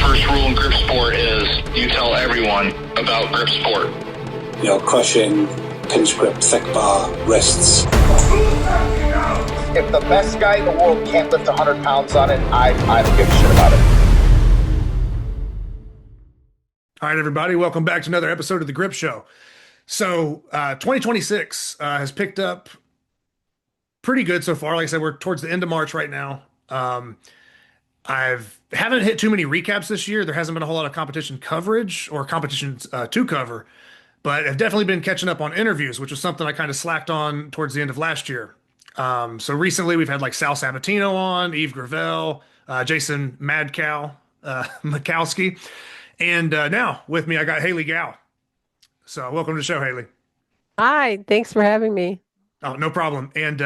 first rule in grip sport is you tell everyone about grip sport. You know, crushing, pinch grip, thick bar, wrists. If the best guy in the world can't lift 100 pounds on it, I don't give a shit about it. All right, everybody, welcome back to another episode of The Grip Show. So 2026 has picked up pretty good so far. Like I said, we're towards the end of March right now. Haven't hit too many recaps this year. There hasn't been a whole lot of competition coverage or competitions to cover, but I've definitely been catching up on interviews, which was something I kind of slacked on towards the end of last year. So recently we've had like Sal Sabatino on, Eve Gravel, Jason Madcow, Mikowski, and now with me I got Haley Gow. So welcome to the show, Haley. Hi, thanks for having me. Oh, no problem. And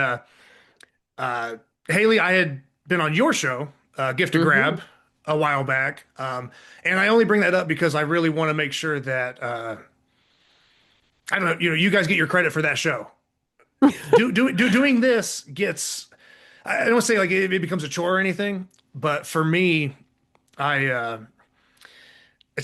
Haley, I had been on your show, Gift to Grab, a while back, and I only bring that up because I really want to make sure that I don't know, you guys get your credit for that show. Doing this gets, I don't want to say like it becomes a chore or anything, but for me, it's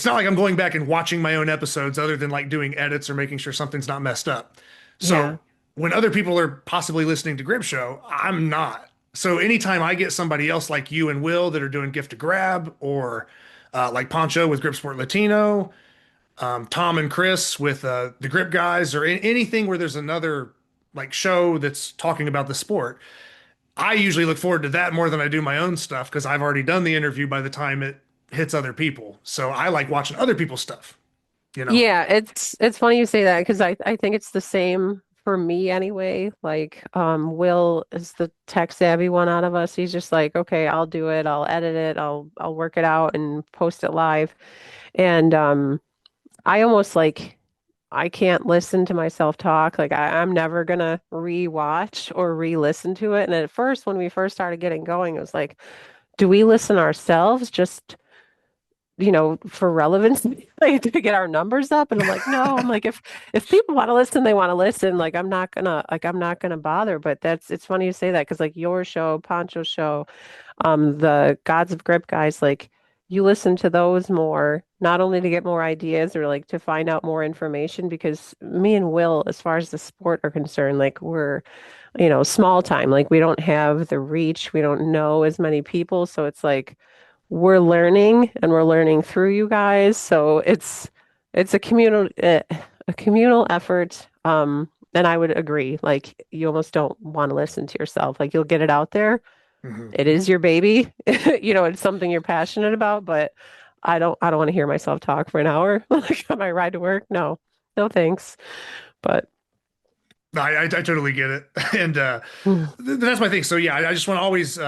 not like I'm going back and watching my own episodes other than like doing edits or making sure something's not messed up. So when other people are possibly listening to Grip Show, I'm not. So anytime I get somebody else like you and Will that are doing Gift to Grab, or like Poncho with Grip Sport Latino, Tom and Chris with the Grip Guys, or anything where there's another like show that's talking about the sport, I usually look forward to that more than I do my own stuff because I've already done the interview by the time it hits other people. So I like watching other people's stuff. Yeah, it's funny you say that because I think it's the same for me anyway. Like Will is the tech savvy one out of us. He's just like, okay, I'll do it, I'll edit it, I'll work it out and post it live. And I almost like I can't listen to myself talk. Like I'm never gonna re-watch or re-listen to it. And at first, when we first started getting going, it was like, do we listen ourselves just, for relevance, like to get our numbers up? And I'm like, no, I'm like, if people want to listen, they want to listen. Like I'm not gonna bother. But it's funny you say that because like your show, Poncho's show, the Gods of Grip guys, like you listen to those more, not only to get more ideas or like to find out more information, because me and Will, as far as the sport are concerned, like we're, small time, like we don't have the reach, we don't know as many people. So it's like we're learning and we're learning through you guys. So it's a communal effort. And I would agree, like you almost don't want to listen to yourself. Like you'll get it out there. It is your baby. It's something you're passionate about, but I don't want to hear myself talk for an hour like on my ride to work. No thanks. But I totally get it. And that's my thing. So yeah, I just want to always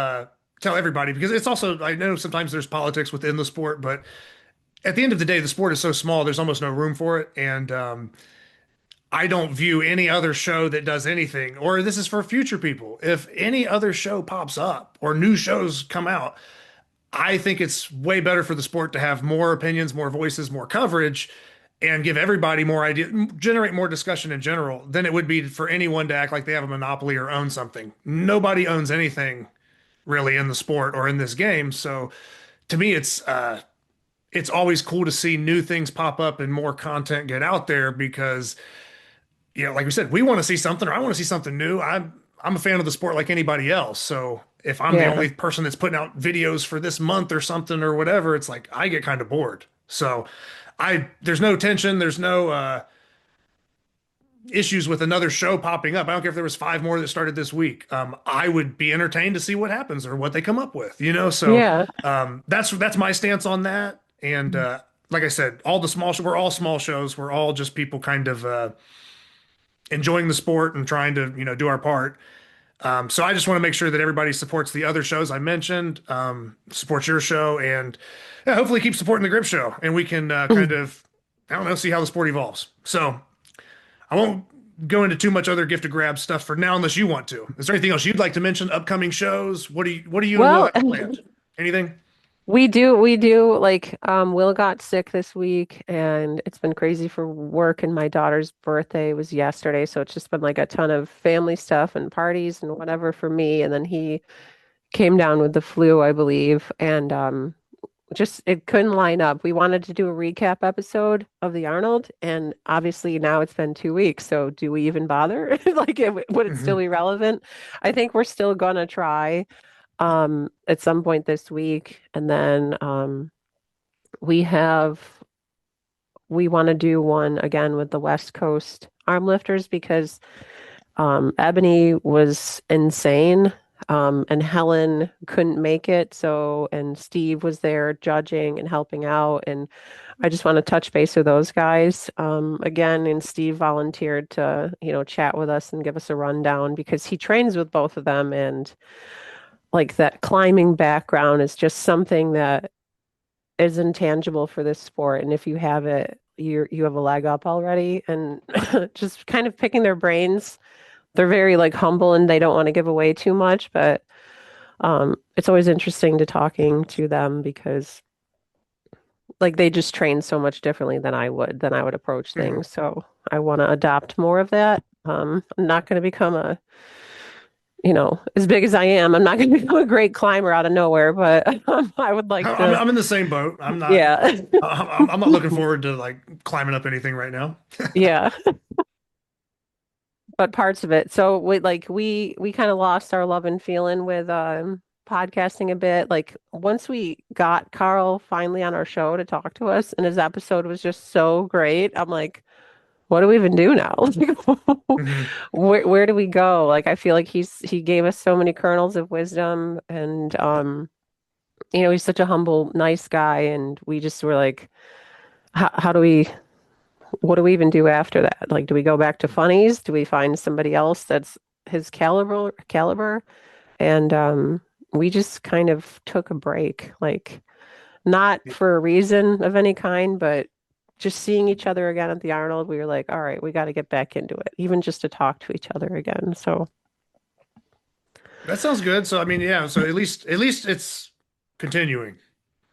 tell everybody, because it's also, I know sometimes there's politics within the sport, but at the end of the day, the sport is so small, there's almost no room for it. And I don't view any other show that does anything, or this is for future people. If any other show pops up or new shows come out, I think it's way better for the sport to have more opinions, more voices, more coverage, and give everybody more ideas, generate more discussion in general than it would be for anyone to act like they have a monopoly or own something. Nobody owns anything really in the sport or in this game. So to me, it's always cool to see new things pop up and more content get out there because, like we said, we want to see something, or I want to see something new. I'm a fan of the sport like anybody else. So if I'm the only person that's putting out videos for this month or something or whatever, it's like, I get kind of bored. So there's no tension. There's no issues with another show popping up. I don't care if there was 5 more that started this week. I would be entertained to see what happens or what they come up with, So that's my stance on that. And like I said, we're all small shows. We're all just people kind of enjoying the sport and trying to, do our part. So I just want to make sure that everybody supports the other shows I mentioned, supports your show, and hopefully keep supporting the Grip Show, and we can kind of, see how the sport evolves. So I won't go into too much other Gift to Grab stuff for now, unless you want to. Is there anything else you'd like to mention? Upcoming shows? What do you planned? Anything? We do. Like, Will got sick this week, and it's been crazy for work. And my daughter's birthday was yesterday, so it's just been like a ton of family stuff and parties and whatever for me. And then he came down with the flu, I believe, and just it couldn't line up. We wanted to do a recap episode of the Arnold, and obviously now it's been 2 weeks. So do we even bother? Like, would it still Hmm. be relevant? I think we're still gonna try at some point this week, and then we have we want to do one again with the West Coast arm lifters because Ebony was insane. And Helen couldn't make it. So, and Steve was there judging and helping out. And I just want to touch base with those guys again. And Steve volunteered to, chat with us and give us a rundown because he trains with both of them. And like that climbing background is just something that is intangible for this sport. And if you have it, you have a leg up already. And just kind of picking their brains. They're very like humble and they don't want to give away too much, but it's always interesting to talking to them because like they just train so much differently than I would approach Hmm. things. So I want to adopt more of that. I'm not going to become as big as I am. I'm not going to become a great climber out of nowhere, but I would like to, I'm in the same boat. yeah, I'm not looking forward to like climbing up anything right now. yeah. But parts of it. So we kind of lost our love and feeling with podcasting a bit. Like once we got Carl finally on our show to talk to us and his episode was just so great. I'm like, what do we even do now? Like, Hmm. where do we go? Like I feel like he gave us so many kernels of wisdom and he's such a humble, nice guy and we just were like, how do we what do we even do after that? Like, do we go back to funnies? Do we find somebody else that's his caliber? And we just kind of took a break, like not for a reason of any kind, but just seeing each other again at the Arnold, we were like, all right, we got to get back into it, even just to talk to each other again. So, That sounds good. So I mean, yeah. So at least it's continuing.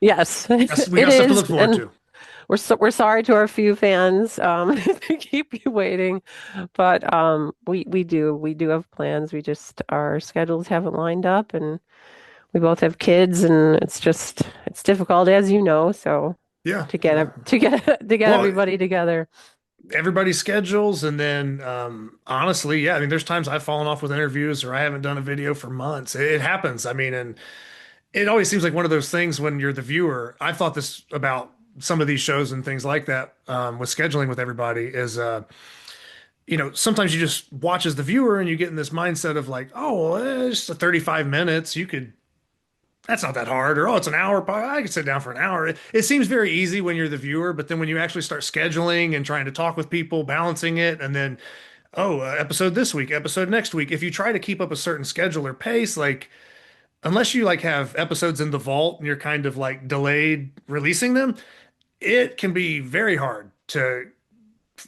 yes, We it got stuff to is. look forward And to. we're sorry to our few fans to keep you waiting, but we do have plans. We just our schedules haven't lined up, and we both have kids, and it's difficult as you know. So Yeah, to yeah. get Well, everybody together. everybody's schedules, and then honestly, yeah. I mean, there's times I've fallen off with interviews, or I haven't done a video for months. It happens. I mean, and it always seems like one of those things when you're the viewer. I've thought this about some of these shows and things like that with scheduling with everybody is sometimes you just watch as the viewer and you get in this mindset of like, oh, well, it's a 35 minutes, you could, that's not that hard, or oh, it's an hour, I could sit down for an hour. It seems very easy when you're the viewer, but then when you actually start scheduling and trying to talk with people, balancing it, and then oh, episode this week, episode next week, if you try to keep up a certain schedule or pace, like unless you like have episodes in the vault and you're kind of like delayed releasing them, it can be very hard to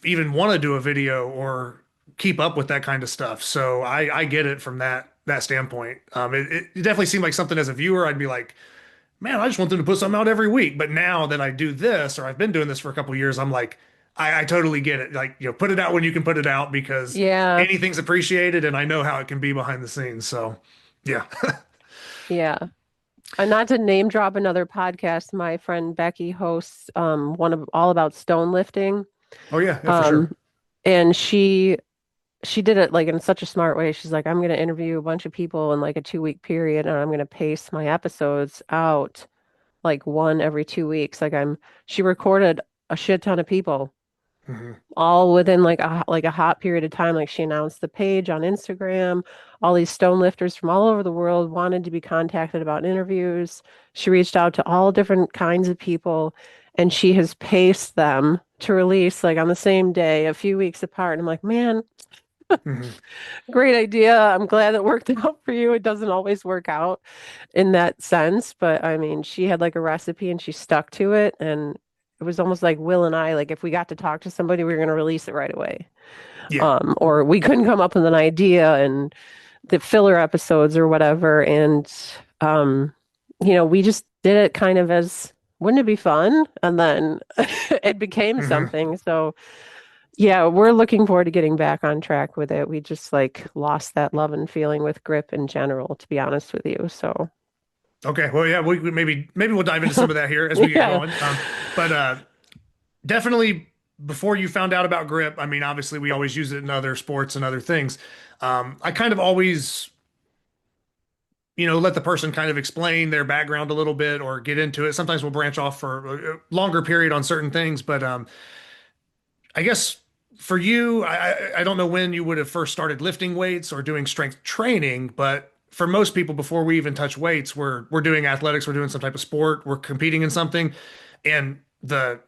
even want to do a video or keep up with that kind of stuff. So I get it from that standpoint. It definitely seemed like something as a viewer, I'd be like, man, I just want them to put something out every week. But now that I do this, or I've been doing this for a couple of years, I'm like, I totally get it. Like, put it out when you can put it out because Yeah, anything's appreciated, and I know how it can be behind the scenes. So, yeah. yeah. And not to name drop another podcast, my friend Becky hosts one of all about stone lifting. Oh yeah, yeah, for sure. Um, and she did it like in such a smart way. She's like, I'm going to interview a bunch of people in like a 2 week period, and I'm going to pace my episodes out like one every 2 weeks. She recorded a shit ton of people Hmm. all within like a hot period of time. Like she announced the page on Instagram. All these stone lifters from all over the world wanted to be contacted about interviews. She reached out to all different kinds of people, and she has paced them to release like on the same day, a few weeks apart. And I'm like, man, Hmm. great idea. I'm glad it worked out for you. It doesn't always work out in that sense, but I mean, she had like a recipe and she stuck to it. And it was almost like Will and I, like if we got to talk to somebody, we were going to release it right away. Yeah. Or we couldn't come up with an idea and the filler episodes or whatever. And, we just did it kind of as, wouldn't it be fun? And then it became Hmm. something. So, yeah, we're looking forward to getting back on track with it. We just like lost that love and feeling with grip in general, to be honest with you. So, Okay. Well, yeah, maybe we'll dive into some of that here as we get Yeah. going. But definitely before you found out about grip, I mean, obviously we always use it in other sports and other things. I kind of always, let the person kind of explain their background a little bit or get into it. Sometimes we'll branch off for a longer period on certain things, but I guess for you, I don't know when you would have first started lifting weights or doing strength training, but for most people, before we even touch weights, we're doing athletics, we're doing some type of sport, we're competing in something, and the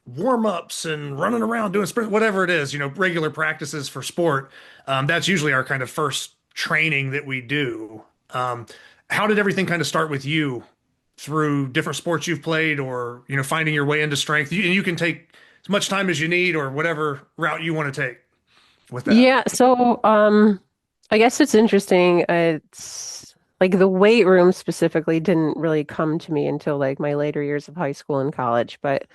warm ups and running around doing sprint, whatever it is, regular practices for sport. That's usually our kind of first training that we do. How did everything kind of start with you through different sports you've played, or finding your way into strength? And you can take as much time as you need, or whatever route you want to take with that. Yeah, so I guess it's interesting. It's like the weight room specifically didn't really come to me until like my later years of high school and college. But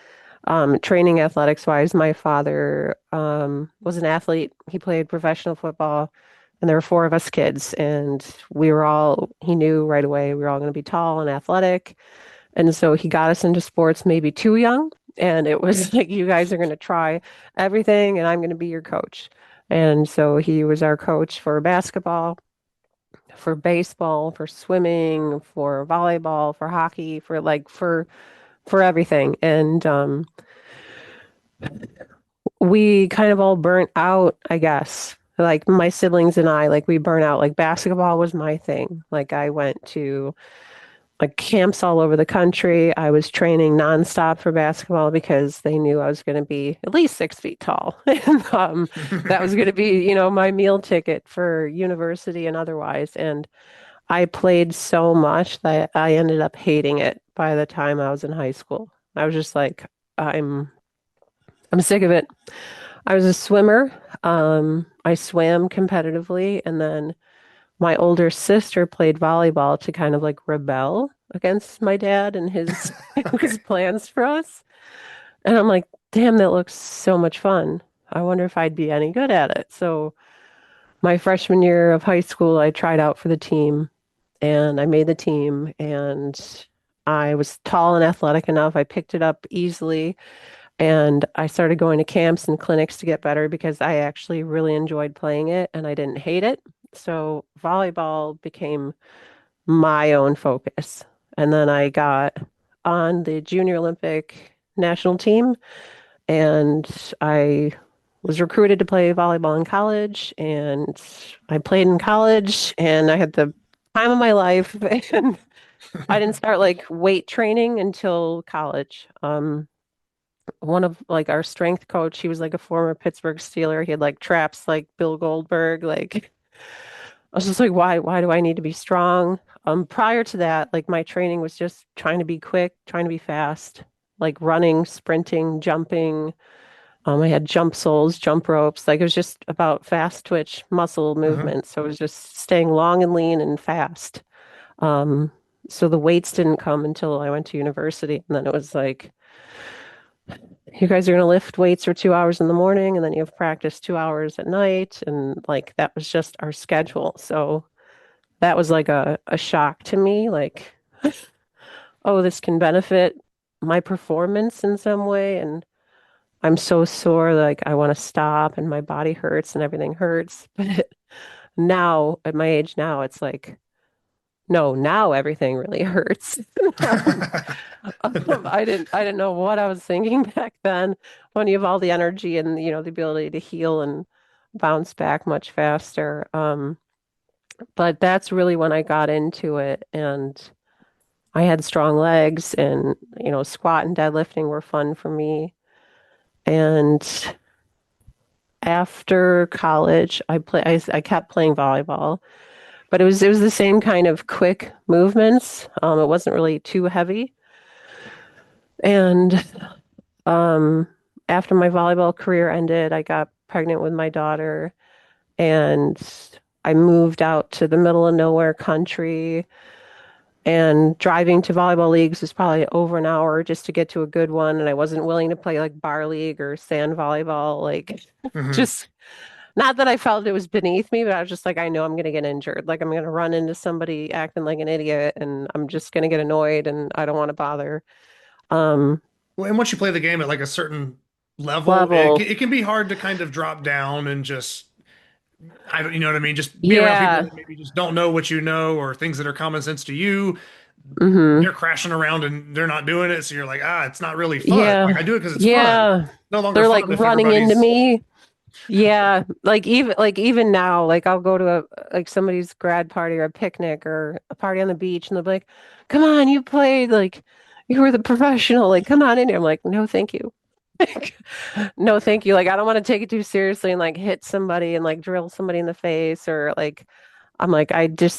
training athletics wise, my father was an athlete. He played professional football, and there were four of us kids, and he knew right away we were all going to be tall and athletic. And so he got us into sports maybe too young. And it was like, you guys are going to try everything, and I'm going to be your coach. And so he was our coach for basketball, for baseball, for swimming, for volleyball, for hockey, for everything. And we kind of all burnt out, I guess. Like my siblings and I, like we burnt out. Like basketball was my thing. Like I went to like camps all over the country. I was training nonstop for basketball because they knew I was going to be at least 6 feet tall. And that was going to be, my meal ticket for university and otherwise. And I played so much that I ended up hating it by the time I was in high school. I was just like, I'm sick of it. I was a swimmer. I swam competitively, and then my older sister played volleyball to kind of like rebel against my dad and his his Okay. plans for us. And I'm like, damn, that looks so much fun. I wonder if I'd be any good at it. So my freshman year of high school, I tried out for the team and I made the team, and I was tall and athletic enough. I picked it up easily, and I started going to camps and clinics to get better because I actually really enjoyed playing it and I didn't hate it. So volleyball became my own focus. And then I got on the Junior Olympic national team, and I was recruited to play volleyball in college, and I played in college and I had the time of my life. And I didn't start like weight training until college. One of like our strength coach, he was like a former Pittsburgh Steeler. He had like traps like Bill Goldberg. Like I was just like, why do I need to be strong? Prior to that, like my training was just trying to be quick, trying to be fast, like running, sprinting, jumping. I had jump soles, jump ropes. Like it was just about fast twitch muscle Hmm. movement. So it was just staying long and lean and fast. Um, so the weights didn't come until I went to university. And then it was like, you guys are going to lift weights for 2 hours in the morning, and then you have practice 2 hours at night. And like that was just our schedule. So that was like a shock to me. Like, oh, this can benefit my performance in some way. And I'm so sore, like I want to stop, and my body hurts and everything hurts. But now, at my age now, it's like, no, now everything really hurts. Um, I didn't know what I was thinking back then when you have all the energy and the ability to heal and bounce back much faster. But that's really when I got into it, and I had strong legs, and squat and deadlifting were fun for me. And after college, I kept playing volleyball, but it was the same kind of quick movements. It wasn't really too heavy. And um, after my volleyball career ended, I got pregnant with my daughter, and I moved out to the middle of nowhere country. And driving to volleyball leagues was probably over an hour just to get to a good one. And I wasn't willing to play like bar league or sand volleyball, like Hmm. just Not that I felt it was beneath me, but I was just like, I know I'm gonna get injured. Like I'm gonna run into somebody acting like an idiot, and I'm just gonna get annoyed, and I don't want to bother. Um, Well, and once you play the game at like a certain level, level, it can be hard to kind of drop down and just I don't, you know what I mean? Just be around people yeah. that maybe just don't know what you know or things that are common sense to you. Hmm. They're crashing around and they're not doing it. So you're like, it's not really fun. Like Yeah. I do it because it's fun. Yeah. No longer They're like fun if running into everybody's me. Yeah. Like even now, like I'll go to a like somebody's grad party or a picnic or a party on the beach and they'll be like, come on, you played like you were the professional. Like, come on in here. I'm like, no, thank you. Like, no, thank you. Like, I don't want to take it too seriously and like hit somebody and like drill somebody in the face or like I'm like,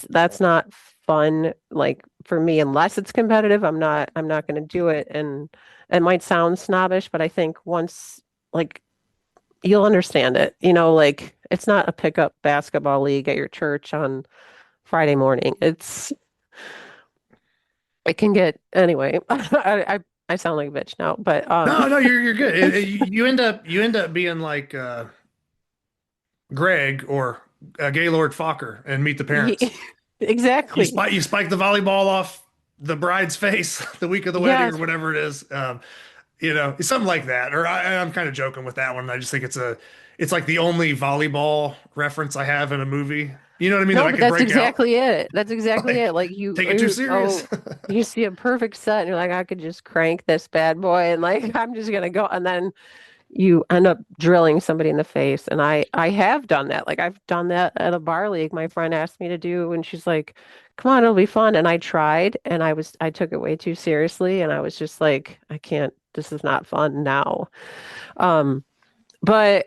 that's not fun, like for me, unless it's competitive, I'm not gonna do it. And it might sound snobbish, but I think once like you'll understand it, like it's not a pickup basketball league at your church on Friday morning. It can get anyway. I sound like a bitch now, but no, you're good. You end up being like Greg or Gaylord Fokker and Meet the Parents. exactly. You spike the volleyball off the bride's face the week of the wedding or Yes. whatever it is. It's something like that. Or I'm kind of joking with that one. I just think it's like the only volleyball reference I have in a movie. You know what I mean? That No, I but could that's break out. exactly it. That's exactly Like, it. Like take it too serious. you see a perfect set and you're like, I could just crank this bad boy and like I'm just gonna go and then you end up drilling somebody in the face. And I have done that. Like I've done that at a bar league. My friend asked me to do and she's like, come on, it'll be fun. And I tried and I took it way too seriously and I was just like, I can't, this is not fun now. Um, but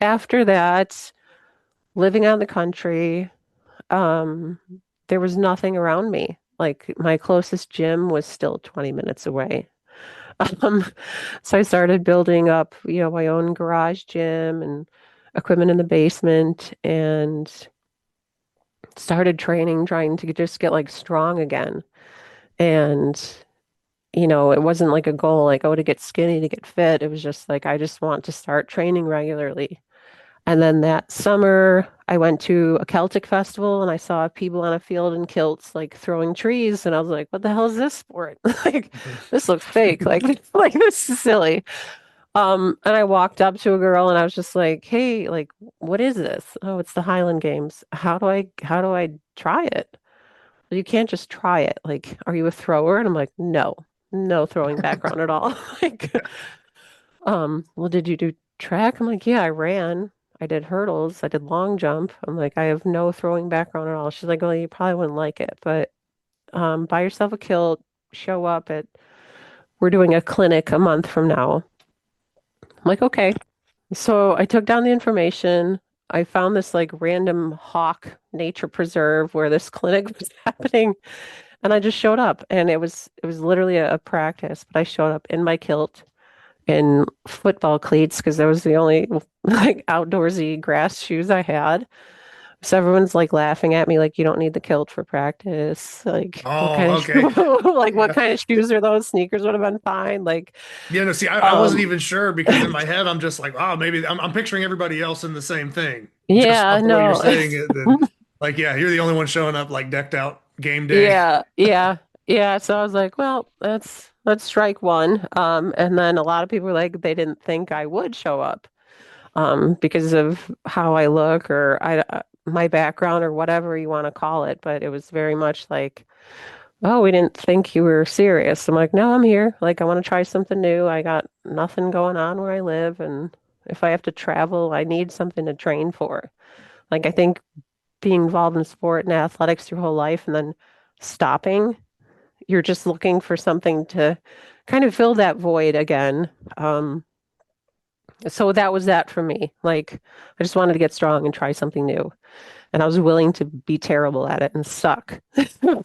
after that, living out in the country, um, there was nothing around me. Like my closest gym was still 20 minutes away. Um, so I started building up, my own garage gym and equipment in the basement and started training, trying to just get like strong again. And, it wasn't like a goal, like, oh, to get skinny, to get fit. It was just like, I just want to start training regularly. And then that summer, I went to a Celtic festival and I saw people on a field in kilts, like throwing trees. And I was like, what the hell is this sport? Like, this looks fake. Like, like this is silly. And I walked up to a girl and I was just like, hey, like, what is this? Oh, it's the Highland Games. How do I try it? You can't just try it. Like, are you a thrower? And I'm like, no, no throwing background at all. Like, well, did you do track? I'm like, yeah, I ran. I did hurdles. I did long jump. I'm like, I have no throwing background at all. She's like, well, you probably wouldn't like it, but buy yourself a kilt, show up we're doing a clinic a month from now. I'm like, okay. So I took down the information. I found this like random hawk nature preserve where this clinic was happening, and I just showed up, and it was literally a practice, but I showed up in my kilt in football cleats because that was the only like outdoorsy grass shoes I had. So everyone's like laughing at me, like you don't need the kilt for practice. Like what kind Oh, of okay. like what Yeah. kind of shoes are those? Sneakers would have been fine. Like, Yeah, no, see, I wasn't um, even sure because in my head I'm just like, oh, maybe I'm picturing everybody else in the same thing. Just yeah, off the way you're no, saying it, then like, yeah, you're the only one showing up like decked out game day. yeah, yeah, yeah. So I was like, well, that's strike one. And then a lot of people were like, they didn't think I would show up. Because of how I look or my background or whatever you want to call it. But it was very much like, oh, we didn't think you were serious. I'm like, no, I'm here. Like, I want to try something new. I got nothing going on where I live. And if I have to travel, I need something to train for. Like, I think being involved in sport and athletics your whole life and then stopping, you're just looking for something to kind of fill that void again. So that was that for me. Like, I just wanted to get strong and try something new. And I was willing to be terrible at it and suck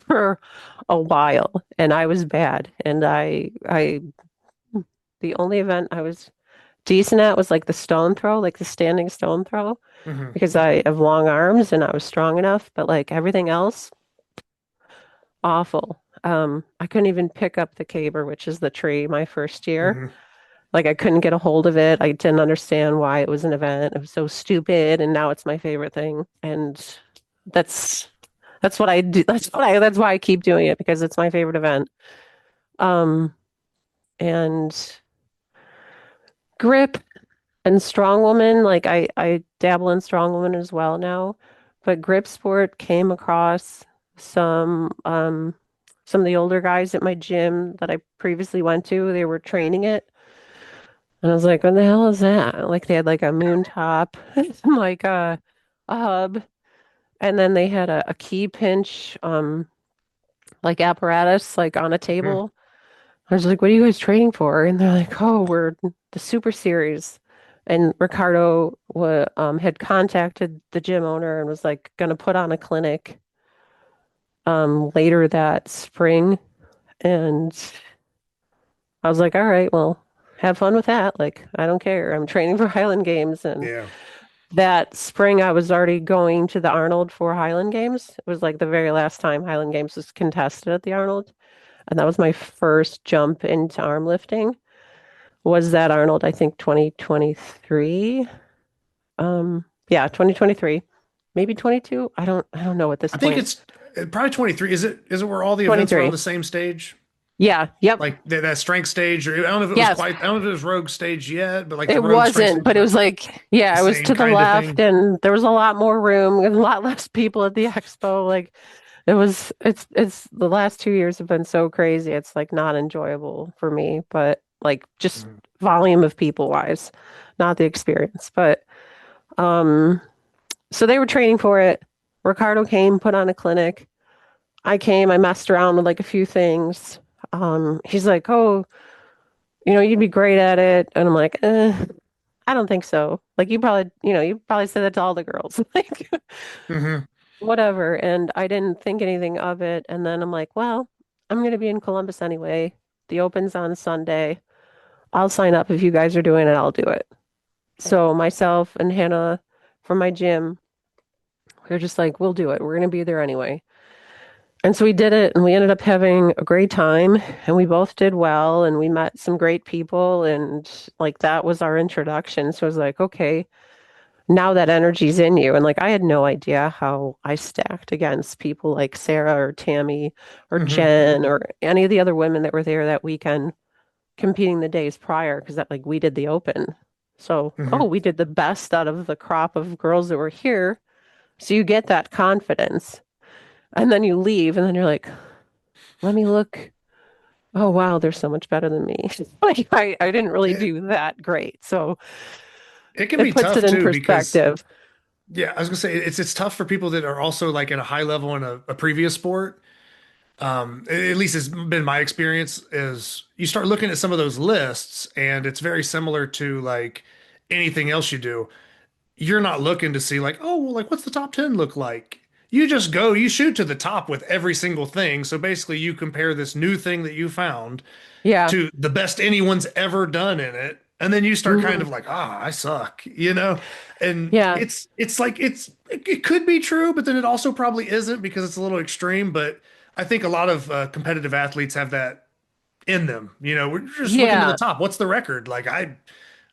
for a while. And I was bad. And the only event I was decent at was like the stone throw, like the standing stone throw, Hmm. because I have long arms and I was strong enough. But like everything else, awful. I couldn't even pick up the caber, which is the tree my first year. Hmm. Like I couldn't get a hold of it. I didn't understand why it was an event. It was so stupid, and now it's my favorite thing. And that's that's what I do. That's why I keep doing it because it's my favorite event. Um, and grip and strong woman, like I dabble in strong woman as well now, but grip sport came across some of the older guys at my gym that I previously went to. They were training it. And I was like, what the hell is that? Like they had like a moon top, like a hub, and then they had a key pinch like apparatus like on a Hmm. table. I was like, what are you guys training for? And they're like, oh, we're the Super Series. And Ricardo had contacted the gym owner and was like gonna put on a clinic later that spring. And I was like, all right, well, have fun with that. Like, I don't care. I'm training for Highland Games. And Yeah. that spring, I was already going to the Arnold for Highland Games. It was like the very last time Highland Games was contested at the Arnold. And that was my first jump into arm lifting. Was that Arnold, I think 2023. Yeah, 2023. Maybe 22. I don't know at this I think point. it's probably 23. Is it where all the events are on 23. the same stage? Yeah, yep. Like that strength stage, or I don't know if it was Yes. quite, I don't know if it was Rogue stage yet, but like the It Rogue strength wasn't, stage is but it like was like, the yeah, it was same to the kind of left thing. and there was a lot more room and a lot less people at the expo. Like it's the last 2 years have been so crazy. It's like not enjoyable for me, but like just Mhm. volume of people wise, not the experience. But um so they were training for it. Ricardo came, put on a clinic. I came, I messed around with like a few things. He's like, "Oh, you'd be great at it." And I'm like, I don't think so. Like you probably said that to all the girls. Like Mhm. whatever. And I didn't think anything of it. And then I'm like, well, I'm gonna be in Columbus anyway. The Open's on Sunday. I'll sign up if you guys are doing it, I'll do it. So myself and Hannah from my gym, we are just like, we'll do it. We're gonna be there anyway. And so we did it and we ended up having a great time and we both did well and we met some great people and like that was our introduction. So it was like, okay, now that energy's in you. And like I had no idea how I stacked against people like Sarah or Tammy or Mhm. Jen or any of the other women that were there that weekend competing the days prior because that like we did the open. So, oh, Mhm. we did the best out of the crop of girls that were here. So you get that confidence. And then you leave and then you're like, let me look. Oh wow, they're so much better than me. Like I didn't really It, do that great. So it can it be puts tough it in too because perspective. yeah, I was gonna say it's tough for people that are also like at a high level in a previous sport. At least it's been my experience is you start looking at some of those lists and it's very similar to like anything else you do. You're not looking to see like, oh, well, like what's the top 10 look like? You just go, you shoot to the top with every single thing. So basically you compare this new thing that you found Yeah. to the best anyone's ever done in it. And then you start kind Mhm. of like, I suck, you know? And Yeah. it's like it could be true, but then it also probably isn't because it's a little extreme. But I think a lot of competitive athletes have that in them. We're just looking to the Yeah. top. What's the record? Like I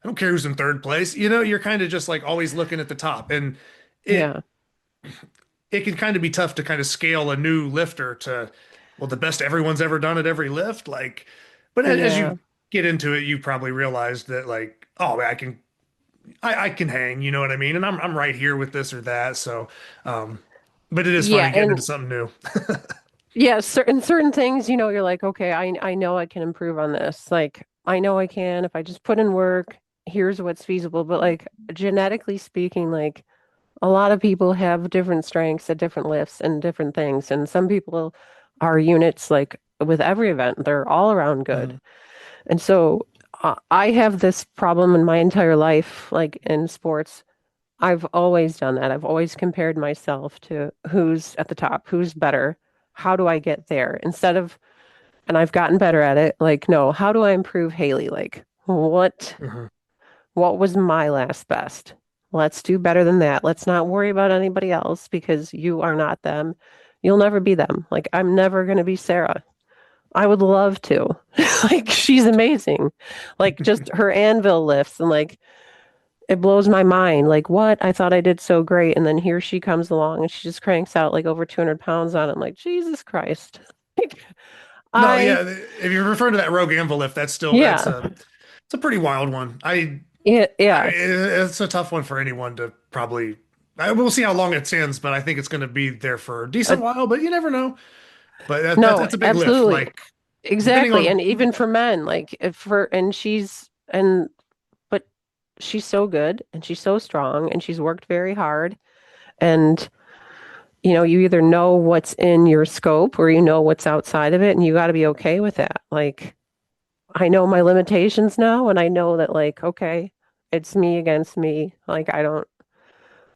don't care who's in third place. You're kind of just like always looking at the top. And it Yeah. it can kind of be tough to kind of scale a new lifter to, well, the best everyone's ever done at every lift. Like, but as Yeah. you get into it, you probably realize that like, oh, I can hang, you know what I mean? And I'm right here with this or that. So, um, but it is Yeah. funny getting And into something new. yeah, certain things, you're like, okay, I know I can improve on this. Like I know I can if I just put in work, here's what's feasible. But like genetically speaking, like a lot of people have different strengths at different lifts and different things. And some people are units like with every event, they're all around good. Mhm. And so I have this problem in my entire life, like in sports. I've always done that. I've always compared myself to who's at the top, who's better. How do I get there? And I've gotten better at it. Like, no, how do I improve Haley? Like, Mhm. what was my last best? Let's do better than that. Let's not worry about anybody else because you are not them. You'll never be them. Like, I'm never going to be Sarah. I would love to. Like she's amazing. Like just her anvil lifts and like it blows my mind. Like what? I thought I did so great. And then here she comes along and she just cranks out like over 200 pounds on it. I'm like, Jesus Christ. Like, No, I, yeah. If you're referring to that Rogue Anvil lift, that's still yeah, it's a pretty wild one. yeah, I yeah. it's a tough one for anyone to probably. We'll see how long it stands, but I think it's going to be there for a Uh, decent while. But you never know. But no, that's a big lift. absolutely. Like depending Exactly. on And even for men, like if for, and she's, and, but she's so good and she's so strong and she's worked very hard. And, you either know what's in your scope or you know what's outside of it, and you got to be okay with that. Like, I know my limitations now, and I know that, like, okay, it's me against me. Like, I don't,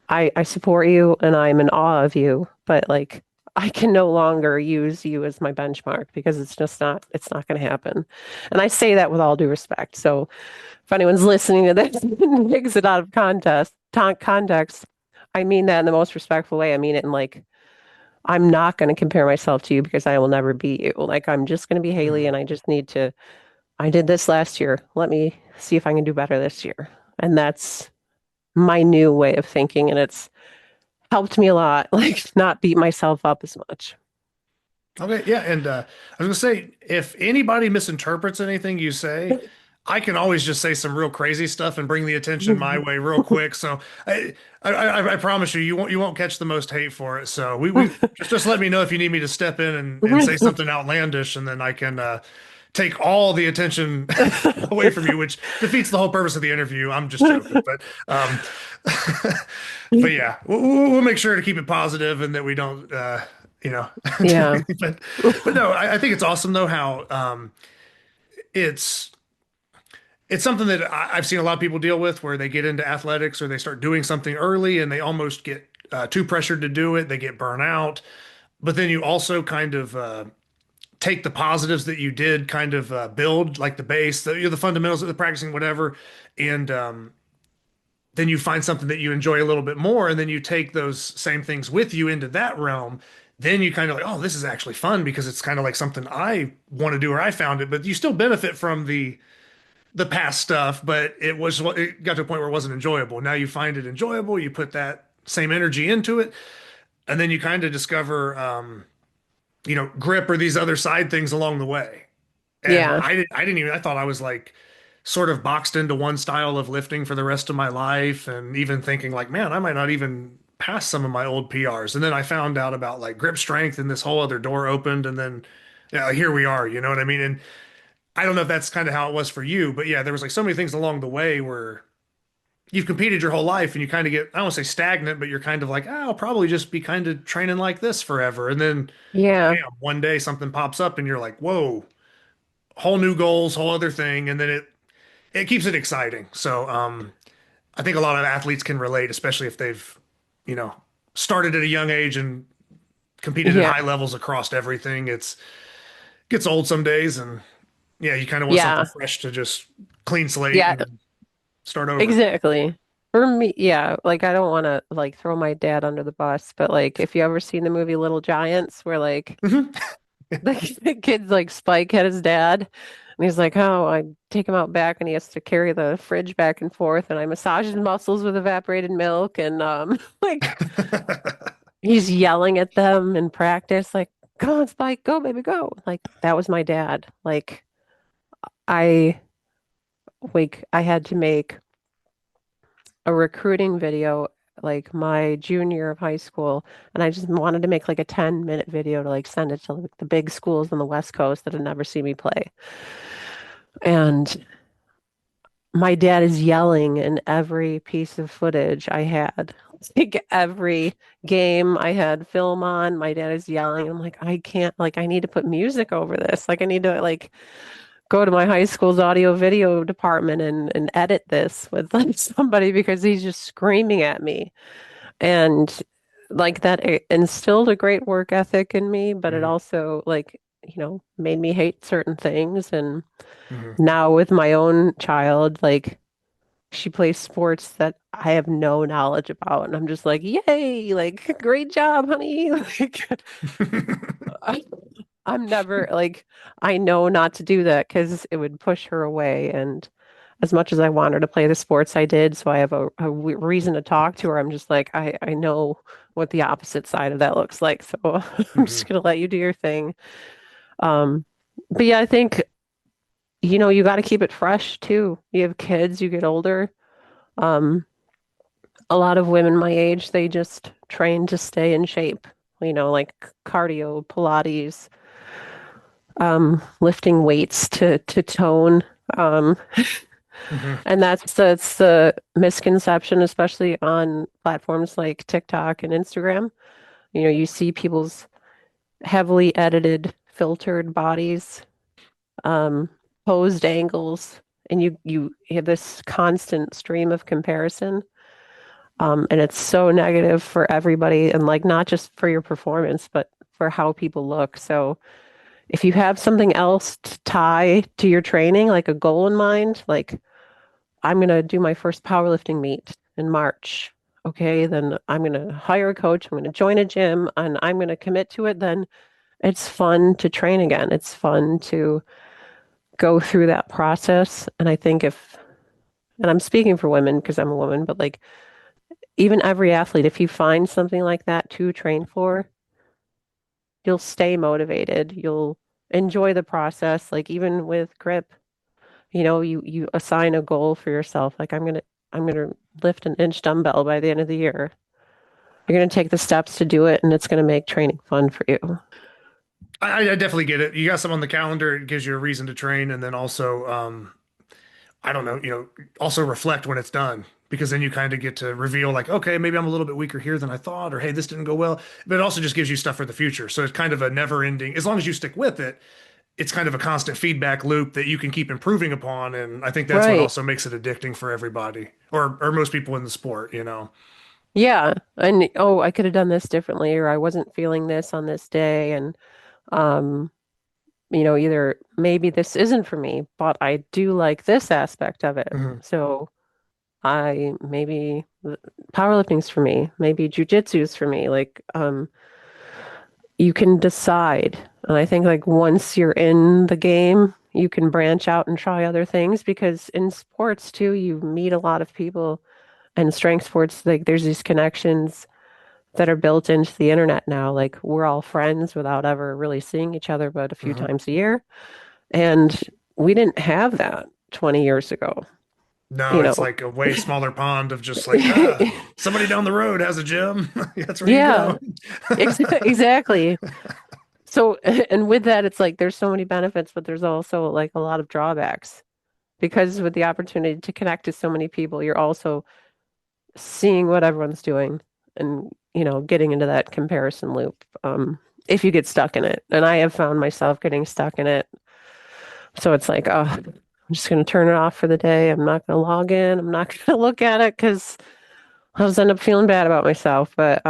I support you and I'm in awe of you, but like, I can no longer use you as my benchmark because it's not going to happen. And I say that with all due respect. So if anyone's listening to this and takes it out of context, I mean that in the most respectful way. I mean it in like, I'm not going to compare myself to you because I will never beat you. Like, I'm just going to be Haley and I just need to, I did this last year. Let me see if I can do better this year. And that's my new way of thinking. And it's helped me a lot, like, not beat myself up as much. okay, yeah, and I was gonna say if anybody misinterprets anything you say, I can always just say some real crazy stuff and bring the attention my way real quick. So I promise you, you won't catch the most hate for it. So we just let me know if you need me to step in and say something outlandish, and then I can take all the attention away from you, which defeats the whole purpose of the interview. I'm just joking, but but yeah, we'll make sure to keep it positive and that we don't Yeah. but no, I think it's awesome though how it's it's something that I've seen a lot of people deal with where they get into athletics or they start doing something early and they almost get too pressured to do it. They get burnt out. But then you also kind of take the positives that you did, kind of build like the base, the fundamentals of the practicing, whatever, and then you find something that you enjoy a little bit more, and then you take those same things with you into that realm. Then you kind of like, oh, this is actually fun because it's kind of like something I want to do or I found it, but you still benefit from the past stuff, but it got to a point where it wasn't enjoyable. Now you find it enjoyable, you put that same energy into it, and then you kind of discover grip or these other side things along the way. And Yeah. I thought I was like sort of boxed into one style of lifting for the rest of my life, and even thinking like, man, I might not even pass some of my old PRs. And then I found out about like grip strength, and this whole other door opened, and then here we are, you know what I mean? And I don't know if that's kind of how it was for you, but yeah, there was like so many things along the way where you've competed your whole life and you kind of get, I don't want to say stagnant, but you're kind of like, oh, I'll probably just be kind of training like this forever. And then Yeah. bam, one day something pops up and you're like, whoa, whole new goals, whole other thing. And then it keeps it exciting. So I think a lot of athletes can relate, especially if they've, you know, started at a young age and competed at Yeah. high levels across everything. It's gets old some days, and yeah, you kind of want something Yeah. fresh to just clean slate Yeah. and start over. Exactly. For me, yeah, like I don't want to like throw my dad under the bus, but like if you ever seen the movie Little Giants where like Mhm. the kid's like Spike had his dad and he's like, oh, I take him out back and he has to carry the fridge back and forth and I massage his muscles with evaporated milk and like he's yelling at them in practice like, come on, Spike, go baby, go. Like that was my dad. Like I I had to make a recruiting video like my junior of high school, and I just wanted to make like a 10-minute video to like send it to like, the big schools on the West Coast that had never seen me play. And my dad is yelling in every piece of footage I had. Like every game I had film on, my dad is yelling. I'm like, I can't, like, I need to put music over this. Like, I need to, like, go to my high school's audio video department and edit this with like somebody because he's just screaming at me. And like that instilled a great work ethic in me, but it Mhm, also like, made me hate certain things. And mhm. now with my own child, like she plays sports that I have no knowledge about. And I'm just like, yay, like great job, honey. Like I'm never like, I know not to do that because it would push her away. And as much as I want her to play the sports I did, so I have reason to talk to her, I'm just like, I know what the opposite side of that looks like. So I'm Hmm. just gonna let you do your thing. Um, but yeah, I think, you got to keep it fresh too. You have kids, you get older. Um, a lot of women my age, they just train to stay in shape, like cardio, Pilates, lifting weights to tone. Um, Hmm. and that's the misconception, especially on platforms like TikTok and Instagram. You see people's heavily edited, filtered bodies, um, posed angles, and you have this constant stream of comparison. And it's so negative for everybody, and like not just for your performance, but for how people look. So if you have something else to tie to your training, like a goal in mind, like I'm going to do my first powerlifting meet in March. Okay, then I'm going to hire a coach, I'm going to join a gym, and I'm going to commit to it. Then it's fun to train again. It's fun to go through that process. And I think and I'm speaking for women because I'm a woman, but like even every athlete, if you find something like that to train for, you'll stay motivated. You'll enjoy the process. Like even with grip, you assign a goal for yourself. Like I'm gonna lift an inch dumbbell by the end of the year. You're gonna take the steps to do it, and it's gonna make training fun for you. I definitely get it. You got some on the calendar, it gives you a reason to train, and then also, I don't know, also reflect when it's done because then you kind of get to reveal like, okay, maybe I'm a little bit weaker here than I thought, or hey, this didn't go well. But it also just gives you stuff for the future. So it's kind of a never ending, as long as you stick with it, it's kind of a constant feedback loop that you can keep improving upon. And I think that's what Right. also makes it addicting for everybody or most people in the sport. Yeah. And oh, I could have done this differently, or I wasn't feeling this on this day. And um, either maybe this isn't for me, but I do like this aspect of it. Hmm. So I maybe powerlifting's for me, maybe jujitsu's for me. Like, you can decide. And I think like once you're in the game, you can branch out and try other things because in sports too, you meet a lot of people and strength sports, like there's these connections that are built into the internet now. Like we're all friends without ever really seeing each other but a few Hmm. times a year. And we didn't have that 20 years ago, No, you it's know. like a way smaller pond of just like, somebody down the road has a gym. That's where you Yeah, go. exactly. So, and with that, it's like there's so many benefits, but there's also like a lot of drawbacks because with the opportunity to connect to so many people, you're also seeing what everyone's doing and, getting into that comparison loop. If you get stuck in it. And I have found myself getting stuck in it. So it's like, oh, I'm just going to turn it off for the day. I'm not going to log in. I'm not going to look at it because I'll just end up feeling bad about myself. But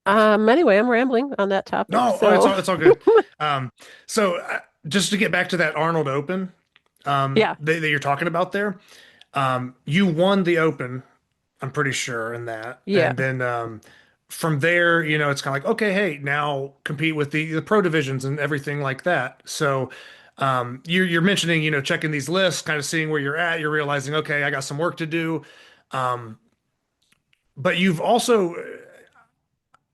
anyway, I'm rambling on that topic. No, oh, it's So all good. Um, so just to get back to that Arnold Open, yeah, that you're talking about there, you won the Open, I'm pretty sure in that, yeah, and then from there, it's kind of like, okay, hey, now compete with the pro divisions and everything like that. So you're mentioning, checking these lists, kind of seeing where you're at. You're realizing, okay, I got some work to do. Um, but you've also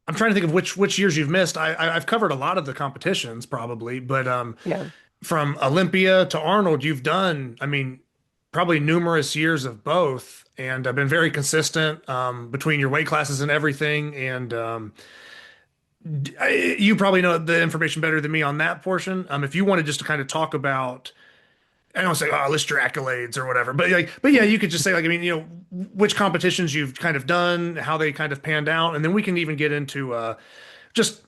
I'm trying to think of which years you've missed. I've covered a lot of the competitions probably, but yeah. from Olympia to Arnold, you've done, I mean, probably numerous years of both, and I've been very consistent between your weight classes and everything. And you probably know the information better than me on that portion. If you wanted just to kind of talk about, I don't say, oh, list your accolades or whatever, but yeah, you could just say like, I mean, which competitions you've kind of done, how they kind of panned out, and then we can even get into just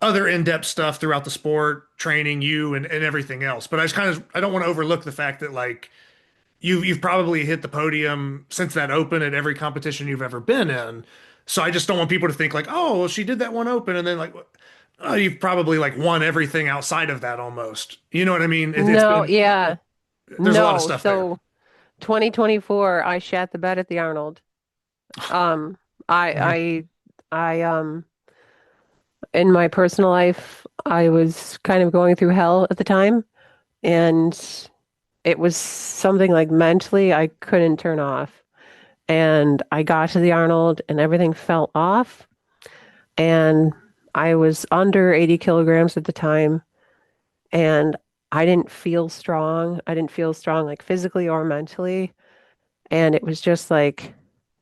other in-depth stuff throughout the sport, training you and everything else. But I don't want to overlook the fact that like you've probably hit the podium since that open at every competition you've ever been in. So I just don't want people to think like, oh, well, she did that one open and then like, oh, you've probably like won everything outside of that almost. You know what I mean? It's No, been yeah, there's a lot of no. stuff there. So 2024, I shat the bed at the Arnold. Um, Mhm. I in my personal life, I was kind of going through hell at the time, and it was something like mentally I couldn't turn off. And I got to the Arnold and everything fell off. And I was under 80 kilograms at the time. And I didn't feel strong. I didn't feel strong like physically or mentally. And it was just like,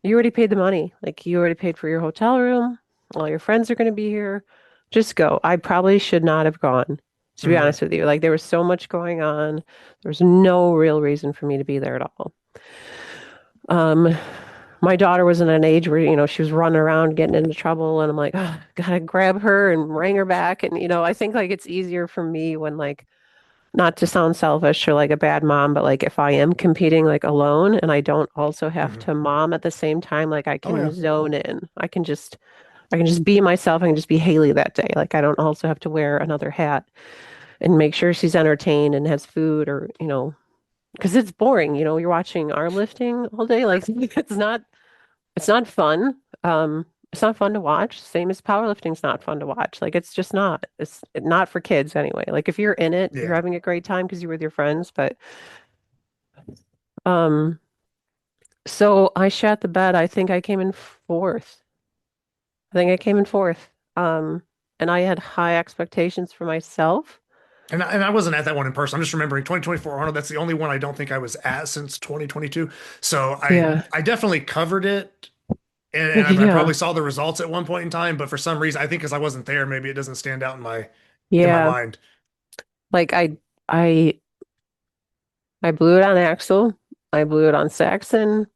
you already paid the money. Like, you already paid for your hotel room. All your friends are going to be here. Just go. I probably should not have gone, to be Hmm. honest with you. Like, there was so much going on. There was no real reason for me to be there at all. Um, my daughter was in an age where, she was running around getting into trouble, and I'm like, oh, gotta grab her and bring her back. And, I think like it's easier for me when like, not to sound selfish or like a bad mom, but like if I am competing like alone and I don't also have Hmm. to mom at the same time, like I Oh can yeah. zone in. I can just be myself. I can just be Haley that day. Like I don't also have to wear another hat and make sure she's entertained and has food or, because it's boring, you're watching arm lifting all day. Like it's not fun. It's not fun to watch. Same as powerlifting's not fun to watch. Like it's just not. It's not for kids anyway. Like if you're in it, you're Yeah. having a great time because you're with your friends. But um, so I shat the bed. I think I came in fourth. I think I came in fourth. And I had high expectations for myself. And I wasn't at that one in person. I'm just remembering 2024 Arnold. That's the only one I don't think I was at since 2022. So I Yeah. I definitely covered it, and I Yeah. probably saw the results at one point in time. But for some reason, I think because I wasn't there, maybe it doesn't stand out in my Yeah. mind. Like I I blew it on Axel. I blew it on Saxon.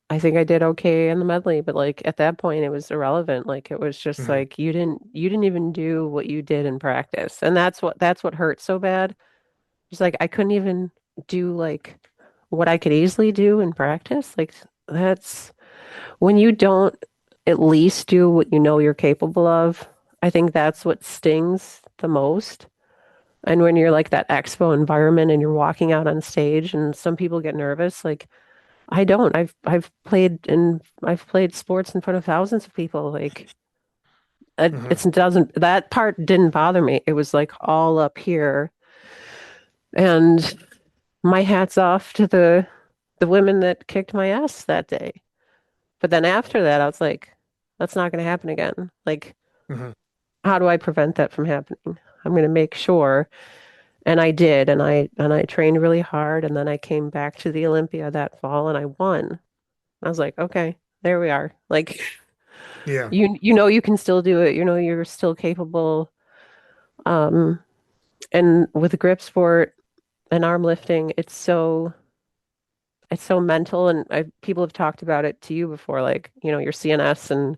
I think I did okay in the medley, but like at that point it was irrelevant. Like it was just Hmm. like you didn't even do what you did in practice. And that's what hurt so bad. It's like I couldn't even do like what I could easily do in practice. Like that's when you don't at least do what you know you're capable of. I think that's what stings the most. And when you're like that expo environment and you're walking out on stage and some people get nervous, like I don't. I've played sports in front of thousands of people. Like Hmm. it doesn't that part didn't bother me. It was like all up here. And my hat's off to the women that kicked my ass that day. But then after that, I was like, that's not going to happen again. Like, Hmm. how do I prevent that from happening? I'm going to make sure. And I did, and I trained really hard, and then I came back to the Olympia that fall and I won. I was like, okay, there we are. Like Yeah. you can still do it. You know you're still capable. Um, and with grip sport and arm lifting, it's so mental, and people have talked about it to you before, like, your CNS, and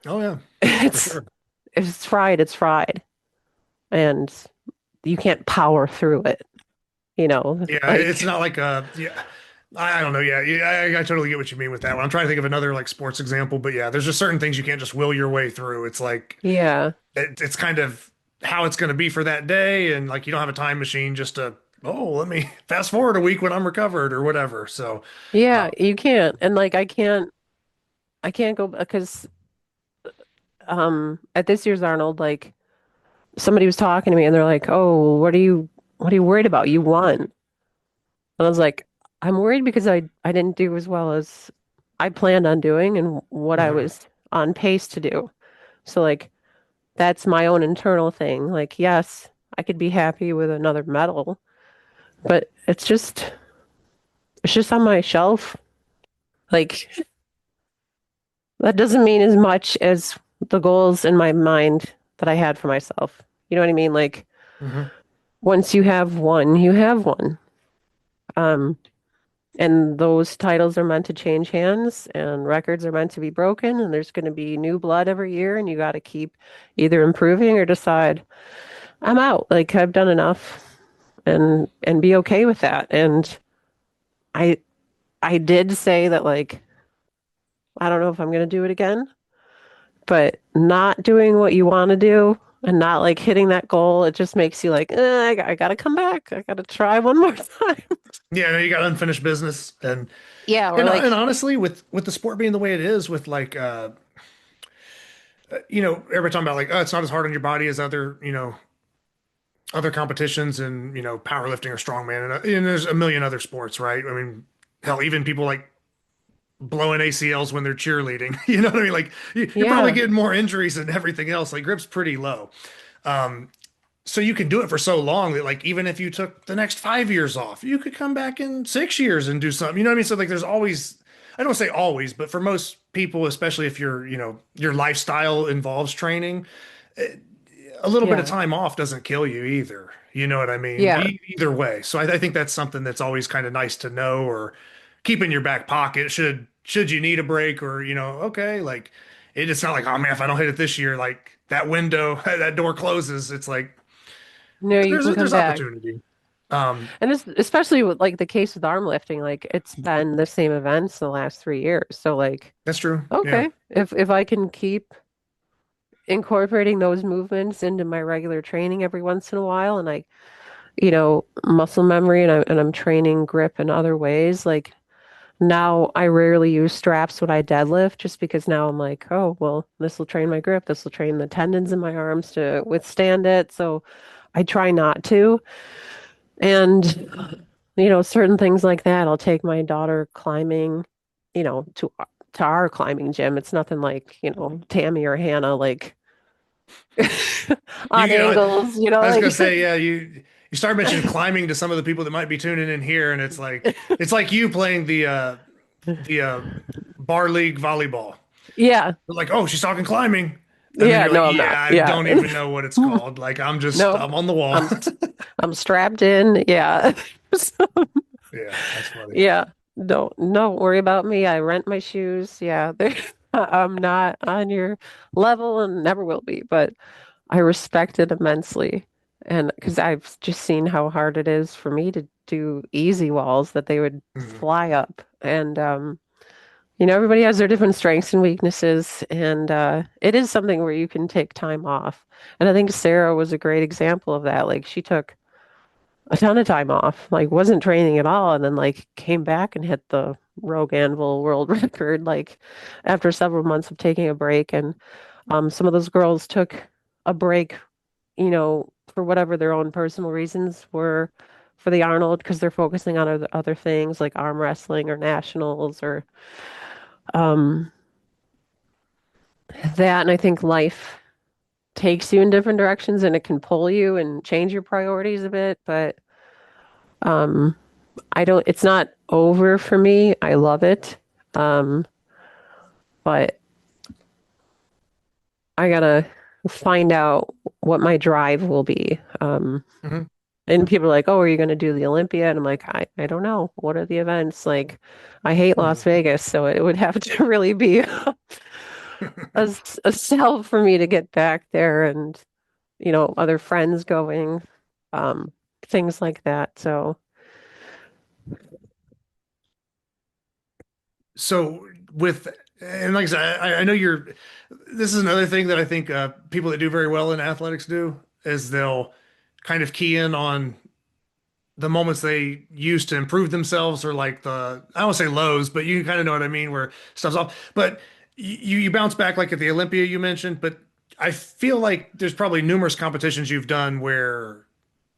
Oh yeah. For it's sure. it's fried, and you can't power through it, Yeah. It's like not like yeah. I don't know. Yeah, yeah, I totally get what you mean with that one. I'm trying to think of another like sports example, but yeah, there's just certain things you can't just will your way through. It's like yeah, it's kind of how it's going to be for that day, and like you don't have a time machine just to let me fast forward a week when I'm recovered or whatever. So, yeah, uh, you can't, and like I can't go because at this year's Arnold, like somebody was talking to me and they're like, "Oh, what are you worried about? You won." And I was like, "I'm worried because I didn't do as well as I planned on doing and what I mhm. was on pace to do." So like that's my own internal thing. Like, yes, I could be happy with another medal, but it's just on my shelf. Like that doesn't mean as much as the goals in my mind that I had for myself. You know what I mean? Like Mhm. once you have one, you have one. Um, and those titles are meant to change hands and records are meant to be broken and there's going to be new blood every year and you got to keep either improving or decide I'm out. Like I've done enough and be okay with that. And I I did say that like I don't know if I'm going to do it again, but not doing what you want to do and not like hitting that goal, it just makes you like, I got to come back. I got to try one more time. Yeah, no, you got unfinished business, and Yeah, or and like honestly, with the sport being the way it is, with like everybody talking about like, oh, it's not as hard on your body as other, other competitions and, powerlifting or strongman. And there's a million other sports, right? I mean, hell, even people like blowing ACLs when they're cheerleading. You know what I mean? Like you're probably Yeah. getting more injuries than everything else. Like grip's pretty low. Um, so you can do it for so long that like even if you took the next 5 years off, you could come back in 6 years and do something. You know what I mean? So like there's always, I don't say always, but for most people, especially if your lifestyle involves training, a little bit of Yeah. time off doesn't kill you either. You know what I mean? Yeah. Either way. So I think that's something that's always kind of nice to know or keep in your back pocket should you need a break or okay, like it's not like, oh man, if I don't hit it this year, like that window, that door closes. It's like No, you can come there's back. opportunity. Um, And this, especially with like the case with arm lifting, like it's been the same events the last 3 years. So like, that's true. Yeah. okay, if I can keep incorporating those movements into my regular training every once in a while, and muscle memory, and I'm training grip in other ways, like now I rarely use straps when I deadlift just because now I'm like, oh, well, this will train my grip, this will train the tendons in my arms to withstand it. So I try not to. And certain things like that. I'll take my daughter climbing, to our climbing gym. It's nothing like, Tammy or Hannah, like You on know, angles, I was gonna like say, yeah, you start mentioning climbing to some of the people that might be tuning in here, and it's like you playing the bar league volleyball. yeah, They're like, oh, she's talking climbing. And then yeah, you're like, no, I'm yeah, not. I Yeah. don't even know what it's called. Like No, I'm on the wall. I'm I'm strapped in. Yeah. So, Yeah, that's funny. yeah. Don't worry about me. I rent my shoes. Yeah. I'm not on your level and never will be, but I respect it immensely. And because I've just seen how hard it is for me to do easy walls that they would Mhm. fly up. And everybody has their different strengths and weaknesses, and it is something where you can take time off. And I think Sarah was a great example of that. Like she took a ton of time off, like wasn't training at all, and then like came back and hit the Rogue Anvil world record, like after several months of taking a break. And some of those girls took a break, for whatever their own personal reasons were for the Arnold, because they're focusing on other things like arm wrestling or nationals or um, that. And I think life takes you in different directions and it can pull you and change your priorities a bit. But um, it's not over for me. I love it. Um, but I gotta find out what my drive will be. Mhm. And people are like, "Oh, are you going to do the Olympia?" And I'm like, I don't know. What are the events? Like, I hate Las Mhm. Vegas, so it would have to really be a sell for me to get back there, and other friends going, um, things like that. So, So with and like I said, I know this is another thing that I think people that do very well in athletics do is they'll kind of key in on the moments they use to improve themselves or like I don't want to say lows, but you kind of know what I mean, where stuff's off. But you bounce back like at the Olympia you mentioned, but I feel like there's probably numerous competitions you've done where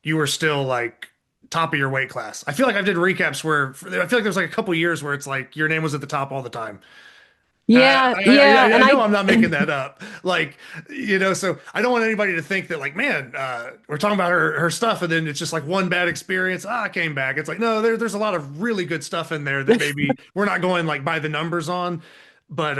you were still like top of your weight class. I feel like I did recaps where I feel like there's like a couple years where it's like your name was at the top all the time. yeah, yeah, and I know I'm not making that up. Like, so I don't want anybody to think that like, man, we're talking about her stuff and then it's just like one bad experience. I came back. It's like, no, there's a lot of really good stuff in there that maybe we're not going like by the numbers on. But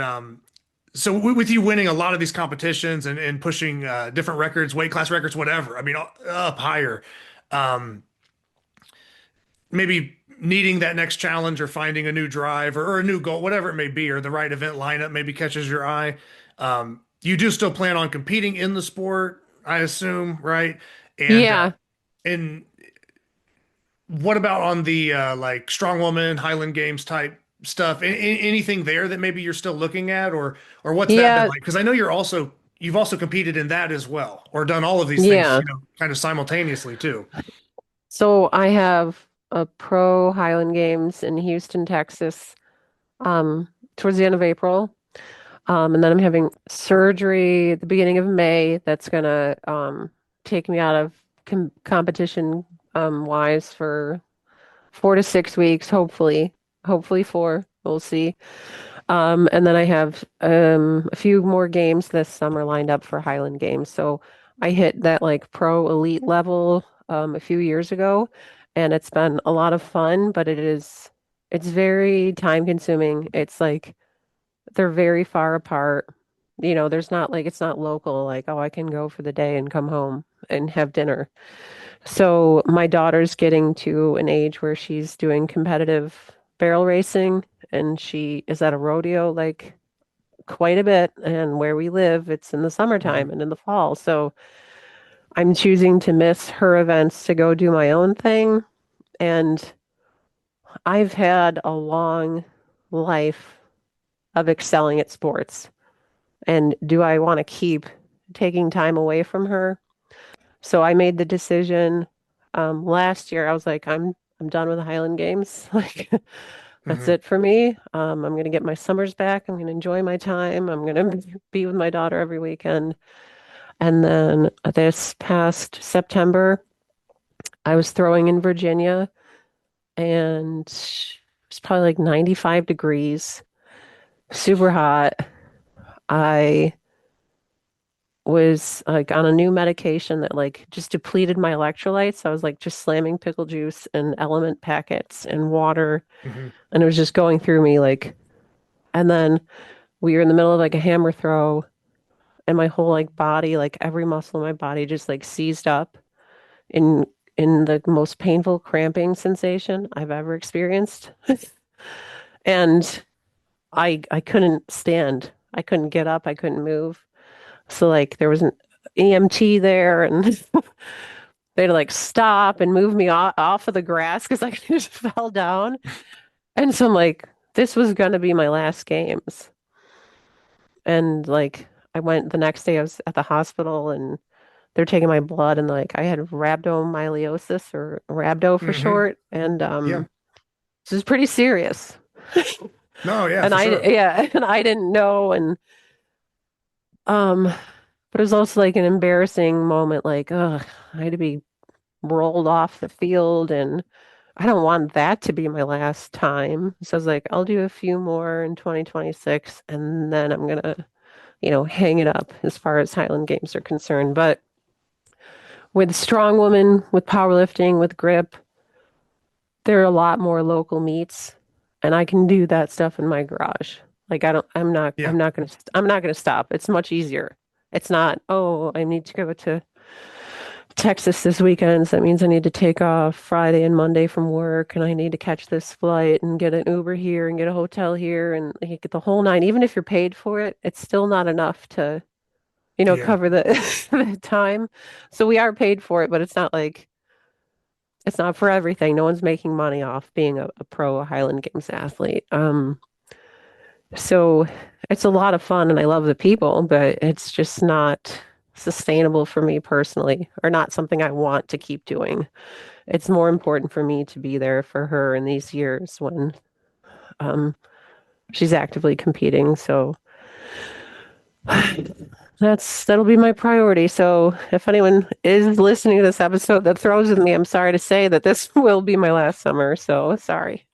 so with you winning a lot of these competitions and pushing different records, weight class records, whatever. I mean, up higher. Um, maybe needing that next challenge or finding a new drive or a new goal, whatever it may be, or the right event lineup maybe catches your eye. You do still plan on competing in the sport, I assume, right? And yeah, and what about on the like strong woman Highland Games type stuff? Anything there that maybe you're still looking at, or what's that been yeah, like? Because I know you've also competed in that as well, or done all of these things, yeah. kind of simultaneously too. So I have a pro Highland Games in Houston, Texas, towards the end of April. And then I'm having surgery at the beginning of May that's gonna take me out of competition wise for 4 to 6 weeks, hopefully. Hopefully four. We'll see. And then I have a few more games this summer lined up for Highland Games. So I hit that like pro elite level a few years ago, and it's been a lot of fun, but it's very time consuming. It's like they're very far apart. There's not like it's not local, like, oh, I can go for the day and come home and have dinner. So my daughter's getting to an age where she's doing competitive barrel racing, and she is at a rodeo like quite a bit. And where we live, it's in the Hmm. summertime and in the fall. So I'm choosing to miss her events to go do my own thing. And I've had a long life of excelling at sports. And do I want to keep taking time away from her? So I made the decision last year. I was like, I'm done with the Highland Games. Like that's Hmm. it for me. I'm gonna get my summers back. I'm gonna enjoy my time. I'm gonna be with my daughter every weekend. And then this past September, I was throwing in Virginia, and it's probably like 95 degrees, super hot. I was like on a new medication that like just depleted my electrolytes. I was like just slamming pickle juice and element packets and water, Hmm. and it was just going through me like. And then we were in the middle of like a hammer throw, and my whole like body, like every muscle in my body just like seized up in in the most painful cramping sensation I've ever experienced. And I couldn't stand. I couldn't get up, I couldn't move. So like there was an EMT there, and they had to like stop and move me off of the grass because I just fell down. And so I'm like, this was gonna be my last games. And like I went the next day, I was at the hospital, and they're taking my blood, and like I had rhabdomyolysis, or rhabdo for Hmm. short, and Yeah. this is pretty serious. No, yeah, And for I sure. yeah, and I didn't know. And um but it was also like an embarrassing moment, like, ugh, I had to be rolled off the field, and I don't want that to be my last time. So I was like, I'll do a few more in 2026, and then I'm gonna, hang it up as far as Highland Games are concerned. But with strong women, with powerlifting, with grip, there are a lot more local meets, and I can do that stuff in my garage. Like I don't, Yeah. I'm not gonna stop. It's much easier. It's not, oh, I need to go to Texas this weekend. So that means I need to take off Friday and Monday from work, and I need to catch this flight and get an Uber here and get a hotel here and like, get the whole nine. Even if you're paid for it, it's still not enough to, Yeah. cover the the time. So we are paid for it, but it's not for everything. No one's making money off being a pro Highland Games athlete. So it's a lot of fun, and I love the people, but it's just not sustainable for me personally, or not something I want to keep doing. It's more important for me to be there for her in these years when um, she's actively competing. So that'll be my priority. So if anyone is listening to this episode that throws with me, I'm sorry to say that this will be my last summer. So sorry.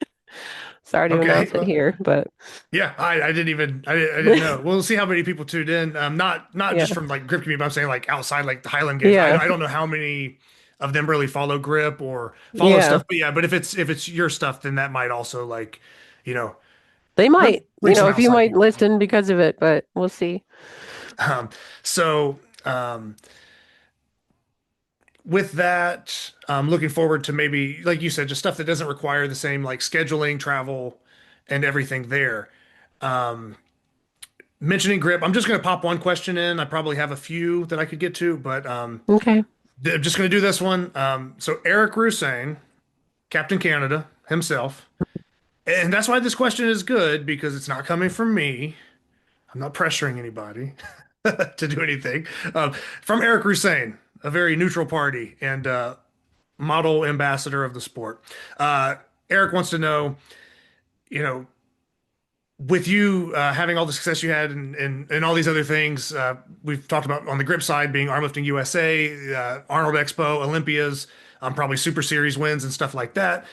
Sorry to Okay. announce it here, but Yeah, I didn't know. We'll see how many people tuned in. Not just yeah. from like Grip Community, but I'm saying like outside like the Highland Games. Yeah. I don't know how many of them really follow Grip or follow Yeah. stuff, but yeah, but if it's your stuff, then that might also like, you know, They might, bring some if you outside might people in. listen because of it, but we'll see. Um, so with that, looking forward to maybe like you said, just stuff that doesn't require the same like scheduling, travel, and everything there. Um, Mentioning grip, I'm just going to pop one question in. I probably have a few that I could get to, but Okay. I'm just going to do this one. So Eric Roussane, Captain Canada himself, and that's why this question is good because it's not coming from me. I'm not pressuring anybody to do anything. From Eric Roussane, a very neutral party and model ambassador of the sport. Uh, Eric wants to know, you know, with you having all the success you had and all these other things, we've talked about on the grip side being Armlifting USA, Arnold Expo, Olympias, probably Super Series wins and stuff like that.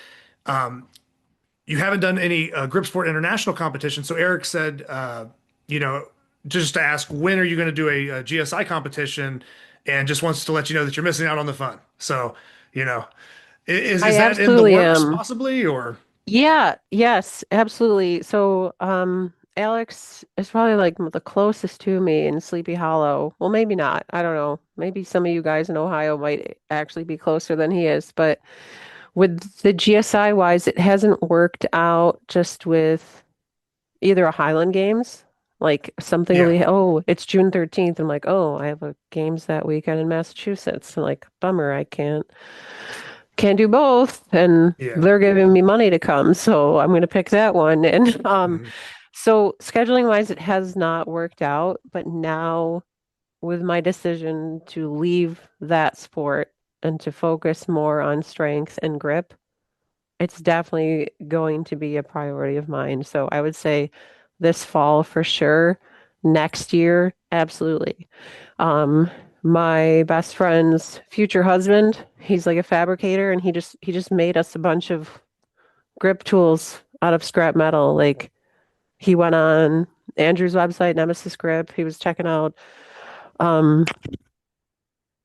Um, you haven't done any grip sport international competition. So Eric said, you know, just to ask, when are you going to do a GSI competition? And just wants to let you know that you're missing out on the fun. So, you know, is I that in the absolutely works am. possibly or? Yeah, yes, absolutely. So, Alex is probably like the closest to me in Sleepy Hollow. Well, maybe not. I don't know. Maybe some of you guys in Ohio might actually be closer than he is. But with the GSI wise, it hasn't worked out just with either a Highland Games, like something Yeah. oh, it's June 13th. I'm like, oh, I have a games that weekend in Massachusetts. I'm like, bummer, I can't do both, and Yeah. they're giving me money to come, so I'm going to pick that one. And Mhm. so scheduling wise, it has not worked out, but now with my decision to leave that sport and to focus more on strength and grip, it's definitely going to be a priority of mine. So I would say this fall for sure. Next year, absolutely. Um, my best friend's future husband, he's like a fabricator, and he just made us a bunch of grip tools out of scrap metal. Like he went on Andrew's website, Nemesis Grip. He was checking out um,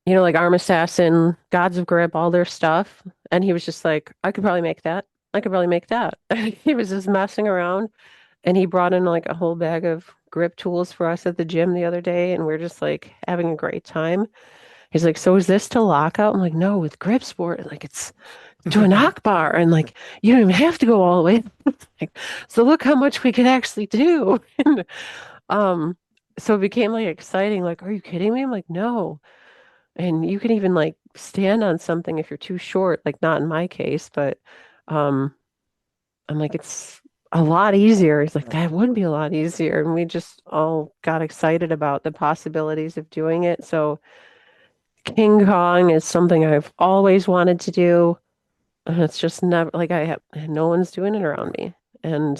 like Arm Assassin, Gods of Grip, all their stuff. And he was just like, I could probably make that. I could probably make that. He was just messing around, and he brought in like a whole bag of grip tools for us at the gym the other day, and we're just like having a great time. He's like, so is this to lockout? I'm like, no, with grip sport, like it's to a knock bar, and like you don't even have to go all the way. Like, so look how much we could actually do. And um, so it became like exciting. Like, are you kidding me? I'm like, no. And you can even like stand on something if you're too short, like not in my case, but um, I'm like, it's a lot easier. He's like, that would be a lot easier. And we just all got excited about the possibilities of doing it. So King Kong is something I've always wanted to do. And it's just never like I have no one's doing it around me. And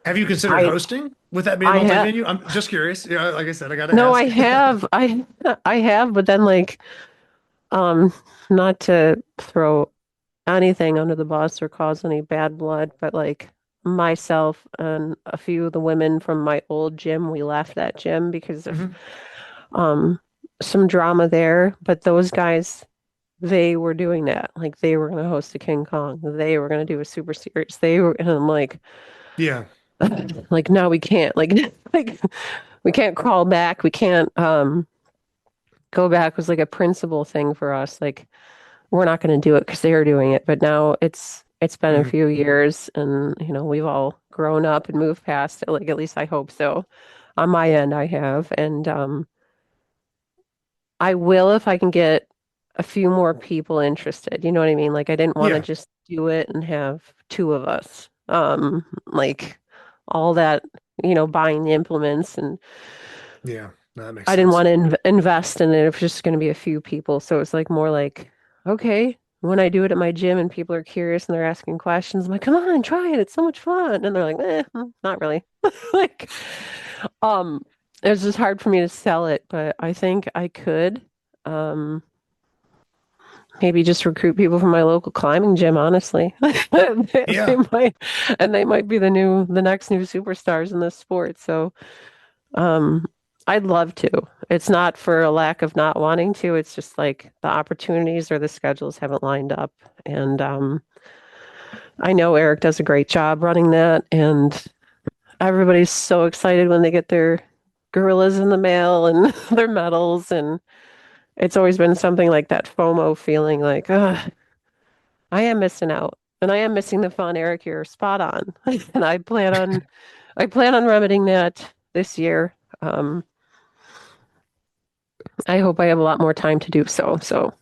Have you considered I hosting with that being I have multi-venue? I'm just curious. Yeah, like I said, I got to no, ask. I have, but then like um not to throw anything under the bus or cause any bad blood, but like myself and a few of the women from my old gym, we left that gym because of Mhm. um some drama there. But those guys, they were doing that. Like they were gonna host a King Kong. They were gonna do a super series. They were and I'm like Yeah. like no, we can't. Like like we can't crawl back. We can't go back was like a principle thing for us. Like we're not going to do it because they are doing it. But now it's been a Mhm. few years, and we've all grown up and moved past it. Like at least I hope so. On my end, I have, and I will if I can get a few more people interested. You know what I mean? Like I didn't want to Yeah. just do it and have two of us. Like all that, buying the implements, and Yeah. That makes I didn't sense. want to invest in it. It was just going to be a few people. So it's like more like, okay, when I do it at my gym and people are curious and they're asking questions, I'm like, come on, try it. It's so much fun. And they're like, not really. Like, um, it's just hard for me to sell it, but I think I could. Um, maybe just recruit people from my local climbing gym, honestly. They Yeah. might, and they might be the next new superstars in this sport. So, um, I'd love to. It's not for a lack of not wanting to. It's just like the opportunities or the schedules haven't lined up. And I know Eric does a great job running that, and everybody's so excited when they get their gorillas in the mail and their medals. And it's always been something like that FOMO feeling like, I am missing out. And I am missing the fun, Eric. You're spot on. And I plan on remedying that this year. Um, I hope I have a lot more time to do so. So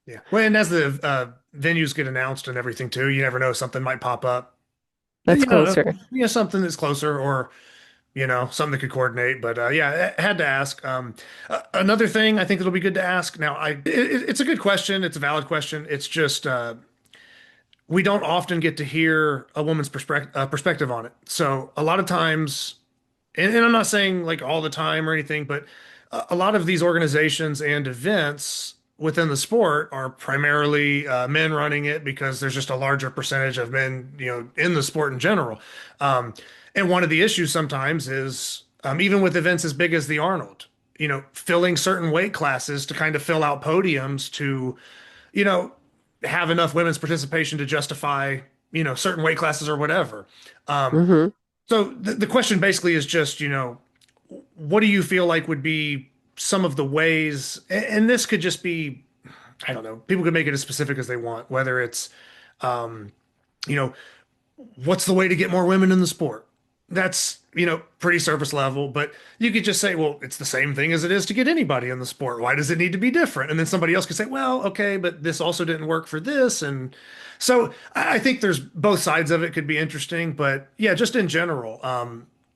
Yeah. Well, and as the venues get announced and everything too, you never know, something might pop up. that's closer. Something that's closer or, something that could coordinate. But yeah, I had to ask. Another thing I think it'll be good to ask. Now, it's a good question. It's a valid question. It's just we don't often get to hear a woman's perspective on it. So a lot of times, and I'm not saying like all the time or anything, but a lot of these organizations and events within the sport are primarily men running it because there's just a larger percentage of men, in the sport in general. Um, and one of the issues sometimes is even with events as big as the Arnold, filling certain weight classes to kind of fill out podiums to, you know, have enough women's participation to justify, certain weight classes or whatever. Um, Hmm. so the question basically is just, what do you feel like would be some of the ways, and this could just be, I don't know, people could make it as specific as they want, whether it's, um, you know, what's the way to get more women in the sport? That's, pretty surface level, but you could just say, well, it's the same thing as it is to get anybody in the sport. Why does it need to be different? And then somebody else could say, well, okay, but this also didn't work for this. And so I think there's both sides of it could be interesting, but yeah, just in general,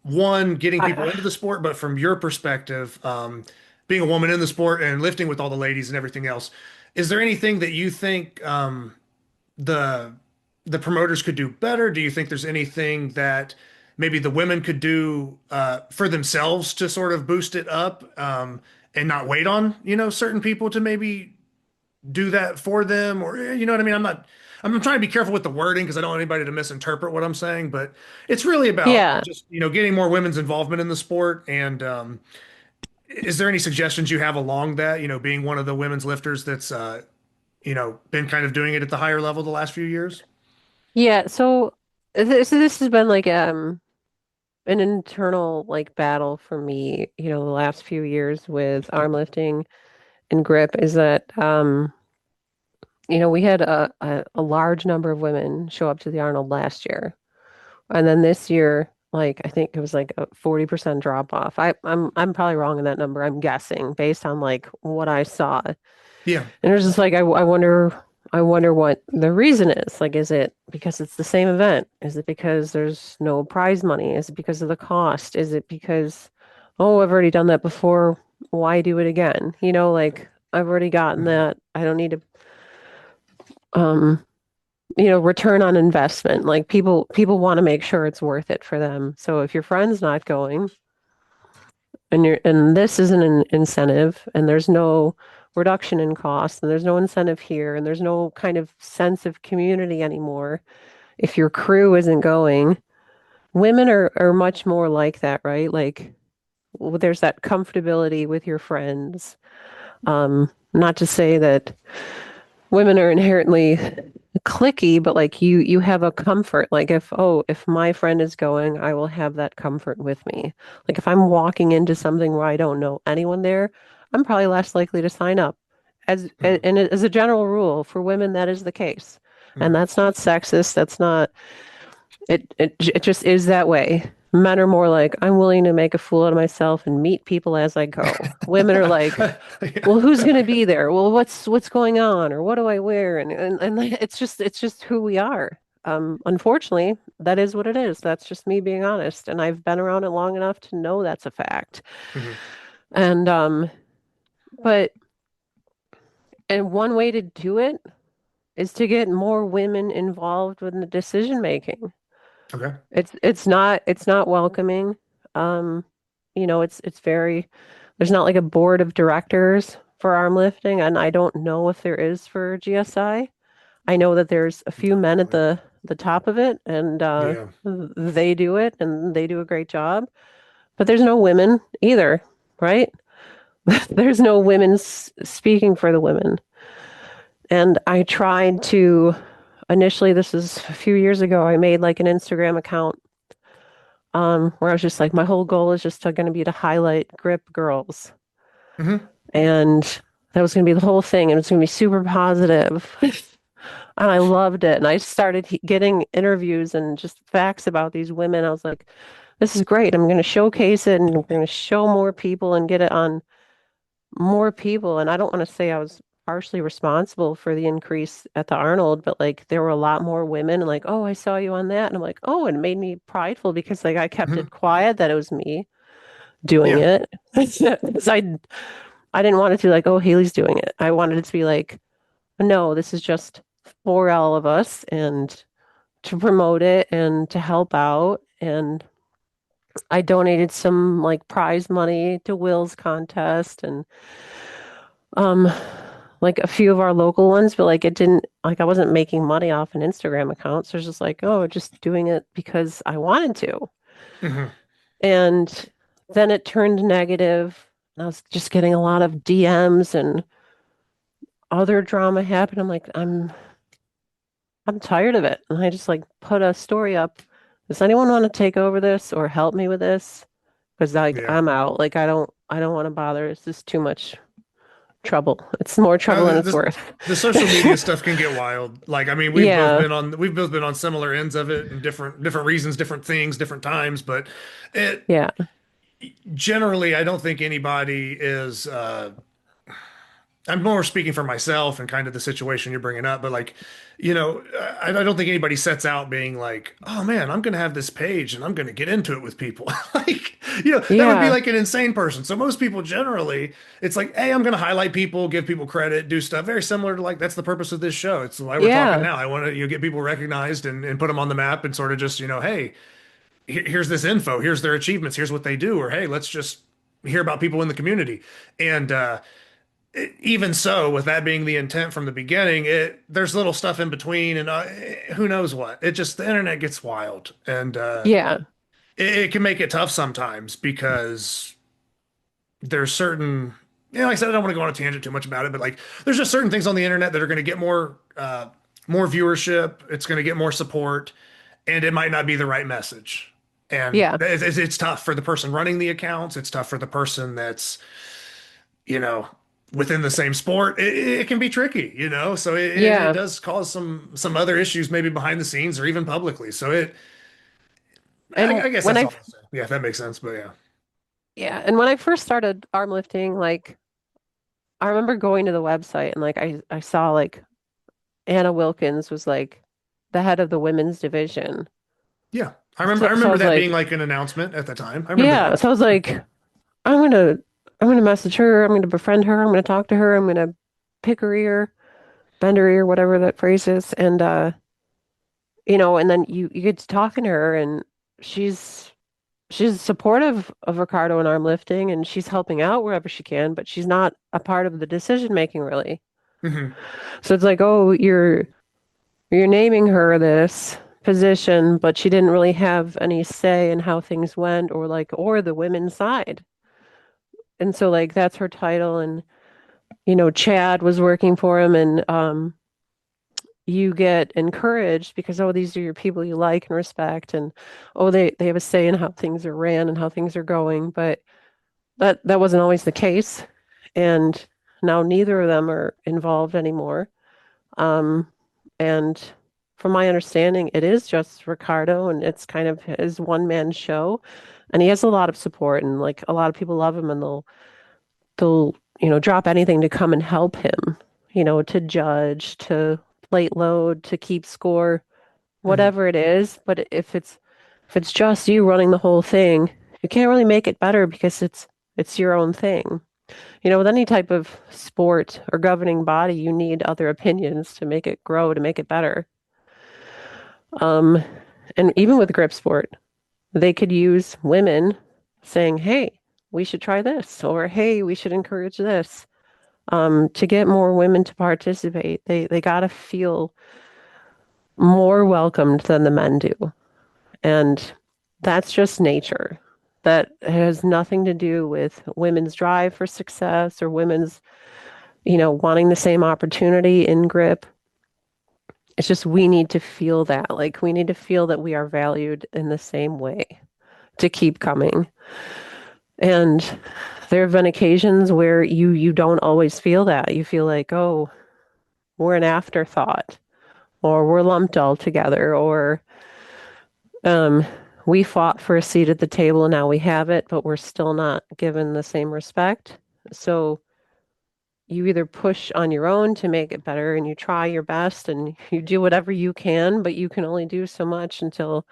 one, getting people I, into the sport, but from your perspective, being a woman in the sport and lifting with all the ladies and everything else, is there anything that you think, the the promoters could do better? Do you think there's anything that maybe the women could do for themselves to sort of boost it up, and not wait on, certain people to maybe do that for them? Or, you know what I mean? I'm trying to be careful with the wording because I don't want anybody to misinterpret what I'm saying, but it's really about yeah. just, getting more women's involvement in the sport. And is there any suggestions you have along that, being one of the women's lifters that's, been kind of doing it at the higher level the last few years? Yeah, so this has been like an internal like battle for me, the last few years with arm lifting and grip is that we had a large number of women show up to the Arnold last year. And then this year, like I think it was like a 40% drop off. I'm probably wrong in that number. I'm guessing based on like what I saw. Yeah. And it was just like I wonder what the reason is. Like, is it because it's the same event? Is it because there's no prize money? Is it because of the cost? Is it because, oh, I've already done that before. Why do it again? Like I've already gotten Mhm. that. I don't need to, um, return on investment. Like people want to make sure it's worth it for them. So if your friend's not going, and this isn't an incentive, and there's no reduction in cost, and there's no incentive here, and there's no kind of sense of community anymore. If your crew isn't going, women are much more like that, right? Like there's that comfortability with your friends. Not to say that women are inherently clicky, but like you have a comfort. Like if my friend is going, I will have that comfort with me. Like if I'm walking into something where I don't know anyone there, I'm probably less likely to sign up. Mhm. And as a general rule, for women, that is the case. And Mhm. that's not sexist. That's not it just is that way. Men are more like, I'm willing to make a fool out of myself and meet people as I go. Women are like, Yeah. well, who's going to be there? Well, what's going on, or what do I wear? And like, it's just who we are. Unfortunately, that is what it is. That's just me being honest, and I've been around it long enough to know that's a fact. Mhm. And but and one way to do it is to get more women involved with the decision making. Okay. It's not welcoming. Um, it's very there's not like a board of directors for arm lifting, and I don't know if there is for GSI. I know that there's a few Not men at really. the top of it, and Yeah. they do it, and they do a great job. But there's no women either, right? There's no women speaking for the women. And I tried to initially, this is a few years ago, I made like an Instagram account where I was just like, my whole goal is just going to be to highlight grip girls. Hmm. And that was going to be the whole thing. And it's going to be super positive. And I loved it. And I started getting interviews and just facts about these women. I was like, this is great. I'm going to showcase it and I'm going to show more people and get it on more people. And I don't want to say I was partially responsible for the increase at the Arnold, but like there were a lot more women and like, oh, I saw you on that. And I'm like, oh, and it made me prideful because like I kept Hmm. it quiet that it was me doing Yeah. it. Because I didn't want it to be like, oh, Haley's doing it. I wanted it to be like, no, this is just for all of us and to promote it and to help out. And I donated some like prize money to Will's contest and um like a few of our local ones, but like it didn't like I wasn't making money off an Instagram account. So it's just like, oh, just doing it because I wanted to. Hmm. And then it turned negative. I was just getting a lot of DMs and other drama happened. I'm tired of it. And I just like put a story up. Does anyone want to take over this or help me with this? Because like Yeah. I'm out. Like I don't want to bother. It's just too much trouble. It's more trouble than it's The, worth. the social media stuff can get wild. Like, I mean, Yeah. we've both been on similar ends of it and different reasons, different things, different times. But it Yeah. generally, I don't think anybody is. I'm more speaking for myself and kind of the situation you're bringing up, but like, I don't think anybody sets out being like, oh man, I'm going to have this page and I'm going to get into it with people. Like, that would be Yeah. like an insane person. So most people generally, it's like, hey, I'm going to highlight people, give people credit, do stuff very similar to like, that's the purpose of this show. It's why we're talking Yeah. now. I want to, get people recognized and put them on the map and sort of just, hey, here's this info, here's their achievements, here's what they do, or hey, let's just hear about people in the community. And, even so, with that being the intent from the beginning, there's little stuff in between, and who knows what. It just the internet gets wild, and Yeah. it can make it tough sometimes because there's certain, like I said, I don't want to go on a tangent too much about it, but like there's just certain things on the internet that are going to get more viewership. It's going to get more support, and it might not be the right message. And Yeah. it's tough for the person running the accounts. It's tough for the person that's you know, within the same sport, it can be tricky, so it Yeah. does cause some other issues maybe behind the scenes or even publicly. So And I guess when that's I all I'm saying. Yeah, if that makes sense. But yeah. yeah, and when I first started arm lifting, like I remember going to the website and like I saw like Anna Wilkins was like the head of the women's division. Yeah. So, I so I remember was that being like, like an announcement at the time. I remember yeah. that. So I was like, I'm gonna I'm gonna message her. I'm gonna befriend her. I'm gonna talk to her. I'm gonna pick her ear, bend her ear, whatever that phrase is. And and then you get to talking to her, and she's she's supportive of Ricardo and arm lifting, and she's helping out wherever she can, but she's not a part of the decision making really. Hmm. So it's like, oh, you're naming her this position, but she didn't really have any say in how things went or the women's side. And so like that's her title and Chad was working for him and you get encouraged because oh these are your people you like and respect and oh they have a say in how things are ran and how things are going, but that wasn't always the case. And now neither of them are involved anymore. Um, and from my understanding, it is just Ricardo, and it's kind of his one man show. And he has a lot of support, and like a lot of people love him, and they'll drop anything to come and help him, to judge, to plate load, to keep score, Hmm. whatever it is. But if it's just you running the whole thing, you can't really make it better because it's your own thing. With any type of sport or governing body, you need other opinions to make it grow, to make it better. Um, and even with grip sport, they could use women saying, "Hey, we should try this," or "Hey, we should encourage this." To get more women to participate, they gotta feel more welcomed than the men do, and that's just nature. That has nothing to do with women's drive for success or women's wanting the same opportunity in grip. It's just we need to feel that. Like we need to feel that we are valued in the same way to keep coming. And there have been occasions where you don't always feel that. You feel like, oh, we're an afterthought, or we're lumped all together, or um, we fought for a seat at the table and now we have it, but we're still not given the same respect. So you either push on your own to make it better and you try your best and you do whatever you can, but you can only do so much until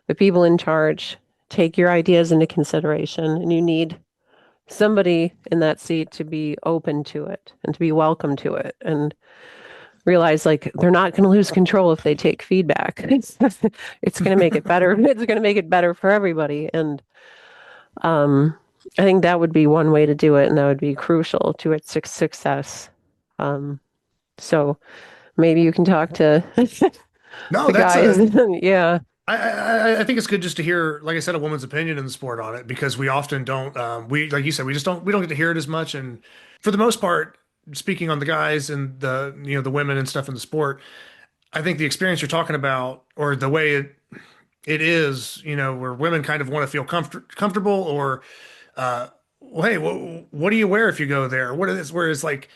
the people in charge take your ideas into consideration. And you need somebody in that seat to be open to it and to be welcome to it. And realize like they're not going to lose control if they take feedback. It's going to make it better. It's going to make it better for everybody. And um, I think that would be one way to do it, and that would be crucial to its success. Um, so maybe you can talk to No, the that's guys. Yeah. I think it's good just to hear, like I said, a woman's opinion in the sport on it because we often don't we like you said we don't get to hear it as much, and for the most part, speaking on the guys and the the women and stuff in the sport, I think the experience you're talking about or the way it is, where women kind of want to feel comfortable or well, hey, what do you wear if you go there? What is whereas like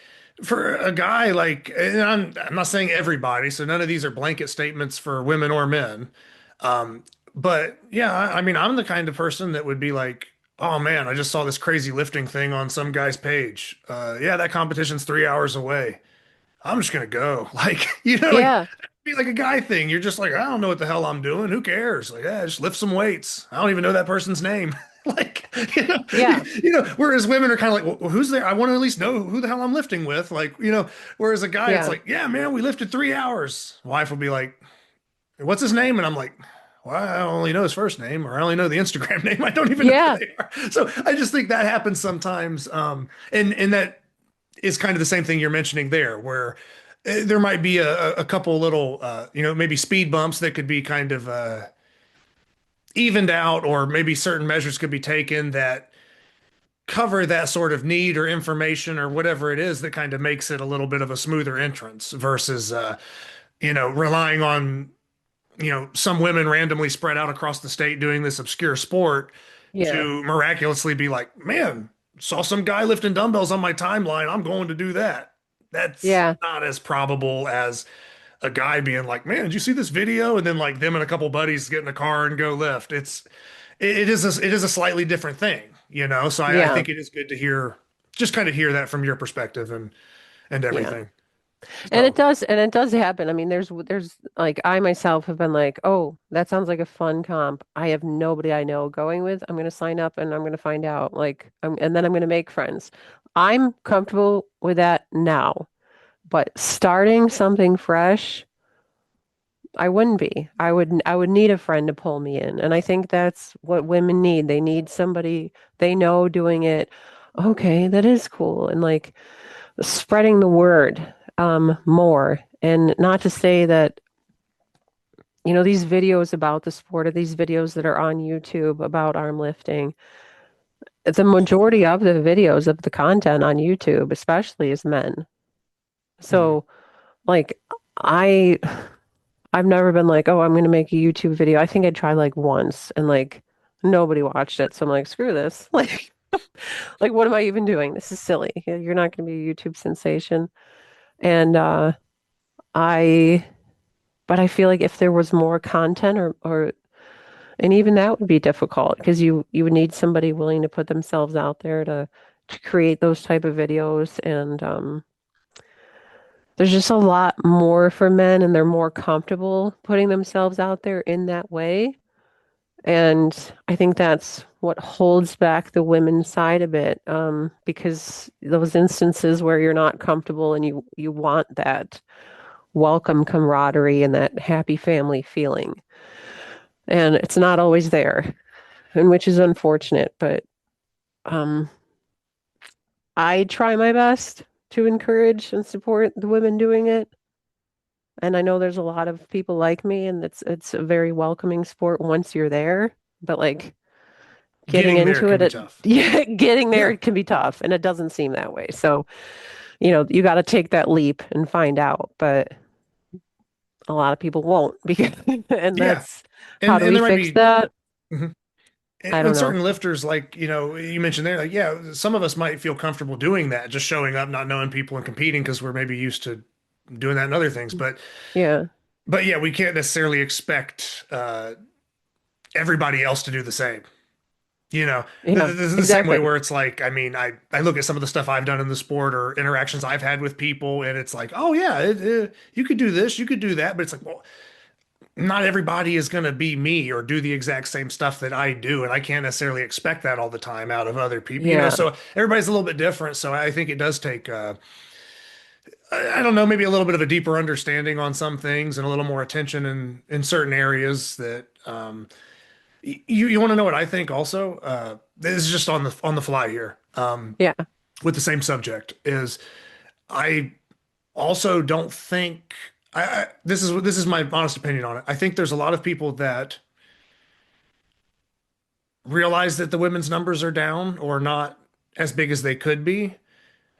for a guy like, and I'm not saying everybody, so none of these are blanket statements for women or men. Um, but yeah, I mean, I'm the kind of person that would be like, oh man, I just saw this crazy lifting thing on some guy's page. Yeah, that competition's 3 hours away. I'm just gonna go. Like, like Yeah. be like a guy thing. You're just like, I don't know what the hell I'm doing. Who cares? Like, yeah, just lift some weights. I don't even know that person's name. Like, Yeah. whereas women are kind of like, well, who's there? I want to at least know who the hell I'm lifting with. Like, whereas a guy, it's Yeah. like, yeah, man, we lifted 3 hours. Wife will be like, what's his name? And I'm like, well, I only know his first name, or I only know the Instagram name. I don't even know who Yeah. they are. So I just think that happens sometimes. And that is kind of the same thing you're mentioning there, where there might be a couple little, maybe speed bumps that could be kind of evened out, or maybe certain measures could be taken that cover that sort of need or information or whatever it is that kind of makes it a little bit of a smoother entrance versus, relying on, some women randomly spread out across the state doing this obscure sport Yeah. to miraculously be like, man, saw some guy lifting dumbbells on my timeline. I'm going to do that. That's Yeah. not as probable as a guy being like, man, did you see this video? And then like them and a couple buddies get in a car and go lift. It is a slightly different thing, So I Yeah. think it is good to hear, just kind of hear that from your perspective and Yeah. everything. And So it does happen. I mean, there's like I myself have been like, oh, that sounds like a fun comp. I have nobody I know going with. I'm gonna sign up and I'm gonna find out. Like, and then I'm gonna make friends. I'm comfortable with that now, but starting something fresh, I wouldn't be. I would need a friend to pull me in. And I think that's what women need. They need somebody they know doing it. Okay, that is cool. And like spreading the word more. And not to say that, these videos about the sport or these videos that are on YouTube about arm lifting, the majority of the videos of the content on YouTube, especially is men. mhm. So like I I've never been like, oh, I'm gonna make a YouTube video. I think I tried like once and like nobody watched it. So I'm like, screw this. Like what am I even doing? This is silly. You're not gonna be a YouTube sensation. And I but I feel like if there was more content or and even that would be difficult because you would need somebody willing to put themselves out there to create those type of videos and there's just a lot more for men and they're more comfortable putting themselves out there in that way. And I think that's what holds back the women's side a bit, because those instances where you're not comfortable and you want that welcome camaraderie and that happy family feeling. And it's not always there, and which is unfortunate, but um, I try my best to encourage and support the women doing it. And I know there's a lot of people like me, and it's a very welcoming sport once you're there. But like getting Getting there into can it, be tough. yeah, getting Yeah. there can be tough, and it doesn't seem that way. So, you got to take that leap and find out. But a lot of people won't because, and Yeah. that's how And do and we there might fix be that? mhm. I don't And know. certain lifters, like, you mentioned there, like, yeah, some of us might feel comfortable doing that, just showing up, not knowing people and competing because we're maybe used to doing that and other things. Yeah, But yeah, we can't necessarily expect everybody else to do the same. yeah, This is the same way exactly. where it's like, I mean, I look at some of the stuff I've done in the sport or interactions I've had with people, and it's like, oh yeah, you could do this, you could do that, but it's like, well, not everybody is going to be me or do the exact same stuff that I do. And I can't necessarily expect that all the time out of other people, Yeah, so everybody's a little bit different. So I think it does take I don't know, maybe a little bit of a deeper understanding on some things and a little more attention in certain areas that you want to know what I think also. This is just on the fly here. Yeah. With the same subject is I also don't think this is my honest opinion on it. I think there's a lot of people that realize that the women's numbers are down or not as big as they could be,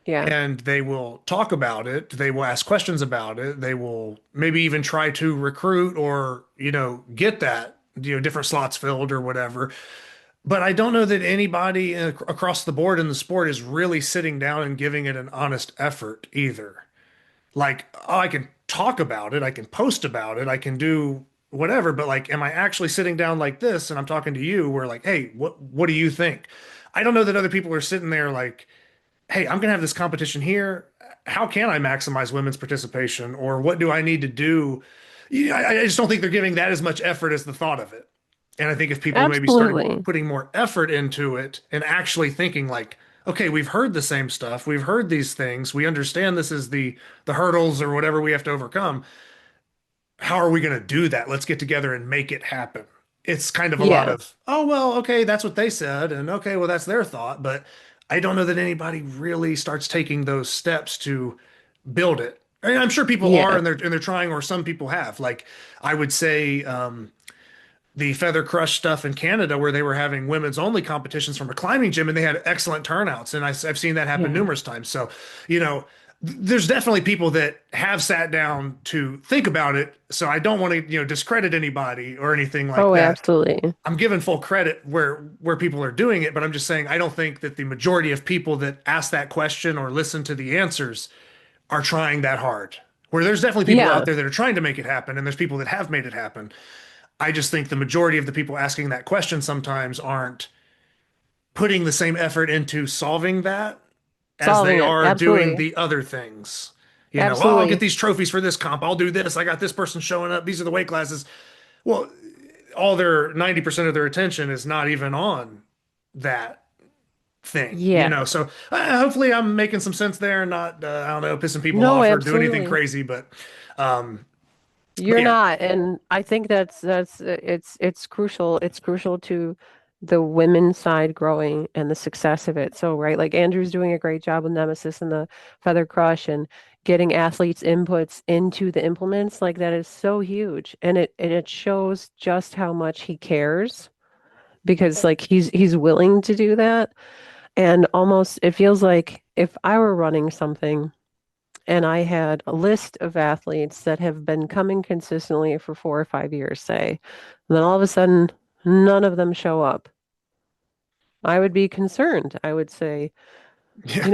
Yeah. and they will talk about it. They will ask questions about it. They will maybe even try to recruit or, get that, different slots filled or whatever. But I don't know that anybody across the board in the sport is really sitting down and giving it an honest effort either. Like, oh, I can talk about it, I can post about it, I can do whatever, but like, am I actually sitting down like this and I'm talking to you? We're like, hey, what do you think? I don't know that other people are sitting there like, hey, I'm gonna have this competition here. How can I maximize women's participation, or what do I need to do? I just don't think they're giving that as much effort as the thought of it. And I think if people maybe started Absolutely. putting more effort into it and actually thinking like, okay, we've heard the same stuff, we've heard these things, we understand this is the hurdles or whatever we have to overcome. How are we going to do that? Let's get together and make it happen. It's kind of a lot Yeah. of, oh, well, okay, that's what they said, and okay, well, that's their thought, but I don't know that anybody really starts taking those steps to build it. I mean, I'm sure people are, Yeah. and they're trying, or some people have. Like I would say, the Feather Crush stuff in Canada, where they were having women's only competitions from a climbing gym, and they had excellent turnouts, and I've seen that happen Yeah. numerous times. So, you know, there's definitely people that have sat down to think about it. So I don't want to, discredit anybody or anything like Oh, that. absolutely. I'm giving full credit where people are doing it, but I'm just saying I don't think that the majority of people that ask that question or listen to the answers are trying that hard. Where there's definitely people out Yeah. there that are trying to make it happen, and there's people that have made it happen. I just think the majority of the people asking that question sometimes aren't putting the same effort into solving that as they Solving it. are doing Absolutely. the other things. Oh, I'll get Absolutely. these trophies for this comp. I'll do this. I got this person showing up. These are the weight classes. Well, all their 90% of their attention is not even on that thing, Yeah. So hopefully I'm making some sense there and not, I don't know, pissing people No, off or doing anything absolutely. crazy. Um, but You're yeah, not, and I think it's crucial. It's crucial to the women's side growing and the success of it. So, right, like Andrew's doing a great job with Nemesis and the Feather Crush and getting athletes' inputs into the implements. Like that is so huge, and it shows just how much he cares because like he's willing to do that. And almost it feels like if I were running something and I had a list of athletes that have been coming consistently for 4 or 5 years, say, and then all of a sudden none of them show up, I would be concerned. I would say, yeah,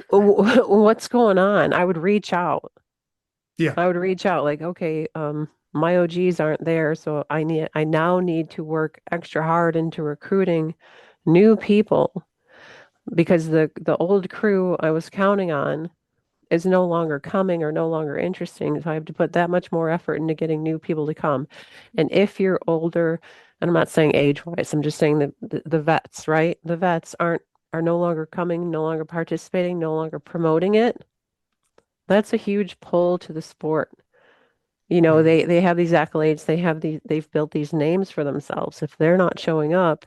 what's going on? I would reach out. yeah, I would reach out like, okay, my OGs aren't there, so I now need to work extra hard into recruiting new people because the old crew I was counting on is no longer coming or no longer interesting. So I have to put that much more effort into getting new people to come. And if you're older, and I'm not saying age-wise, I'm just saying the vets, right? The vets are no longer coming, no longer participating, no longer promoting it. That's a huge pull to the sport. Mhm. They have these accolades, they've built these names for themselves. If they're not showing up,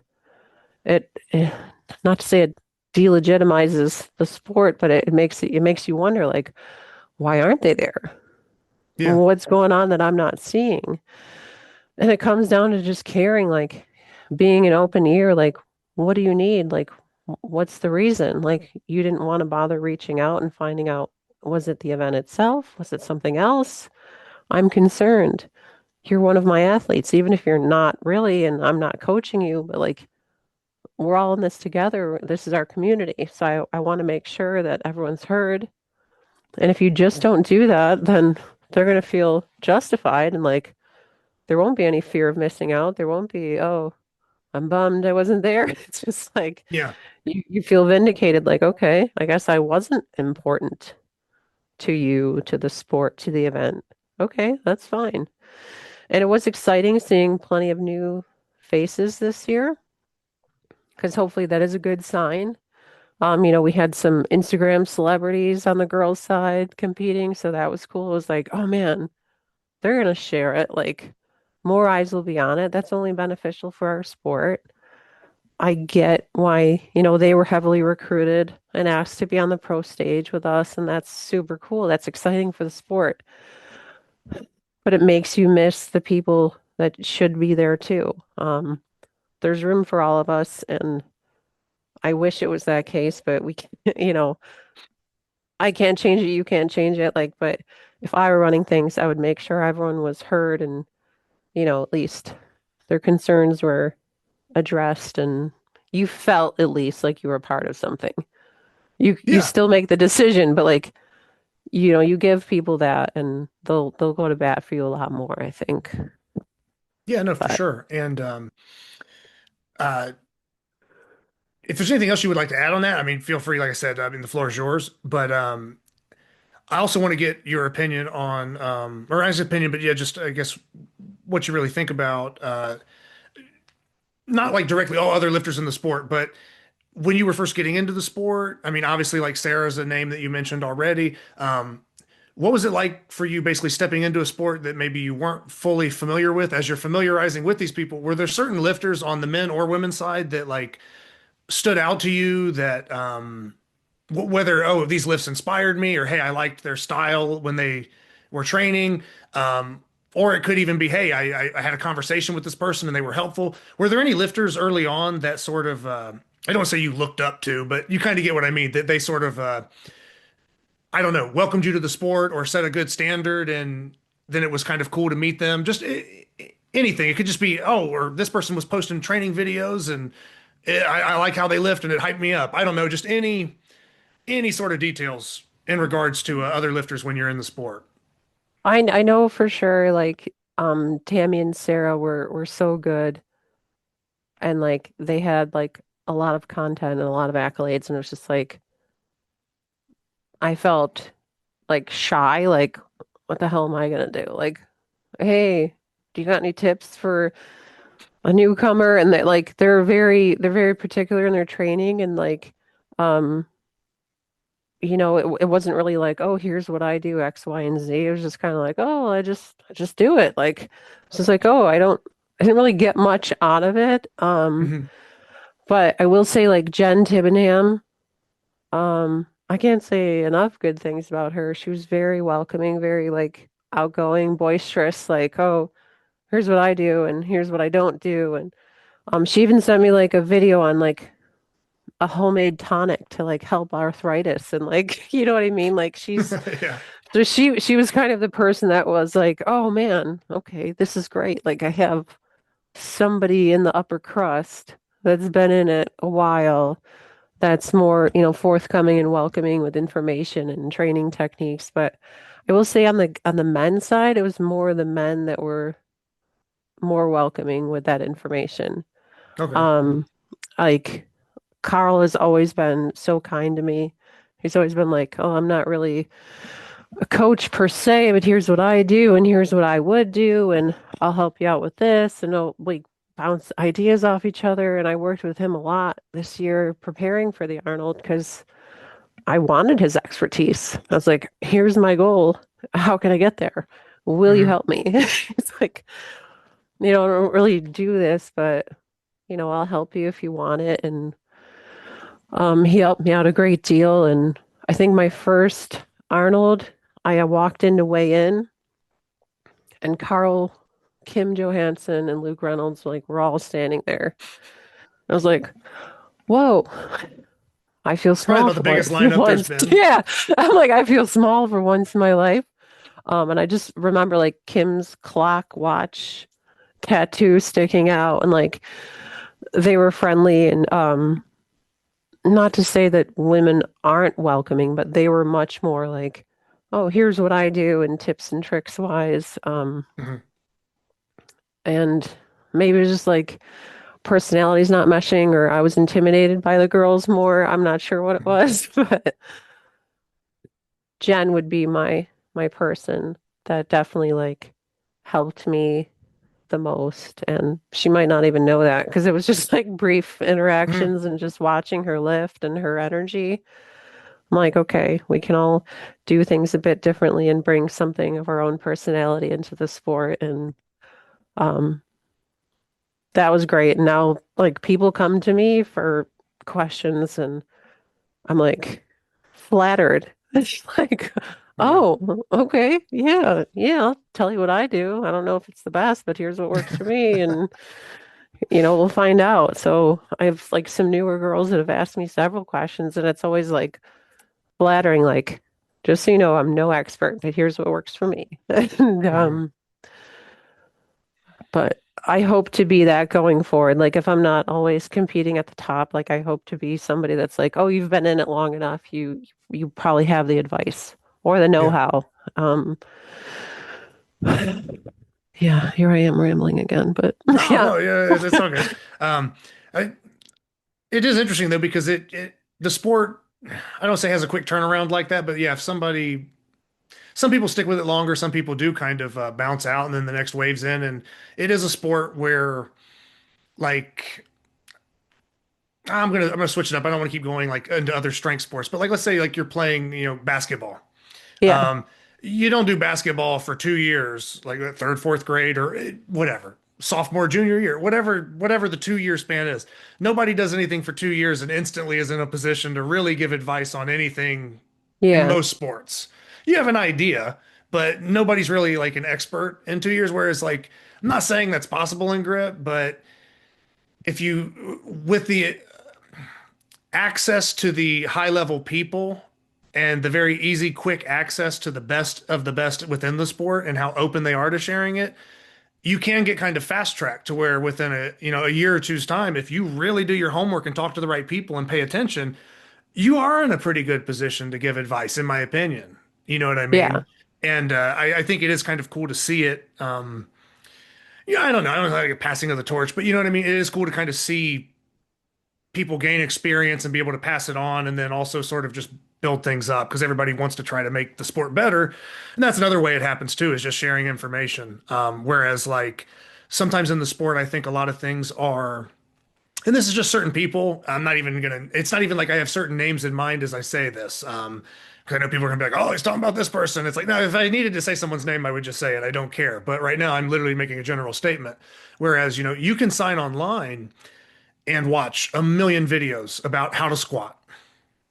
not to say it delegitimizes the sport, but it makes you wonder like, why aren't they there? Yeah, What's going on that I'm not seeing? And it comes down to just caring, like being an open ear, like, what do you need? Like, what's the reason? Like, you didn't want to bother reaching out and finding out, was it the event itself? Was it something else? I'm concerned. You're one of my athletes, even if you're not really, and I'm not coaching you, but like, we're all in this together. This is our community. So I want to make sure that everyone's heard. And if you just don't do that, then they're going to feel justified and like, there won't be any fear of missing out. There won't be, oh, I'm bummed I wasn't there. It's just like yeah. you feel vindicated, like, okay, I guess I wasn't important to you, to the sport, to the event. Okay, that's fine. And it was exciting seeing plenty of new faces this year, because hopefully that is a good sign. We had some Instagram celebrities on the girls' side competing, so that was cool. It was like, oh man, they're gonna share it. Like, more eyes will be on it. That's only beneficial for our sport. I get why, they were heavily recruited and asked to be on the pro stage with us, and that's super cool. That's exciting for the sport. But it makes you miss the people that should be there too. There's room for all of us, and I wish it was that case, but we can't, I can't change it, you can't change it. Like, but if I were running things, I would make sure everyone was heard and, at least their concerns were addressed and you felt at least like you were part of something. You Yeah. still make the decision, but like, you give people that and they'll go to bat for you a lot more, I think. Yeah, no, for But sure. And uh, if there's anything else you would like to add on that, I mean, feel free. Like I said, I mean, the floor is yours. But I also want to get your opinion on, or as opinion, but yeah, just I guess what you really think about, not like directly all other lifters in the sport, but when you were first getting into the sport. I mean, obviously, like Sarah's a name that you mentioned already. What was it like for you basically stepping into a sport that maybe you weren't fully familiar with as you're familiarizing with these people? Were there certain lifters on the men or women's side that like stood out to you that whether, oh, these lifts inspired me, or hey, I liked their style when they were training, or it could even be, hey, I had a conversation with this person and they were helpful. Were there any lifters early on that sort of I don't want to say you looked up to, but you kind of get what I mean, that they sort of I don't know, welcomed you to the sport or set a good standard, and then it was kind of cool to meet them? Just anything. It could just be, oh, or this person was posting training videos and I like how they lift and it hyped me up. I don't know, just any sort of details in regards to other lifters when you're in the sport. I know for sure, like, Tammy and Sarah were so good and like they had like a lot of content and a lot of accolades, and it was just like I felt like shy, like what the hell am I gonna do? Like, hey, do you got any tips for a newcomer? And they like they're very particular in their training and like um it wasn't really like, oh, here's what I do, X, Y, and Z. It was just kind of like, oh, I just do it. Like it's just like, oh, I didn't really get much out of it. Hmm. But I will say like Jen Tibbenham, I can't say enough good things about her. She was very welcoming, very like outgoing, boisterous, like, oh, here's what I do and here's what I don't do. And she even sent me like a video on like a homemade tonic to like help arthritis and like you know what I mean? Like Yeah. she was kind of the person that was like, oh man, okay, this is great. Like I have somebody in the upper crust that's been in it a while that's more, forthcoming and welcoming with information and training techniques. But I will say on the men's side, it was more the men that were more welcoming with that information. Okay. Um, like Carl has always been so kind to me. He's always been like, "Oh, I'm not really a coach per se, but here's what I do, and here's what I would do, and I'll help you out with this." And we bounce ideas off each other. And I worked with him a lot this year preparing for the Arnold because I wanted his expertise. I was like, "Here's my goal. How can I get there? Will you Hmm. help me?" It's like, I don't really do this, but I'll help you if you want it. And he helped me out a great deal. And I think my first Arnold, I walked in to weigh in, and Carl, Kim Johansson, and Luke Reynolds like were all standing there. I was like, "Whoa, I feel It's probably small about the for biggest once." lineup there's Once, been. yeah, I'm like, I feel small for once in my life. And I just remember like Kim's clock watch tattoo sticking out, and like they were friendly and not to say that women aren't welcoming, but they were much more like, oh, here's what I do and tips and tricks wise. Mhm. And maybe it was just like personalities not meshing, or I was intimidated by the girls more. I'm not sure what it Mhm. was, but Jen would be my person that definitely like helped me the most. And she might not even know that because it was just like brief Mhm. interactions and just watching her lift and her energy. I'm like, okay, we can all do things a bit differently and bring something of our own personality into the sport. And um, that was great. And now, like, people come to me for questions, and I'm like flattered. It's like, Yeah. oh, okay, yeah, yeah, I'll tell you what I do. I don't know if it's the best, but here's what works for me, and we'll find out. So I have like some newer girls that have asked me several questions, and it's always like flattering, like, just so you know, I'm no expert, but here's what works for me. And Mhm. but I hope to be that going forward. Like if I'm not always competing at the top, like I hope to be somebody that's like, oh, you've been in it long enough. You probably have the advice or the Yeah. know-how. Um, yeah, here I am rambling again, but No, yeah, no, yeah, it's all good. Um, I, it is interesting though because the sport I don't say has a quick turnaround like that, but yeah, if some people stick with it longer, some people do kind of bounce out, and then the next wave's in, and it is a sport where like I'm gonna switch it up. I don't want to keep going like into other strength sports, but like let's say like you're playing basketball. yeah, Um, you don't do basketball for 2 years, like third, fourth grade, or whatever, sophomore, junior year, whatever the 2 year span is. Nobody does anything for 2 years and instantly is in a position to really give advice on anything in yeah, most sports. You have an idea, but nobody's really like an expert in 2 years. Whereas, like, I'm not saying that's possible in grip, but if you, with the access to the high level people and the very easy, quick access to the best of the best within the sport and how open they are to sharing it, you can get kind of fast tracked to where within a year or two's time, if you really do your homework and talk to the right people and pay attention, you are in a pretty good position to give advice, in my opinion. You know what I yeah, mean? And I think it is kind of cool to see it. Yeah, I don't know. I don't know like a passing of the torch, but you know what I mean? It is cool to kind of see people gain experience and be able to pass it on and then also sort of just build things up because everybody wants to try to make the sport better. And that's another way it happens too, is just sharing information. Whereas like sometimes in the sport, I think a lot of things are, and this is just certain people. I'm not even gonna, it's not even like I have certain names in mind as I say this. 'Cause I know people are gonna be like, oh, he's talking about this person. It's like, no, if I needed to say someone's name, I would just say it. I don't care. But right now, I'm literally making a general statement. Whereas, you can sign online and watch a million videos about how to squat,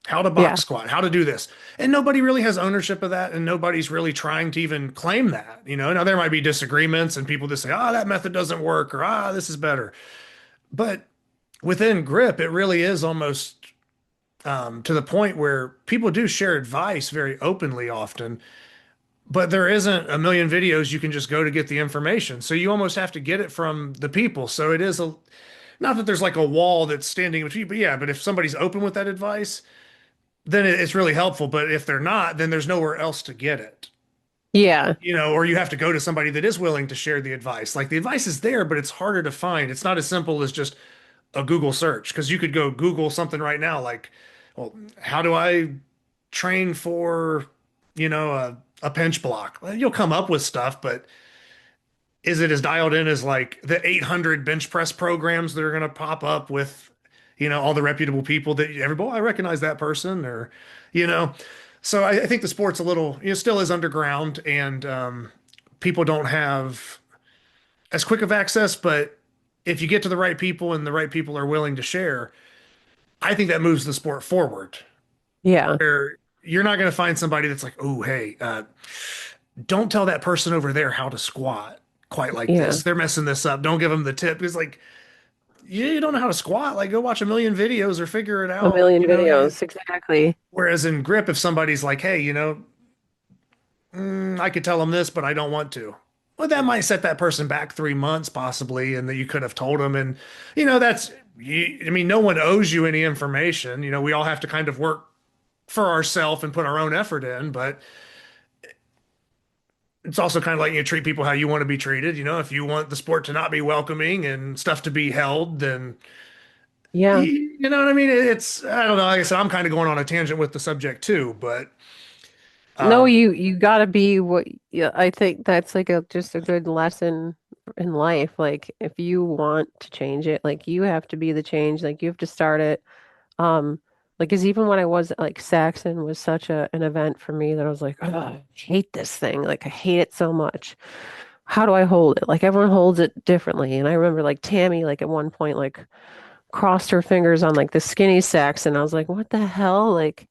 how to yeah. box squat, how to do this. And nobody really has ownership of that. And nobody's really trying to even claim that. Now there might be disagreements and people just say, that method doesn't work or this is better. But within grip, it really is almost to the point where people do share advice very openly often, but there isn't a million videos you can just go to get the information. So you almost have to get it from the people. So it is not that there's like a wall that's standing between you, but yeah, but if somebody's open with that advice, then it's really helpful. But if they're not, then there's nowhere else to get it. Yeah. Or you have to go to somebody that is willing to share the advice. Like the advice is there, but it's harder to find. It's not as simple as just a Google search because you could go Google something right now, like, well, how do I train for, a pinch block? Well, you'll come up with stuff, but is it as dialed in as like the 800 bench press programs that are going to pop up with, all the reputable people that everybody, I recognize that person or, you know, so I think the sport's a little, still is underground and people don't have as quick of access, but if you get to the right people and the right people are willing to share, I think that moves the sport forward Yeah. where you're not going to find somebody that's like, oh, hey, don't tell that person over there how to squat quite like Yeah. this. They're messing this up. Don't give them the tip. It's like, you don't know how to squat. Like, go watch a million videos or figure it A out. million videos. Exactly. Whereas in grip, if somebody's like, hey, I could tell them this, but I don't want to. Well, that might set that person back 3 months possibly, and that you could have told them. And, I mean, no one owes you any information. We all have to kind of work for ourselves and put our own effort in, but it's also kind of like you treat people how you want to be treated. If you want the sport to not be welcoming and stuff to be held, then Yeah. you know what I mean? I don't know. Like I said, I'm kind of going on a tangent with the subject too, but No, Um, you gotta be what, yeah, I think that's like a just a good lesson in life. Like if you want to change it, like you have to be the change. Like you have to start it. Um, like, cause even when I was like Saxon was such an event for me that I was like, oh, I hate this thing. Like I hate it so much. How do I hold it? Like everyone holds it differently. And I remember like Tammy, like at one point, like crossed her fingers on like the skinny Saxon. I was like, what the hell? Like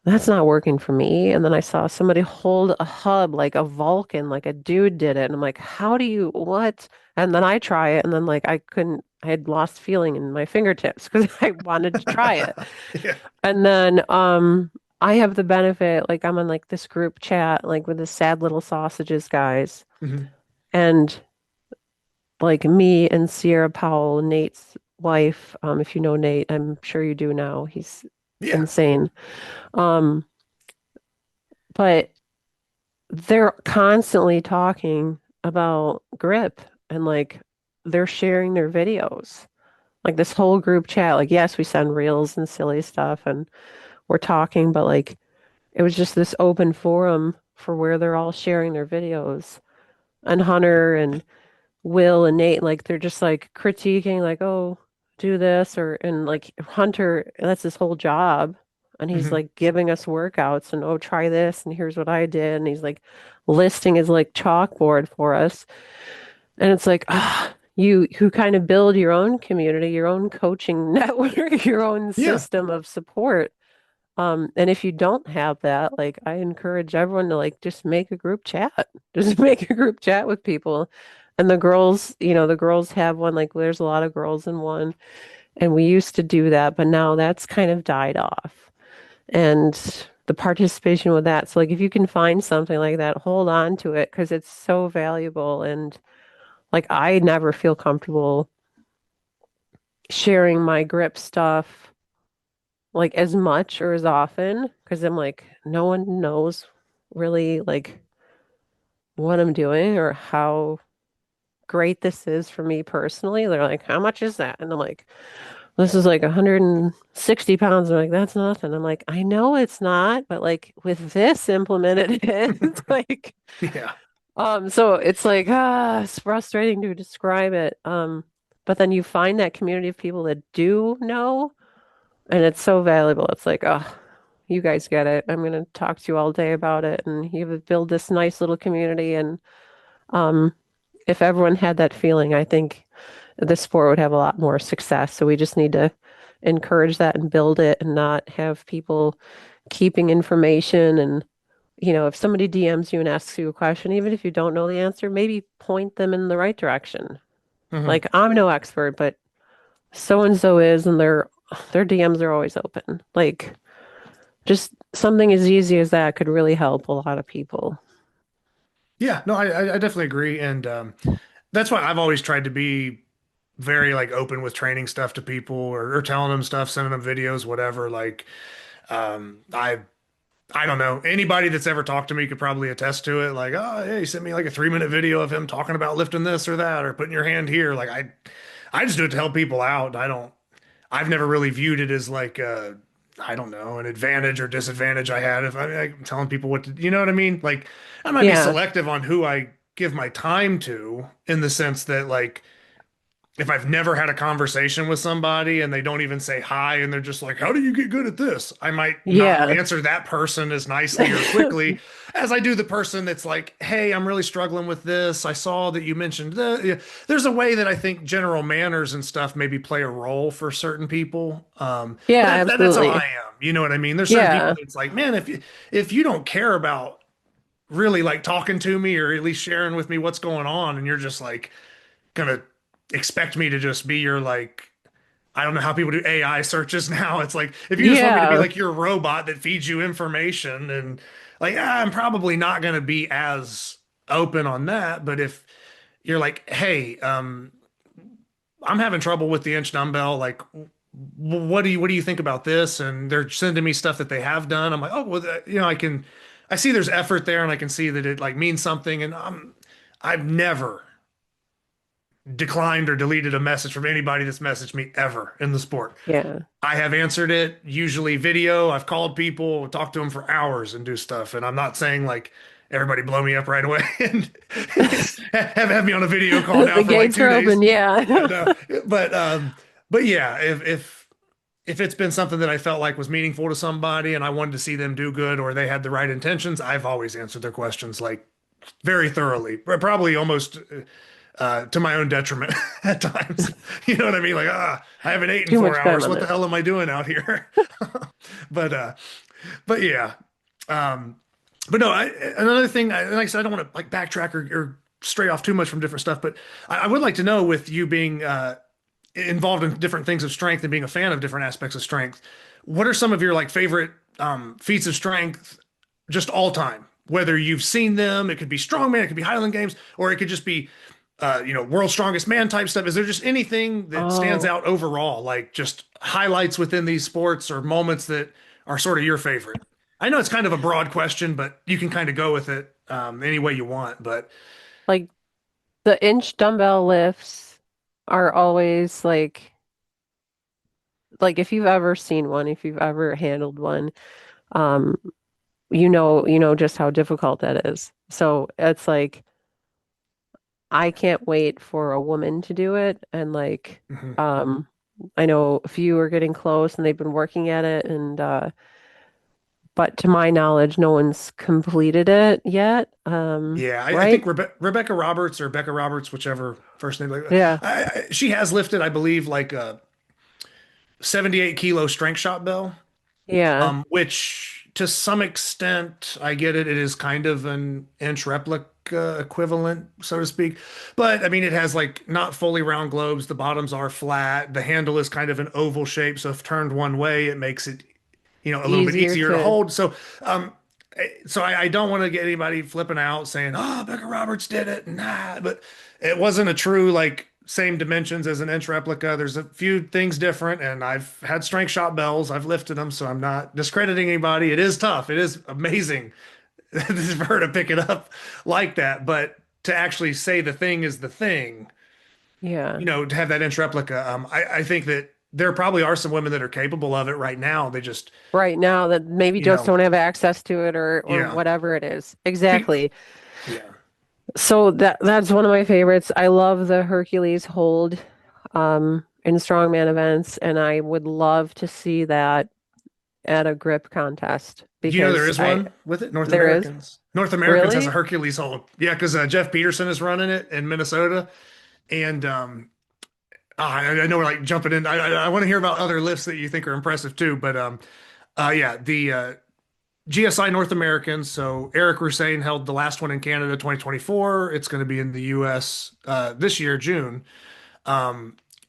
that's not working for me. And then I saw somebody hold a hub like a Vulcan, like a dude did it. And I'm like, how do you, what? And then I try it. And then like I couldn't, I had lost feeling in my fingertips because I wanted to try it. yeah. And then I have the benefit, like I'm on like this group chat, like with the sad little sausages guys. Mhm. And like me and Sierra Powell, Nate's wife, if you know Nate, I'm sure you do now. He's Yeah. insane. Um, but they're constantly talking about grip and like they're sharing their videos. Like this whole group chat, like yes, we send reels and silly stuff and we're talking, but like it was just this open forum for where they're all sharing their videos. And Hunter and Will and Nate, like they're just like critiquing, like, oh, do this or and like Hunter, that's his whole job. And he's Mhm. like giving us workouts and oh, try this and here's what I did. And he's like listing his like chalkboard for us. And it's like, ah, you who kind of build your own community, your own coaching network, your own Yeah. system of support. And if you don't have that, like I encourage everyone to like just make a group chat. Just make a group chat with people. And the girls, the girls have one, like there's a lot of girls in one. And we used to do that, but now that's kind of died off. And the participation with that. So like if you can find something like that, hold on to it because it's so valuable. And like I never feel comfortable sharing my grip stuff like as much or as often because I'm like, no one knows really like what I'm doing or how great this is for me personally. They're like, how much is that? And I'm like, this is like 160 pounds. They're like, that's nothing. I'm like, I know it's not, but like with this implemented, it's like, Yeah. so it's like, it's frustrating to describe it. But then you find that community of people that do know. And it's so valuable. It's like, oh, you guys get it. I'm going to talk to you all day about it. And you would build this nice little community. And um, if everyone had that feeling, I think the sport would have a lot more success. So we just need to encourage that and build it and not have people keeping information. And, if somebody DMs you and asks you a question, even if you don't know the answer, maybe point them in the right direction. Mhm. Like, I'm no expert, but so and so is, and their DMs are always open. Like, just something as easy as that could really help a lot of people. Yeah. No, I definitely agree. And that's why I've always tried to be very like open with training stuff to people or telling them stuff, sending them videos, whatever. Like, um, I I don't know. Anybody that's ever talked to me could probably attest to it. Like, oh, hey, he sent me like a 3-minute video of him talking about lifting this or that or putting your hand here. Like, I just do it to help people out. I've never really viewed it as like, I don't know, an advantage or disadvantage I had if I'm telling people what to, you know what I mean? Like, I might be Yeah. selective on who I give my time to in the sense that like, if I've never had a conversation with somebody and they don't even say hi and they're just like, how do you get good at this? I might not Yeah. answer that person as nicely or quickly as I do the person that's like, hey, I'm really struggling with this. I saw that you mentioned that. Yeah. There's a way that I think general manners and stuff maybe play a role for certain people. But Yeah, that's how I absolutely. am. You know what I mean? There's certain people Yeah. that's like, man, if you don't care about really like talking to me or at least sharing with me what's going on and you're just like gonna expect me to just be your like I don't know how people do AI searches now. It's like if you just want me to be Yeah. like your robot that feeds you information and like I'm probably not going to be as open on that. But if you're like, hey, I'm having trouble with the inch dumbbell, like what do you think about this? And they're sending me stuff that they have done. I'm like, oh well, I see there's effort there and I can see that it like means something. And I've never declined or deleted a message from anybody that's messaged me ever in the sport. Yeah. I have answered it, usually video. I've called people, talked to them for hours and do stuff. And I'm not saying like everybody blow me up right away and have me on a video call now The for like gates 2 are days. open, yeah. No, but yeah, if it's been something that I felt like was meaningful to somebody and I wanted to see them do good or they had the right intentions, I've always answered their questions like very thoroughly, probably almost to my own detriment at times. You know what I mean? Like, I haven't eaten Too in much 4 hours. time on What the it. hell am I doing out here? but uh, but yeah. Um, but no, another thing, like I said, I don't want to like backtrack or stray off too much from different stuff, but I would like to know with you being involved in different things of strength and being a fan of different aspects of strength, what are some of your like favorite feats of strength just all time? Whether you've seen them, it could be strongman, it could be Highland Games, or it could just be world's strongest man type stuff. Is there just anything that stands Oh, out overall, like just highlights within these sports or moments that are sort of your favorite? I know it's kind of a broad question, but you can kind of go with it any way you want. But like the inch dumbbell lifts are always like if you've ever seen one, if you've ever handled one, um, you know just how difficult that is. So it's like I can't wait for a woman to do it. And like, mhm. um, I know a few are getting close and they've been working at it. And, but to my knowledge, no one's completed it yet. Yeah, I Right? think Rebecca Roberts or Becca Roberts, whichever first name, like Yeah. she has lifted, I believe, like a 78 kilo strength shot bell. Yeah. Which to some extent, I get it. It is kind of an inch replica equivalent, so to speak. But I mean, it has like not fully round globes. The bottoms are flat. The handle is kind of an oval shape. So if turned one way, it makes it, a little bit Easier easier to to, hold. So I don't want to get anybody flipping out saying, "Oh, Becca Roberts did it." Nah, but it wasn't a true like same dimensions as an inch replica. There's a few things different, and I've had strength shot bells. I've lifted them, so I'm not discrediting anybody. It is tough. It is amazing for her to pick it up like that, but to actually say the thing is the thing, yeah. to have that inch replica, I think that there probably are some women that are capable of it right now. They just, Right now that maybe you just know, don't have access to it or yeah. whatever it is. Be- Exactly. Yeah. So that's one of my favorites. I love the Hercules hold in strongman events, and I would love to see that at a grip contest There because is I one with it? North there is Americans. North Americans has a really? Hercules hold. Yeah, because Jeff Peterson is running it in Minnesota. And I know we're like jumping in. I want to hear about other lifts that you think are impressive too. But yeah, the GSI North Americans. So Eric Rusain held the last one in Canada 2024. It's going to be in the US this year, June.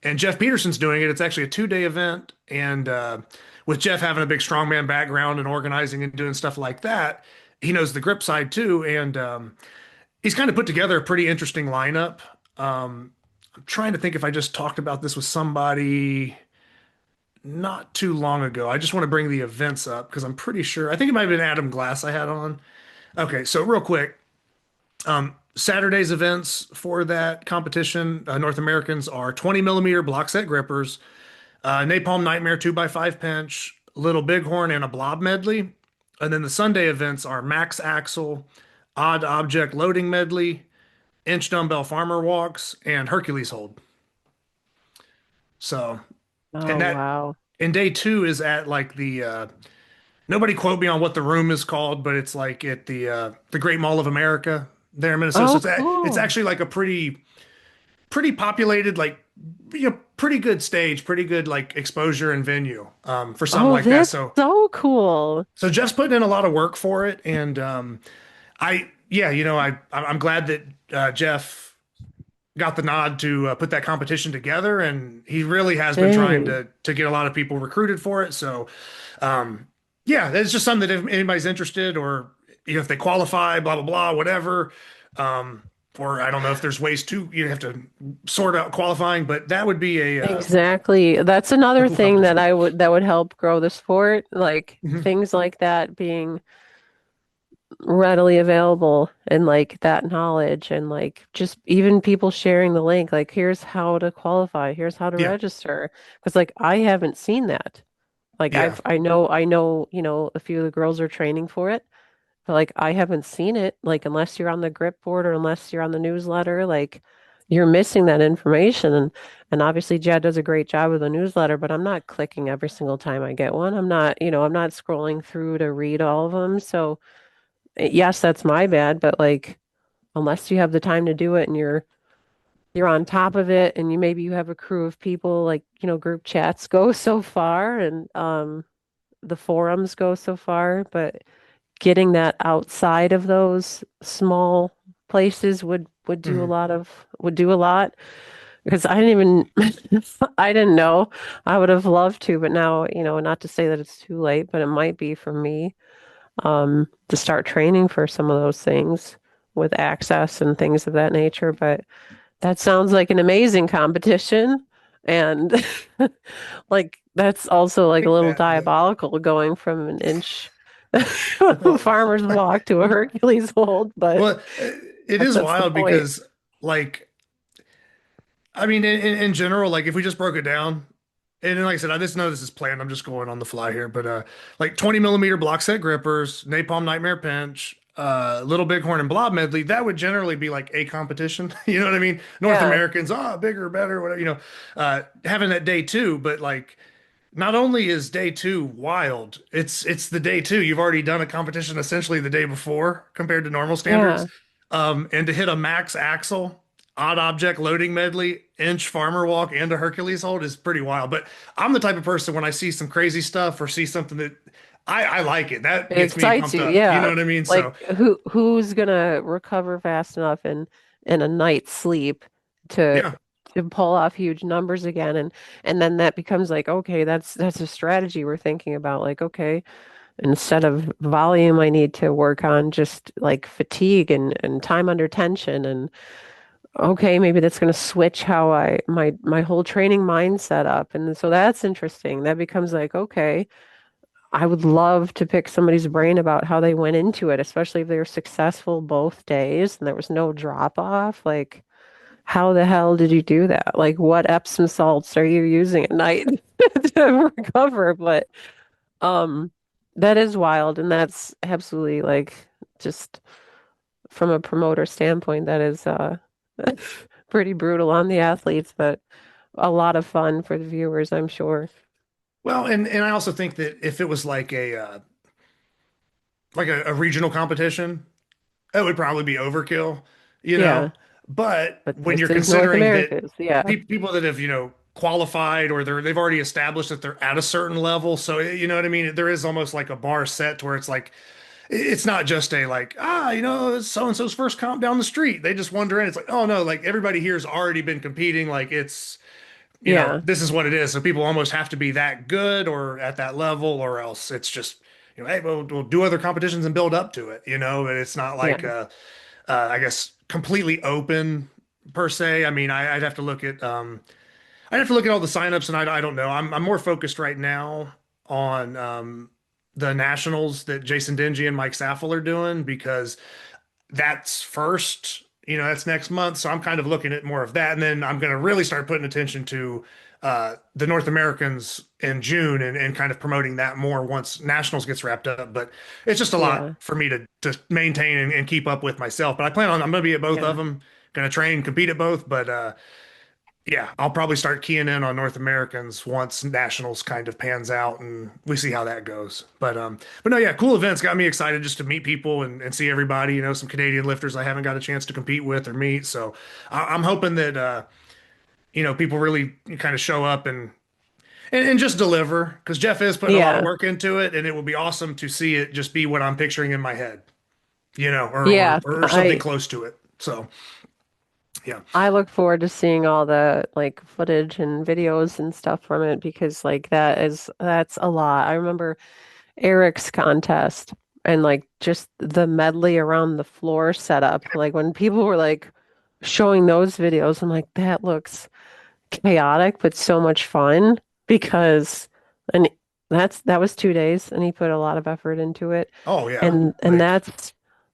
And Jeff Peterson's doing it. It's actually a 2-day event. And with Jeff having a big strongman background and organizing and doing stuff like that, he knows the grip side too. And he's kind of put together a pretty interesting lineup. I'm trying to think if I just talked about this with somebody not too long ago. I just want to bring the events up because I'm pretty sure. I think it might have been Adam Glass I had on. Okay, so real quick, Saturday's events for that competition, North Americans are 20 millimeter block set grippers, Napalm Nightmare 2x5 pinch, Little Bighorn, and a blob medley. And then the Sunday events are max axle, odd object loading medley, inch dumbbell farmer walks, and Hercules hold. So, and Oh that wow. and day two is at like the nobody quote me on what the room is called, but it's like at the Great Mall of America there in Minnesota. So Oh it's cool. actually like a pretty populated, like pretty good stage, pretty good like exposure and venue for something Oh, like that. that's So so cool. Jeff's putting in a lot of work for it, and I yeah, I'm glad that Jeff got the nod to put that competition together, and he really has been trying Dang. to get a lot of people recruited for it. So, yeah, it's just something that if anybody's interested, or if they qualify, blah blah blah, whatever. Or I don't know if there's ways to you have to sort out qualifying, but that would be Exactly. That's a another cool thing that competition. that would help grow the sport, like Mhm. things like that being readily available and like that knowledge and like just even people sharing the link, like here's how to qualify, here's how to Yeah. register. Because like I haven't seen that. Like Yeah. I know, a few of the girls are training for it, but like I haven't seen it, like unless you're on the grip board or unless you're on the newsletter, like you're missing that information. And obviously Jed does a great job with the newsletter, but I'm not clicking every single time I get one. I'm not scrolling through to read all of them. So yes, that's my bad, but like unless you have the time to do it and you're on top of it and you have a crew of people, like, group chats go so far and the forums go so far, but getting that outside of those small places Mhm. would do a lot because I didn't even I didn't know. I would have loved to, but now, not to say that it's too late, but it might be for me to start training for some of those things with access and things of that nature. But that sounds like an amazing competition. And like that's also like a Like little that. diabolical going from an inch farmer's walk to a Hercules hold, but Well, it is that's the wild point. because, like, I mean, in general, like, if we just broke it down, and then, like I said, I just know this is planned. I'm just going on the fly here, but like 20 millimeter block set grippers, Napalm Nightmare Pinch, Little Bighorn, and Blob Medley, that would generally be like a competition. You know what I mean? North Yeah, Americans, bigger, better, whatever, having that day two, but like, not only is day two wild, it's the day two. You've already done a competition essentially the day before compared to normal standards. yeah. And to hit a max axle, odd object loading medley, inch farmer walk, and a Hercules hold is pretty wild. But I'm the type of person when I see some crazy stuff or see something that I like it, that It gets me excites pumped you, up. You know yeah. what I mean? Like So who's gonna recover fast enough in a night's sleep to yeah, to pull off huge numbers again and then that becomes like, okay, that's a strategy we're thinking about. Like, okay, instead of volume, I need to work on just like fatigue and time under tension and okay, maybe that's gonna switch how my whole training mindset up. And so that's interesting. That becomes like, okay. I would love to pick somebody's brain about how they went into it, especially if they were successful both days and there was no drop off. Like, how the hell did you do that? Like, what Epsom salts are you using at night to recover? But um, that is wild, and that's absolutely like just from a promoter standpoint, that is pretty brutal on the athletes, but a lot of fun for the viewers, I'm sure. well, and I also think that if it was like a regional competition, it would probably be overkill, you know. Yeah, But but when you're this is North considering that America's. Yeah, people that have, qualified or they've already established that they're at a certain level, so you know what I mean. There is almost like a bar set to where it's like it's not just a like so and so's first comp down the street. They just wander in. It's like oh no, like everybody here's already been competing. Like it's yeah, this is what it is. So people almost have to be that good or at that level, or else it's just hey, we'll do other competitions and build up to it. But it's not like yeah. I guess completely open per se. I mean, I'd have to look at I'd have to look at all the signups, and I don't know. I'm more focused right now on the nationals that Jason Dingy and Mike Saffel are doing because that's first. That's next month. So I'm kind of looking at more of that, and then I'm going to really start putting attention to the North Americans in June and kind of promoting that more once nationals gets wrapped up. But it's just a lot Yeah, for me to maintain and keep up with myself. But I plan on I'm going to be at both of yeah, them, going to train, compete at both. But yeah, I'll probably start keying in on North Americans once nationals kind of pans out and we see how that goes. But no, yeah, cool events got me excited just to meet people and see everybody, some Canadian lifters I haven't got a chance to compete with or meet. So I'm hoping that people really kind of show up and just deliver because Jeff is putting a lot of yeah, work into it and it will be awesome to see it just be what I'm picturing in my head, yeah. or something close to it. So yeah. I look forward to seeing all the like footage and videos and stuff from it because like that's a lot. I remember Eric's contest and like just the medley around the floor setup. Like when people were like showing those videos, I'm like, that looks chaotic but so much fun because and that was 2 days and he put a lot of effort into it. Oh yeah. And Like that's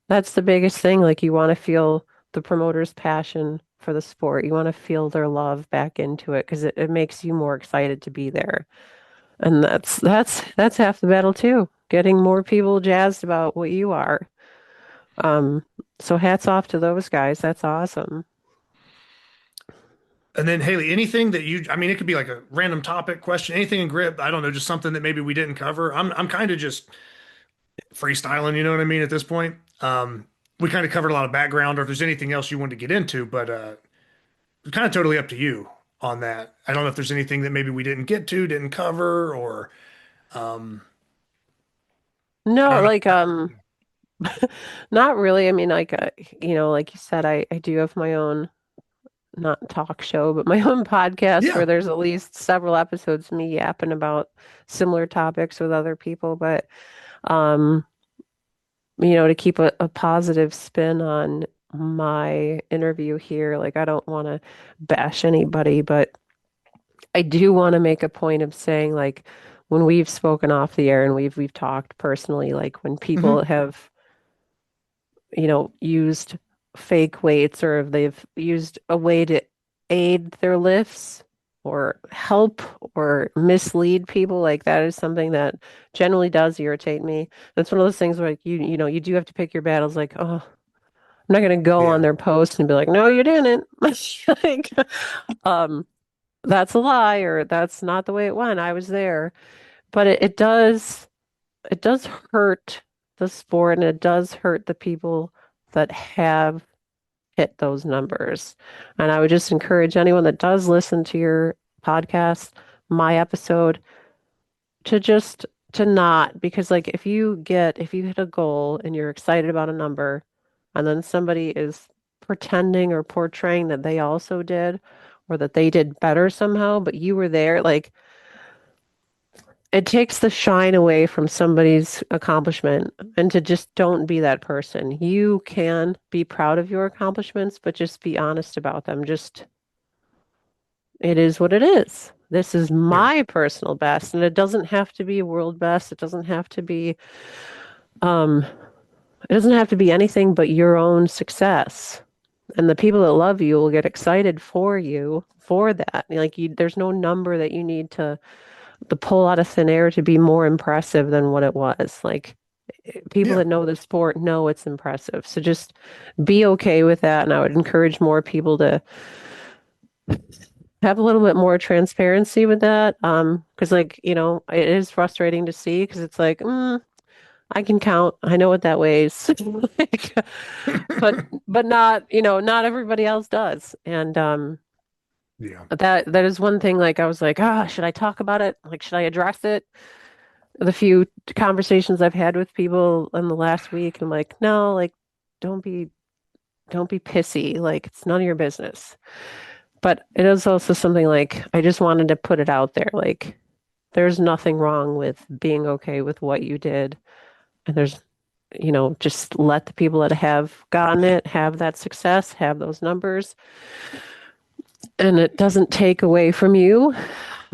That's the biggest thing. Like you want to feel the promoter's passion for the sport. You want to feel their love back into it because it makes you more excited to be there. And that's half the battle too. Getting more people jazzed about what you are. Um, so hats off to those guys. That's awesome. And then Haley, anything that you, I mean, it could be like a random topic question, anything in grip. I don't know, just something that maybe we didn't cover. I'm kind of just freestyling, you know what I mean, at this point. We kind of covered a lot of background, or if there's anything else you wanted to get into, but it's kind of totally up to you on that. I don't know if there's anything that maybe we didn't get to, didn't cover, or um, I No, don't know. like not really. I mean, like like you said, I do have my own not talk show, but my own podcast where Yeah, there's at least several episodes of me yapping about similar topics with other people. But um, to keep a positive spin on my interview here, like I don't want to bash anybody, but I do want to make a point of saying like when we've spoken off the air and we've talked personally, like when people hmm, have used fake weights or if they've used a way to aid their lifts or help or mislead people, like that is something that generally does irritate me. That's one of those things where like you do have to pick your battles like, oh, I'm not gonna go on yeah, their post and be like, no, you didn't. Like, um, that's a lie or that's not the way it went. I was there. But it does hurt the sport and it does hurt the people that have hit those numbers. And I would just encourage anyone that does listen to your podcast, my episode, to just to not because like if you hit a goal and you're excited about a number and then somebody is pretending or portraying that they also did or that they did better somehow, but you were there, like it takes the shine away from somebody's accomplishment and to just don't be that person. You can be proud of your accomplishments, but just be honest about them. Just it is what it is. This is yeah, my personal best, and it doesn't have to be a world best. Um, it doesn't have to be anything but your own success. And the people that love you will get excited for you for that. Like there's no number that you need to pull out of thin air to be more impressive than what it was. Like people yeah. that know the sport know it's impressive. So just be okay with that. And I would encourage more people to have a little bit more transparency with that. Because like, it is frustrating to see because it's like, I can count. I know what that weighs. Like, but but not, not everybody else does. And Yeah. that is one thing like I was like, should I talk about it? Like, should I address it? The few conversations I've had with people in the last week, I'm like, no, like, don't be, don't be pissy. Like, it's none of your business. But it is also something like I just wanted to put it out there. Like, there's nothing wrong with being okay with what you did. And just let the people that have gotten it have that success, have those numbers, and it doesn't take away from you.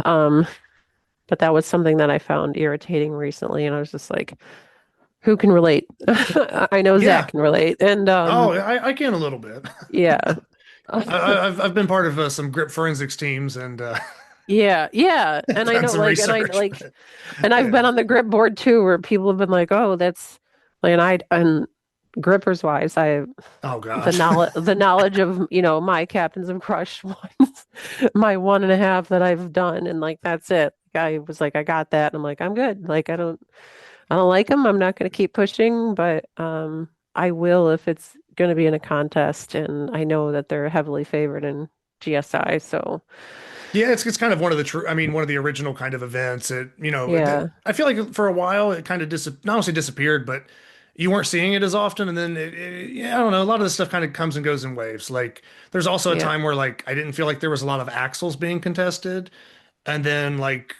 Um, but that was something that I found irritating recently, and I was just like, who can relate? I know Zach Yeah. can relate. And Oh, I can a little bit. yeah. I've been part of some grip forensics teams and Yeah, yeah. And I done know some like research, but and I've been yeah. on the grip board too where people have been like, "Oh, that's like and grippers wise, I have Oh gosh. the knowledge of, my captains of crush ones, my 1.5 that I've done and like that's it. I was like, I got that. And I'm like, I'm good. Like I don't like them. I'm not going to keep pushing, but I will if it's going to be in a contest, and I know that they're heavily favored in GSI. So Yeah, it's kind of one of the true, I mean, one of the original kind of events. yeah, I feel like for a while it kind of not honestly disappeared, but you weren't seeing it as often. And then yeah, I don't know. A lot of this stuff kind of comes and goes in waves. Like there's also a yeah, time where like I didn't feel like there was a lot of axles being contested, and then like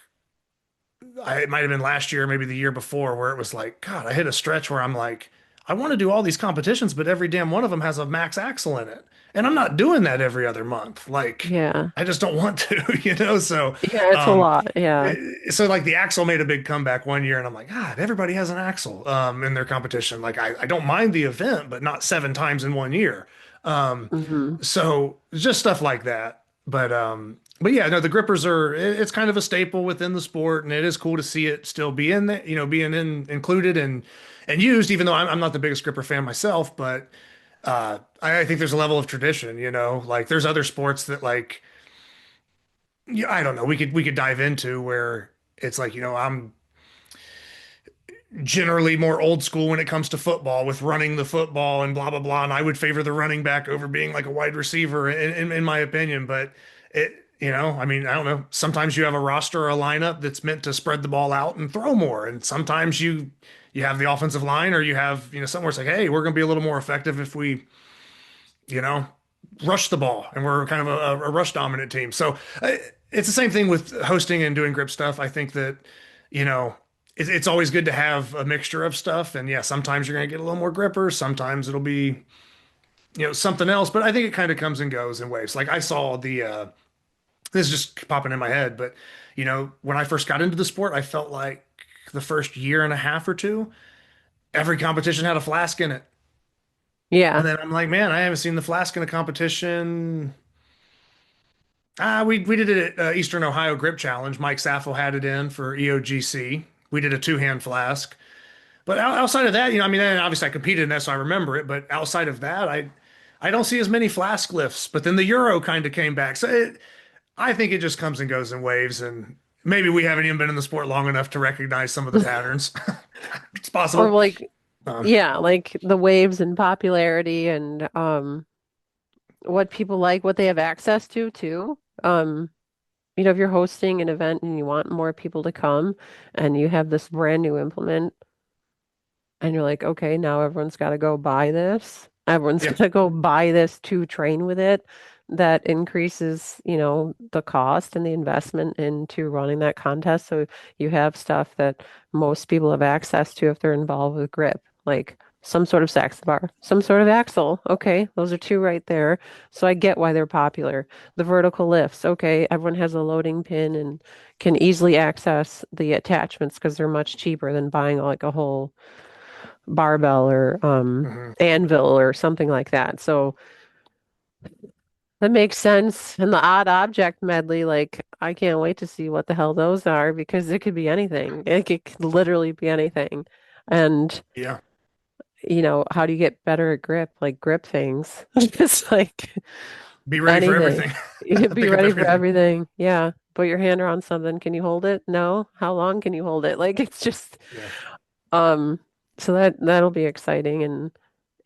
it might have been last year, maybe the year before, where it was like, God, I hit a stretch where I'm like, I want to do all these competitions, but every damn one of them has a max axle in it. And I'm not doing that every other month. Like, Yeah. I just don't want to, So, Yeah, it's a um, lot. Yeah. so like the axle made a big comeback one year, and I'm like, God, everybody has an axle, in their competition. Like, I don't mind the event, but not 7 times in one year. Um, Hmm. so just stuff like that. But yeah, no, the grippers it's kind of a staple within the sport, and it is cool to see it still be in there, being included and used, even though I'm not the biggest gripper fan myself, but I think there's a level of tradition, like there's other sports that like, yeah, I don't know, we could dive into where it's like, I'm generally more old school when it comes to football with running the football and blah blah blah, and I would favor the running back over being like a wide receiver in my opinion. But I mean, I don't know, sometimes you have a roster or a lineup that's meant to spread the ball out and throw more, and sometimes you have the offensive line, or you have, somewhere it's like, hey, we're going to be a little more effective if we, you know rush the ball, and we're kind of a rush dominant team. So it's the same thing with hosting and doing grip stuff. I think that, you know, it's always good to have a mixture of stuff. And yeah, sometimes you're going to get a little more grippers. Sometimes it'll be, something else. But I think it kind of comes and goes in waves. Like I saw this is just popping in my head, but, when I first got into the sport, I felt like the first year and a half or two, every competition had a flask in it. And Yeah. then I'm like, man, I haven't seen the flask in a competition. We did it at Eastern Ohio Grip Challenge. Mike Saffel had it in for EOGC. We did a two-hand flask. But outside of that, I mean, and obviously I competed in that, so I remember it. But outside of that, I don't see as many flask lifts. But then the Euro kind of came back. So I think it just comes and goes in waves. And maybe we haven't even been in the sport long enough to recognize some of the patterns. It's Or possible. like, Um, yeah, like the waves in popularity and what people like, what they have access to too. If you're hosting an event and you want more people to come and you have this brand new implement and you're like, okay, now everyone's got to go buy this. Everyone's yeah. got to go buy this to train with it. That increases, the cost and the investment into running that contest. So you have stuff that most people have access to if they're involved with grip, like some sort of sax bar, some sort of axle. Okay, those are two right there. So I get why they're popular. The vertical lifts, okay, everyone has a loading pin and can easily access the attachments because they're much cheaper than buying like a whole barbell or Mhm. anvil or something like that. So that makes sense. And the odd object medley, like I can't wait to see what the hell those are because it could be anything. It could literally be anything. And Yeah. how do you get better at grip? Like grip things. It's like Be ready for anything. everything. You can be Pick up ready for everything. everything. Yeah. Put your hand around something. Can you hold it? No. How long can you hold it? Like it's just Yeah. um so that'll be exciting and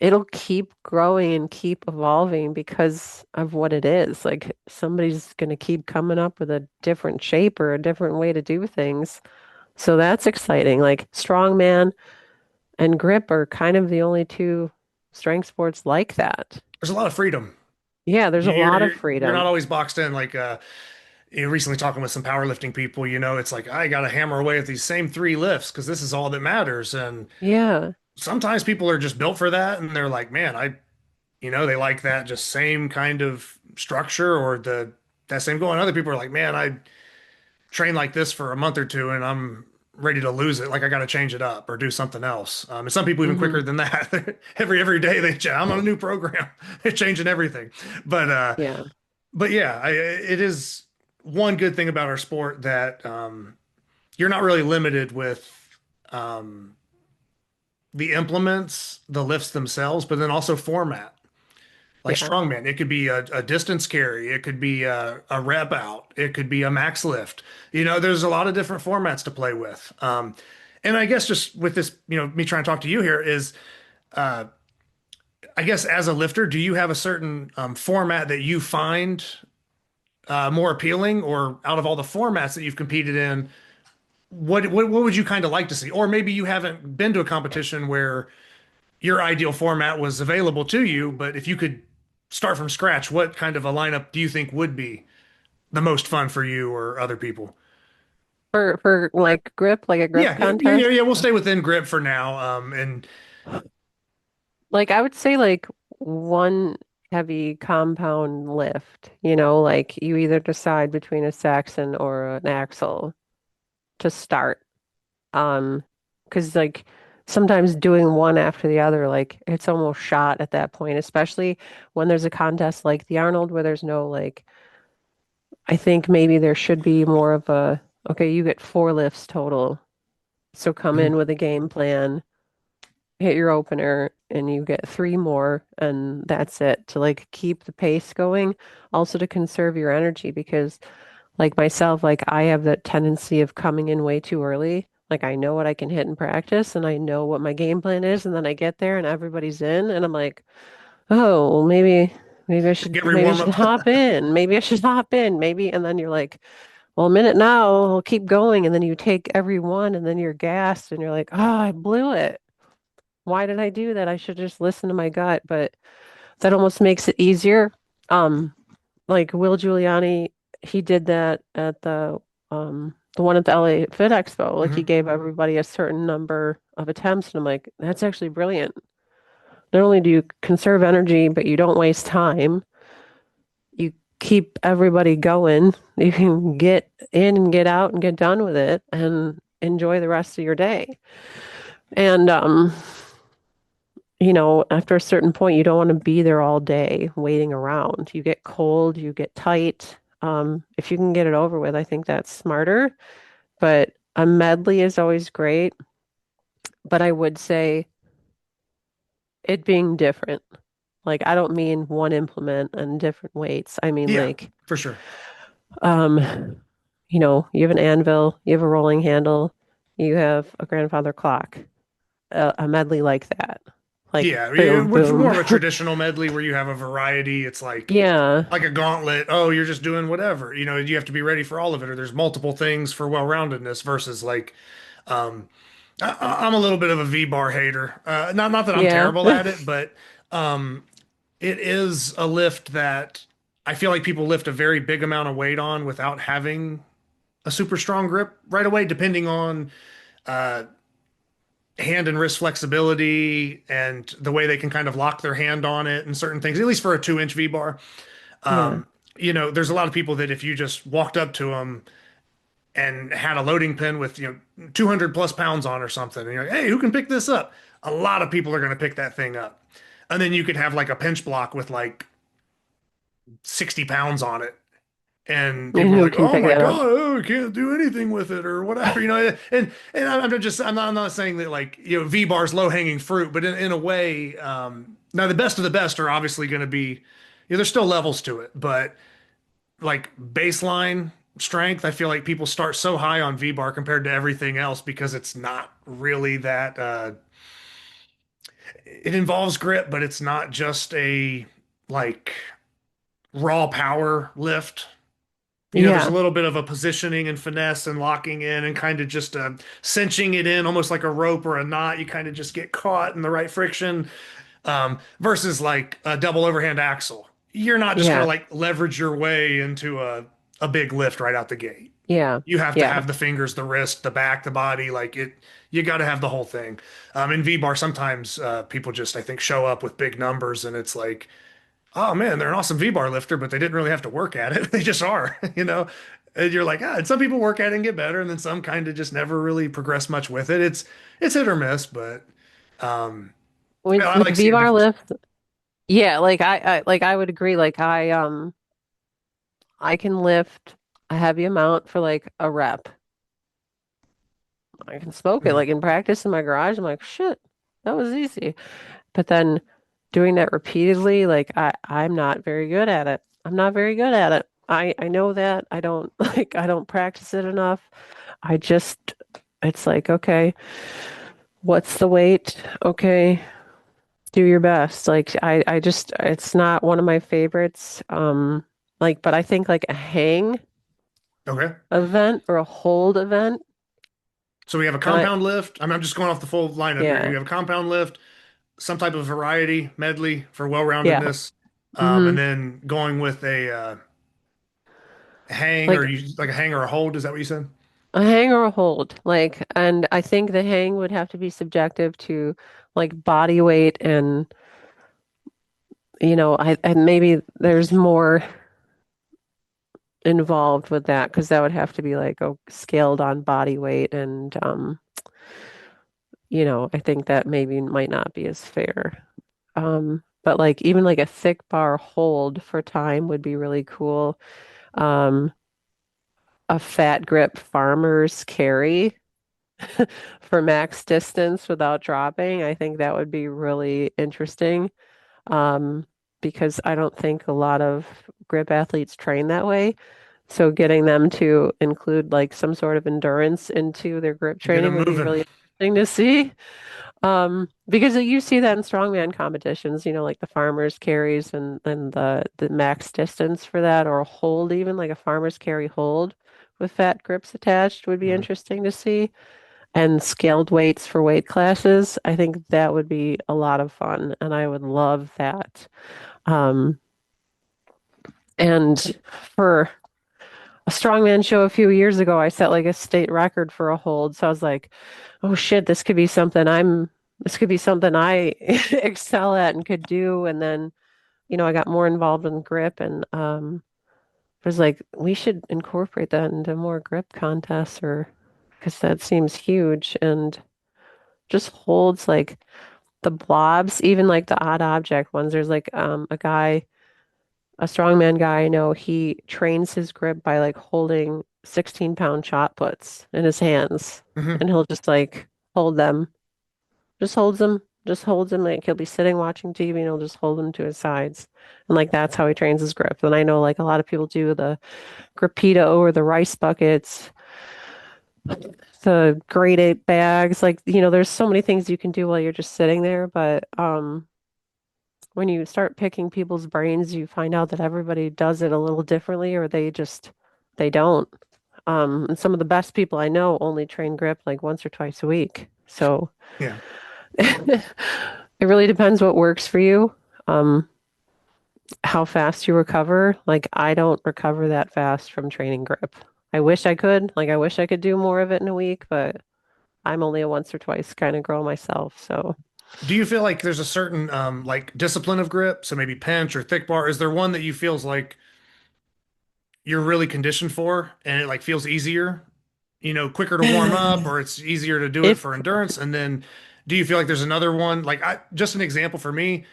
it'll keep growing and keep evolving because of what it is. Like somebody's going to keep coming up with a different shape or a different way to do things. So that's exciting. Like strongman and grip are kind of the only two strength sports like that. There's a lot of freedom. Yeah, there's a You're lot of you're you're not freedom. always boxed in like recently talking with some powerlifting people, it's like I got to hammer away at these same three lifts because this is all that matters. And Yeah. sometimes people are just built for that, and they're like, man, they like that just same kind of structure or that same goal. And other people are like, man, I train like this for a month or two, and I'm ready to lose it. Like I got to change it up or do something else. And some people even Hmm. quicker than that. Every day I'm on a new program. They're changing everything. But Yeah. but yeah, it is one good thing about our sport that you're not really limited with um, the implements, the lifts themselves, but then also format. Like Yeah. strongman, it could be a distance carry, it could be a rep out, it could be a max lift. There's a lot of different formats to play with. And I guess just with this, me trying to talk to you here is, uh, I guess as a lifter, do you have a certain format that you find more appealing, or out of all the formats that you've competed in, what would you kind of like to see? Or maybe you haven't been to a competition where your ideal format was available to you, but if you could start from scratch, what kind of a lineup do you think would be the most fun for you or other people? For like grip, like a grip Yeah, yeah, yeah, contest. yeah. We'll stay within grip for now. And Like I would say like one heavy compound lift, like you either decide between a Saxon or an axle to start. Um, because like sometimes doing one after the other, like it's almost shot at that point, especially when there's a contest like the Arnold where there's no like I think maybe there should be more of a okay, you get four lifts total. So come in Mhm. with a game plan, hit your opener, and you get three more, and that's it to like keep the pace going. Also to conserve your energy because like myself, like I have that tendency of coming in way too early. Like I know what I can hit in practice and I know what my game plan is, and then I get there and everybody's in and I'm like, oh, maybe I should Get maybe I warm should up. hop in. Maybe I should hop in. Maybe and then you're like, well, a minute now, I'll keep going, and then you take every one and then you're gassed and you're like, oh, I blew it. Why did I do that? I should just listen to my gut, but that almost makes it easier. Um, like Will Giuliani, he did that at the one at the LA Fit Expo. Like he Mhm. gave everybody a certain number of attempts, and I'm like, that's actually brilliant. Not only do you conserve energy, but you don't waste time. You keep everybody going. You can get in and get out and get done with it and enjoy the rest of your day. And after a certain point, you don't want to be there all day waiting around. You get cold, you get tight. If you can get it over with, I think that's smarter. But a medley is always great. But I would say it being different. Like, I don't mean one implement and different weights. I mean, Yeah, like, for sure. um, you have an anvil, you have a rolling handle, you have a grandfather clock, a medley like that. Like, Yeah, boom, which more boom. of a traditional medley where you have a variety. It's Yeah. like a gauntlet. Oh, you're just doing whatever. You have to be ready for all of it, or there's multiple things for well-roundedness versus like, um, I'm a little bit of a V-bar hater. Not that I'm Yeah. terrible at it, but um, it is a lift that I feel like people lift a very big amount of weight on without having a super strong grip right away, depending on uh, hand and wrist flexibility and the way they can kind of lock their hand on it and certain things, at least for a 2-inch V bar. Yeah. Um, there's a lot of people that if you just walked up to them and had a loading pin with, 200 plus pounds on or something, and you're like, hey, who can pick this up? A lot of people are going to pick that thing up. And then you could have like a pinch block with like 60 pounds on it. And And people are who like, can "Oh pick my that up? God, oh, I can't do anything with it or whatever," And I'm not saying that like V bar's low hanging fruit, but in a way, now the best of the best are obviously going to be, there's still levels to it, but like baseline strength, I feel like people start so high on V bar compared to everything else because it's not really that. It involves grip, but it's not just a like raw power lift. There's a Yeah. little bit of a positioning and finesse and locking in and kind of just cinching it in almost like a rope or a knot. You kind of just get caught in the right friction versus like a double overhand axle. You're not just going to Yeah. like leverage your way into a big lift right out the gate. Yeah. You have to Yeah. have the fingers, the wrist, the back, the body, like it. You got to have the whole thing. In V bar, sometimes people just I think show up with big numbers, and it's like, oh man, they're an awesome V-bar lifter, but they didn't really have to work at it. They just are. And you're like, and some people work at it and get better, and then some kind of just never really progress much with it. It's hit or miss, but um, I With like seeing V-bar different stuff. lift, yeah, like I would agree. Like I can lift a heavy amount for like a rep. I can smoke it Mhm. like in practice in my garage. I'm like, shit, that was easy. But then doing that repeatedly, like I'm not very good at it. I'm not very good at it. I know that. I don't I don't practice it enough. I just it's like, okay, what's the weight? Okay, do your best. Like I just it's not one of my favorites. Like but I think like a hang Okay, event or a hold event. so we have a And I compound lift. I'm just going off the full lineup here. yeah. You have a compound lift, some type of variety medley for Yeah. well-roundedness, Hmm. and then going with a hang or Like you like a hang or a hold. Is that what you said? A hang or a hold, like, and I think the hang would have to be subjective to like body weight and and maybe there's more involved with that because that would have to be like scaled on body weight and I think that maybe might not be as fair. But like even like a thick bar hold for time would be really cool. Um, a fat grip farmer's carry for max distance without dropping. I think that would be really interesting. Um, because I don't think a lot of grip athletes train that way. So getting them to include like some sort of endurance into their grip Get training them would be moving. really interesting to see. Because you see that in strongman competitions, like the farmer's carries and the max distance for that, or a hold even like a farmer's carry hold with fat grips attached would be Mhm. interesting to see. And scaled weights for weight classes, I think that would be a lot of fun, and I would love that. Um, and for a strongman show a few years ago, I set like a state record for a hold. So I was like, oh shit, this could be something I excel at and could do. And then, I got more involved in grip and was like, we should incorporate that into more grip contests or because that seems huge and just holds like the blobs, even like the odd object ones. There's like a strongman guy I know, he trains his grip by like holding 16-pound shot puts in his hands. Mhm. And he'll just like hold them, just holds them. Like he'll be sitting watching TV and he'll just hold them to his sides. And like that's how he trains his grip. And I know like a lot of people do the grapito or the rice buckets, the grade 8 bags. Like, there's so many things you can do while you're just sitting there. But when you start picking people's brains, you find out that everybody does it a little differently or they don't. And some of the best people I know only train grip like once or twice a week. So Yeah. it really depends what works for you. Um, how fast you recover. Like I don't recover that fast from training grip. I wish I could. Like I wish I could do more of it in a week, but I'm only a once or twice kind of girl myself. So Do you feel like there's a certain like discipline of grip? So maybe pinch or thick bar. Is there one that you feels like you're really conditioned for and it like feels easier, quicker to warm up or it's easier to do it if for endurance? And then do you feel like there's another one? Like just an example for me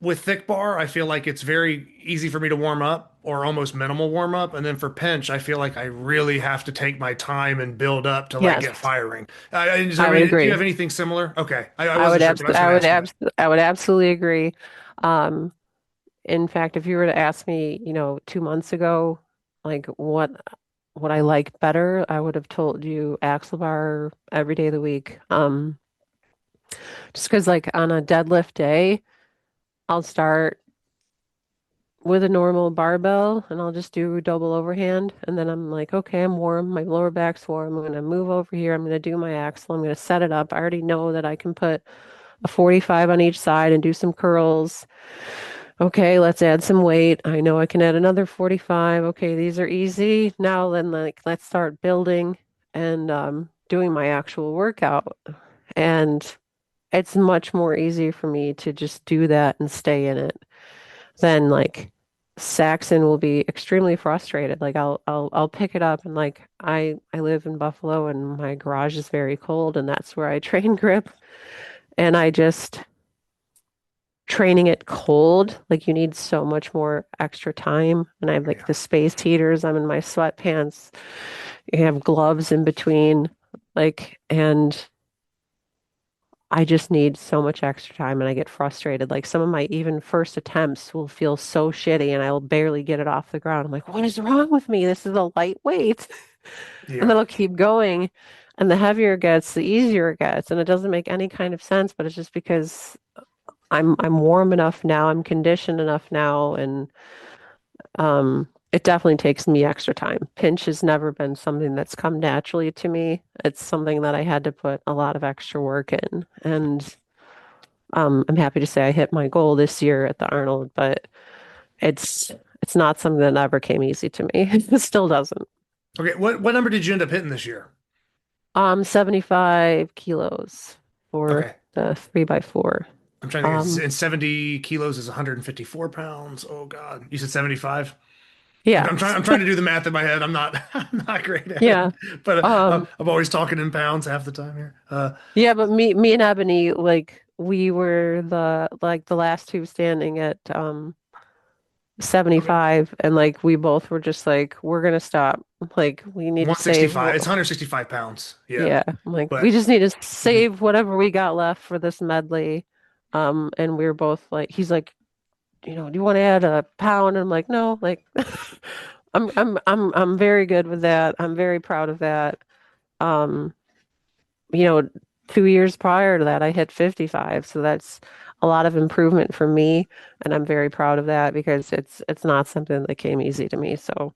with thick bar, I feel like it's very easy for me to warm up or almost minimal warm up. And then for pinch, I feel like I really have to take my time and build up to like yes, get firing. I I would mean, do you agree. have anything similar? Okay. I wasn't sure, but I was going to ask you that. I would absolutely agree. Um, in fact, if you were to ask me, 2 months ago, like what I like better, I would have told you axle bar every day of the week. Just because like on a deadlift day, I'll start with a normal barbell and I'll just do double overhand. And then I'm like, okay, I'm warm. My lower back's warm. I'm going to move over here. I'm going to do my axle. I'm going to set it up. I already know that I can put a 45 on each side and do some curls. Okay, let's add some weight. I know I can add another 45. Okay, these are easy. Now then, like, let's start building and doing my actual workout. And it's much more easy for me to just do that and stay in it than like Saxon will be extremely frustrated. Like I'll pick it up and like I live in Buffalo and my garage is very cold and that's where I train grip. And I just training it cold, like you need so much more extra time. And I have like Yeah. the space heaters. I'm in my sweatpants. You have gloves in between, and I just need so much extra time and I get frustrated. Like some of my even first attempts will feel so shitty and I will barely get it off the ground. I'm like, what is wrong with me? This is a lightweight. And Yeah. then I'll keep going. And the heavier it gets, the easier it gets. And it doesn't make any kind of sense, but it's just because I'm warm enough now, I'm conditioned enough now, and it definitely takes me extra time. Pinch has never been something that's come naturally to me. It's something that I had to put a lot of extra work in. And I'm happy to say I hit my goal this year at the Arnold, but it's it's not something that ever came easy to me. It still doesn't. Okay, what number did you end up hitting this year? 75 kilos for Okay. the 3x4. I'm trying to think. Um, And 70 kilos is 154 pounds. Oh God. You said 75? yeah, I'm trying to do the math in my head. I'm not I'm not great at it, yeah. but Um, I'm always talking in pounds half the time here. yeah, but me and Ebony, like we were the last two standing at Okay. 75, and like we both were just like, we're gonna stop. Like we need to save 165. It's 165 pounds. Yeah. yeah, I'm like we But just need to mhm. save whatever we got left for this medley. And we were both like, he's like, do you want to add a pound? And I'm like, no, like I'm very good with that. I'm very proud of that. Um, you know, 2 years prior to that, I hit 55, so that's a lot of improvement for me, and I'm very proud of that because it's not something that came easy to me. So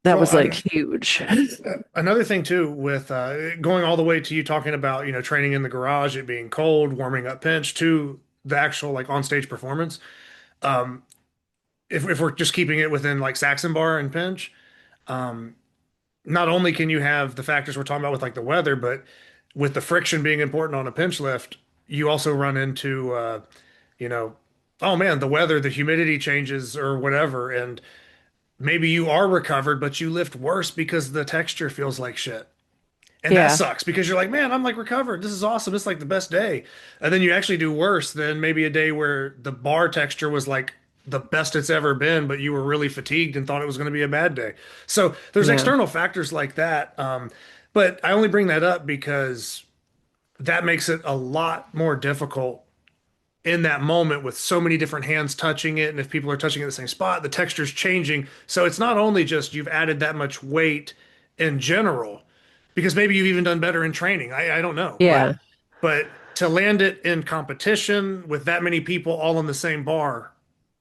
that Well, was like huge. another thing too, with going all the way to you talking about, training in the garage, it being cold, warming up pinch, to the actual like on stage performance. Um, if we're just keeping it within like Saxon bar and pinch, um, not only can you have the factors we're talking about with like the weather, but with the friction being important on a pinch lift, you also run into, you know, oh man, the weather, the humidity changes or whatever, and maybe you are recovered, but you lift worse because the texture feels like shit. And that Yeah, sucks because you're like, man, I'm like recovered. This is awesome. It's like the best day. And then you actually do worse than maybe a day where the bar texture was like the best it's ever been, but you were really fatigued and thought it was going to be a bad day. So there's yeah, external factors like that. But I only bring that up because that makes it a lot more difficult in that moment with so many different hands touching it. And if people are touching it in the same spot, the texture's changing. So it's not only just you've added that much weight in general, because maybe you've even done better in training. I don't know. yeah, But to land it in competition with that many people all in the same bar,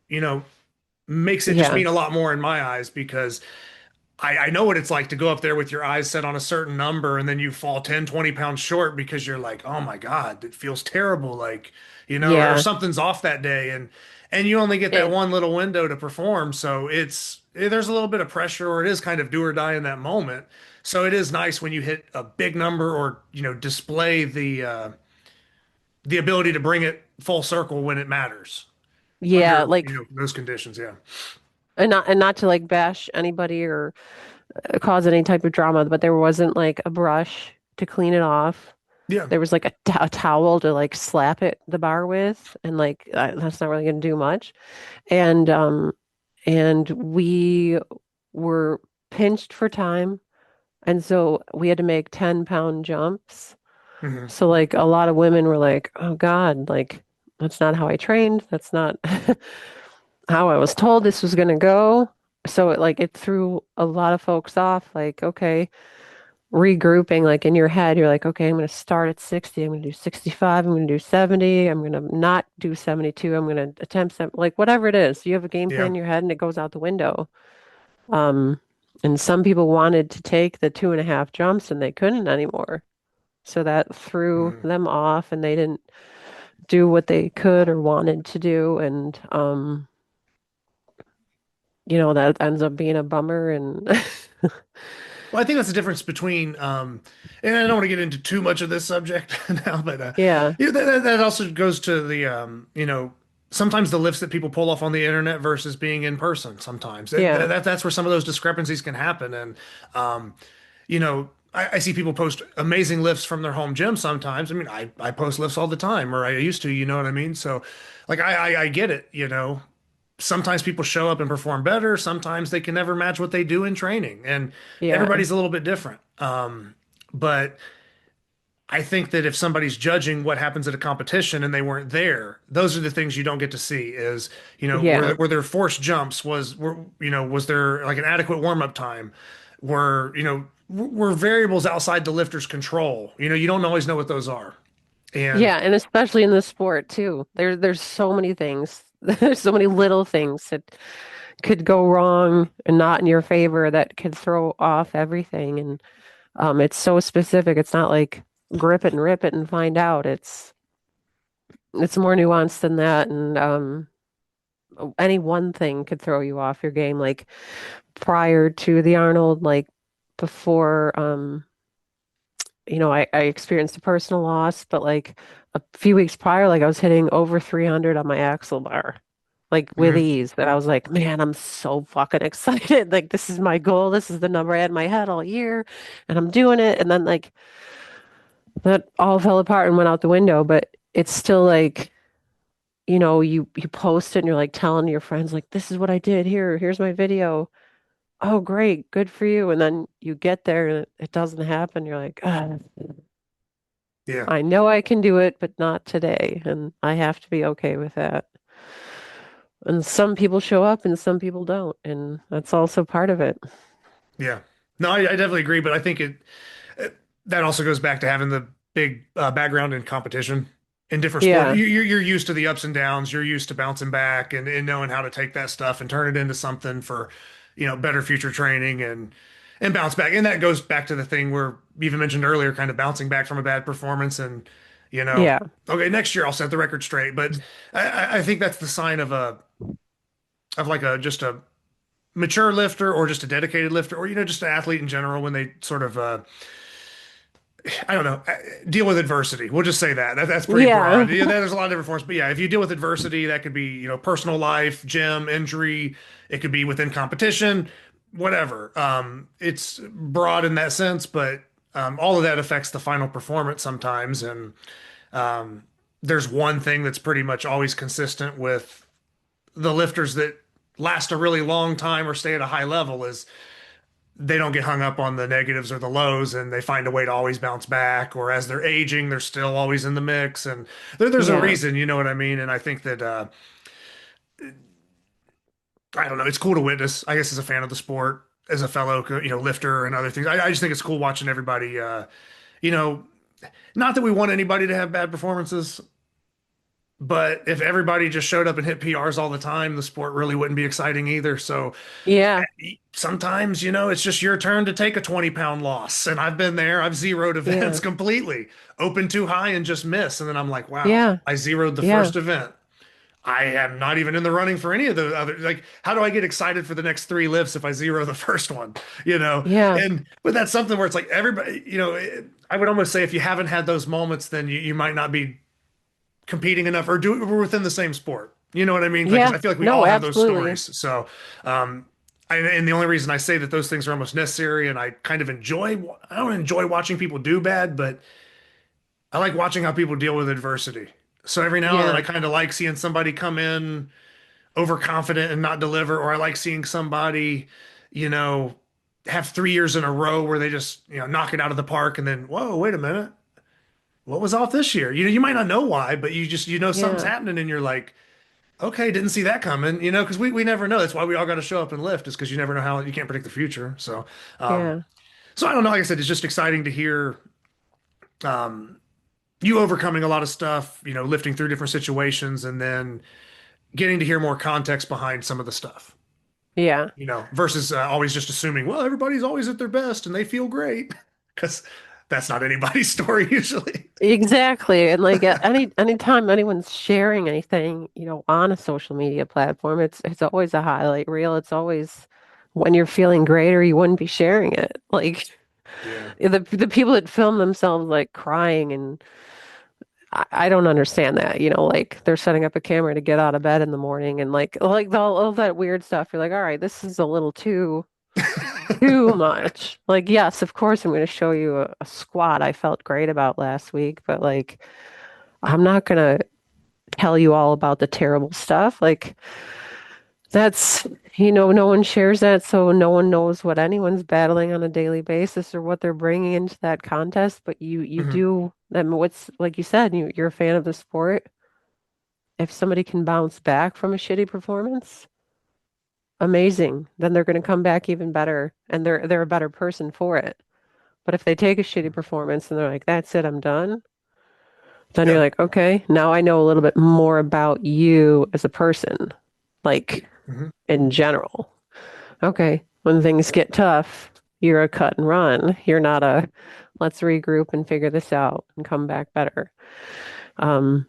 you know, makes it just yeah, mean a lot more in my eyes because I know what it's like to go up there with your eyes set on a certain number and then you fall 10, 20 pounds short because you're like, oh my God, it feels terrible. Like, or yeah. something's off that day. And you only get that It, one little window to perform. So there's a little bit of pressure or it is kind of do or die in that moment. So it is nice when you hit a big number or, display the ability to bring it full circle when it matters yeah, under, like those conditions. Yeah. and not to like bash anybody or cause any type of drama, but there wasn't like a brush to clean it off. Yeah. There was like a towel to like slap it the bar with, and like that's not really gonna do much. And we were pinched for time, and so we had to make 10-pound jumps. Hmm. So like a lot of women were like, "Oh God, like that's not how I trained. That's not how I was told this was gonna go." So it threw a lot of folks off. Like, okay, regrouping, like in your head, you're like, okay, I'm gonna start at 60. I'm gonna do 65. I'm gonna do 70. I'm gonna not do 72. I'm gonna attempt some, like whatever it is. You have a game plan Yeah. in your head, and it goes out the window. Um, and some people wanted to take the 2.5 jumps, and they couldn't anymore. So that threw Mhm. them off, and they didn't do what they could or wanted to do, and that ends up being a bummer. And Well, I think that's the difference between, and I don't want to get into too much of this subject now, but yeah, that also goes to the, sometimes the lifts that people pull off on the internet versus being in person. Sometimes yeah, that's where some of those discrepancies can happen, and I see people post amazing lifts from their home gym. Sometimes, I mean, I post lifts all the time, or I used to, you know what I mean? So, like, I get it, sometimes people show up and perform better. Sometimes they can never match what they do in training, and yeah, everybody's a little bit different. But I think that if somebody's judging what happens at a competition and they weren't there, those are the things you don't get to see. Is yeah. were there forced jumps? Was there like an adequate warm up time? Were variables outside the lifter's control? You don't always know what those are, and Yeah, and especially in this sport too. There's so many things. There's so many little things that could go wrong and not in your favor that could throw off everything. And it's so specific. It's not like grip it and rip it and find out. It's more nuanced than that. And any one thing could throw you off your game. Like prior to the Arnold, like before, I experienced a personal loss, but like a few weeks prior, like I was hitting over 300 on my axle bar, like with Mhm. ease. That I was like, man, I'm so fucking excited. Like this is my goal. This is the number I had in my head all year, and I'm doing it. And then like that all fell apart and went out the window. But it's still like, you post it and you're like telling your friends like, this is what I did. Here's my video. Oh, great, good for you. And then you get there and it doesn't happen. You're like, ah. Yeah. I know I can do it, but not today. And I have to be okay with that. And some people show up and some people don't. And that's also part of it. Yeah. No, I definitely agree, but I think that also goes back to having the big background in competition in different sport. Yeah. You're used to the ups and downs. You're used to bouncing back and knowing how to take that stuff and turn it into something for, better future training and bounce back. And that goes back to the thing where you even mentioned earlier, kind of bouncing back from a bad performance and, you know, Yeah. okay, next year I'll set the record straight. But I think that's the sign of like a just a mature lifter or just a dedicated lifter or just an athlete in general when they sort of I don't know, deal with adversity. We'll just say that's pretty Yeah. broad. Yeah, there's a lot of different forms, but yeah, if you deal with adversity, that could be personal life, gym, injury. It could be within competition, whatever. It's broad in that sense, but all of that affects the final performance sometimes. And there's one thing that's pretty much always consistent with the lifters that last a really long time or stay at a high level is they don't get hung up on the negatives or the lows and they find a way to always bounce back or as they're aging they're still always in the mix and there's a Yeah. reason, you know what I mean? And I think that I don't know, it's cool to witness, I guess, as a fan of the sport, as a fellow lifter and other things. I just think it's cool watching everybody you know not that we want anybody to have bad performances, but if everybody just showed up and hit PRs all the time, the sport really wouldn't be exciting either. So Yeah. sometimes, it's just your turn to take a 20-pound loss. And I've been there. I've zeroed events Yeah. completely, open too high and just miss. And then I'm like, wow, Yeah. I zeroed the Yeah. first event. I am not even in the running for any of the other. Like, how do I get excited for the next three lifts if I zero the first one? Yeah. But that's something where it's like everybody, I would almost say if you haven't had those moments, then you might not be competing enough or we're within the same sport. You know what I mean? Because Yeah. I feel like we No, all have those absolutely. stories. So, and the only reason I say that those things are almost necessary, and I kind of I don't enjoy watching people do bad, but I like watching how people deal with adversity. So every now and then I Yeah. kind of like seeing somebody come in overconfident and not deliver, or I like seeing somebody, you know, have 3 years in a row where they just, knock it out of the park and then, whoa, wait a minute. What was off this year? You might not know why, but something's Yeah. happening and you're like, okay, didn't see that coming, because we never know. That's why we all got to show up and lift, is because you never know how you can't predict the future. So, um, Yeah. so I don't know. Like I said, it's just exciting to hear you overcoming a lot of stuff, lifting through different situations, and then getting to hear more context behind some of the stuff, Yeah. versus always just assuming, well, everybody's always at their best and they feel great, because that's not anybody's story usually. Exactly. And like anytime anyone's sharing anything, on a social media platform, it's always a highlight reel. It's always when you're feeling great or you wouldn't be sharing it. Like Yeah. the people that film themselves like crying and I don't understand that, like they're setting up a camera to get out of bed in the morning and like all that weird stuff. You're like, all right, this is a little too much. Like, yes, of course I'm going to show you a squat I felt great about last week, but like I'm not going to tell you all about the terrible stuff. Like that's, no one shares that, so no one knows what anyone's battling on a daily basis or what they're bringing into that contest. But you Mhm. do, I mean, what's like you said, you're a fan of the sport. If somebody can bounce back from a shitty performance, amazing. Then they're going to come back even better, and they're a better person for it. But if they take a shitty performance and they're like, "That's it, I'm done," then you're Yep. like, "Okay, now I know a little bit more about you as a person, like Mhm. in general." Okay, when things get tough, you're a cut and run. You're not a let's regroup and figure this out and come back better. Um,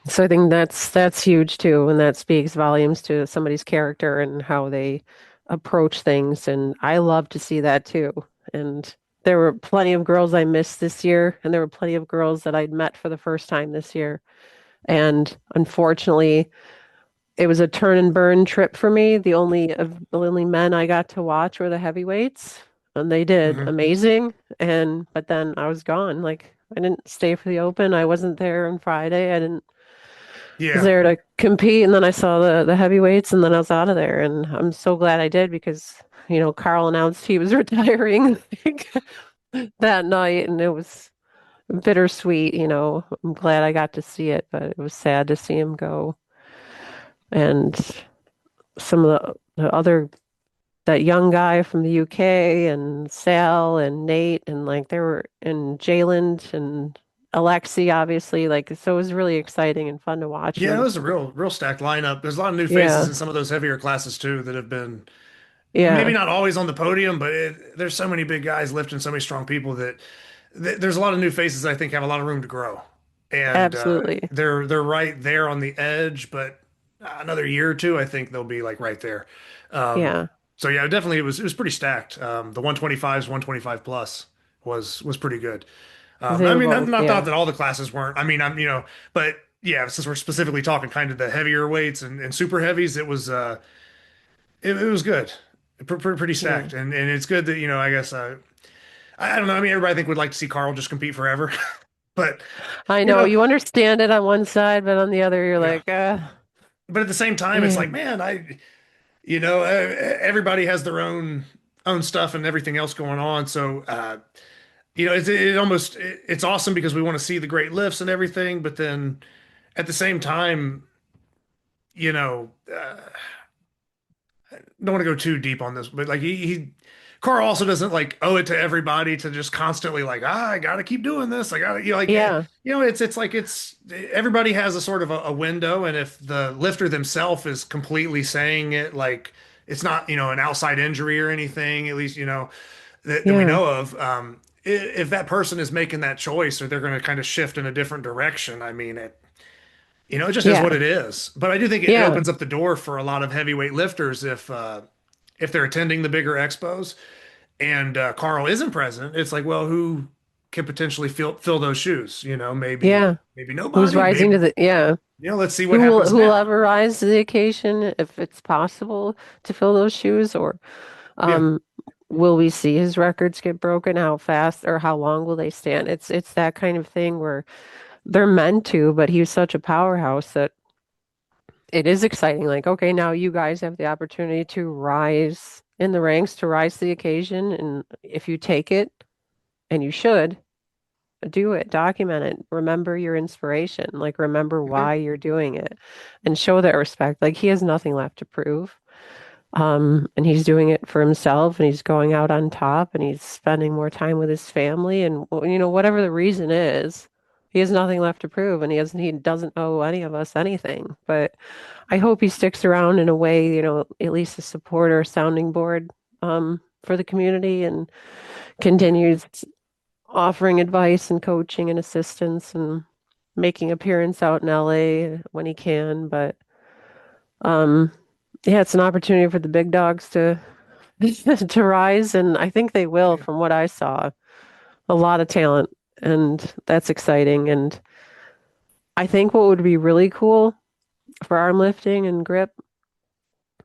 So I think that's huge too, and that speaks volumes to somebody's character and how they approach things. And I love to see that too. And there were plenty of girls I missed this year, and there were plenty of girls that I'd met for the first time this year. And unfortunately, it was a turn and burn trip for me. The only men I got to watch were the heavyweights, and they did Hmm. amazing. And but then I was gone. Like I didn't stay for the open. I wasn't there on Friday. I didn't was Yeah. there to compete, and then I saw the heavyweights, and then I was out of there. And I'm so glad I did because Carl announced he was retiring like, that night, and it was bittersweet. I'm glad I got to see it, but it was sad to see him go. And some of the other that young guy from the UK and Sal and Nate and like there were and Jalen and Alexi obviously like so it was really exciting and fun to watch Yeah, it them. was a real stacked lineup. There's a lot of new faces Yeah, in some of those heavier classes too that have been maybe yeah, not always on the podium, but there's so many big guys lifting so many strong people that there's a lot of new faces that I think have a lot of room to grow, and absolutely. they're right there on the edge. But another year or two, I think they'll be like right there. Um, Yeah, so yeah, definitely it was pretty stacked. The 125s, 125 plus was pretty good. they I were mean, both. not thought Yeah, that all the classes weren't. I mean, but yeah, since we're specifically talking kind of the heavier weights and super heavies, it was good, pretty yeah. stacked, and it's good that I guess I don't know. I mean, everybody I think would like to see Carl just compete forever, but I you know know, you understand it on one side, but on the other, you're yeah. like, But at the same time, it's yeah, like, man, everybody has their own stuff and everything else going on. So, it's awesome because we want to see the great lifts and everything, but then at the same time, you know, don't want to go too deep on this, but like Carl also doesn't like owe it to everybody to just constantly like, I gotta keep doing this. I gotta, yeah, it's like everybody has a sort of a window, and if the lifter themselves is completely saying it like it's not, an outside injury or anything, at least, that we yeah, know of. If that person is making that choice or they're going to kind of shift in a different direction, I mean, it just is yeah, what it is. But I do think it yeah, opens up the door for a lot of heavyweight lifters if they're attending the bigger expos and Carl isn't present. It's like, well, who can potentially fill those shoes? yeah. Maybe Who's nobody. rising to Maybe the yeah? let's see what Who will happens who will now. ever rise to the occasion if it's possible to fill those shoes, or Yeah. um, will we see his records get broken? How fast or how long will they stand? It's that kind of thing where they're meant to, but he was such a powerhouse that it is exciting. Like, okay, now you guys have the opportunity to rise in the ranks, to rise to the occasion, and if you take it, and you should, do it, document it, remember your inspiration, like remember Mhm. why you're doing it, and show that respect. Like he has nothing left to prove. And he's doing it for himself and he's going out on top and he's spending more time with his family and whatever the reason is, he has nothing left to prove and he doesn't owe any of us anything. But I hope he sticks around in a way, at least a support or a sounding board for the community and continues offering advice and coaching and assistance and making appearance out in LA when he can. But um yeah, it's an opportunity for the big dogs to to rise, and I think they will Yeah. from what I saw. A lot of talent, and that's exciting. And I think what would be really cool for arm lifting and grip,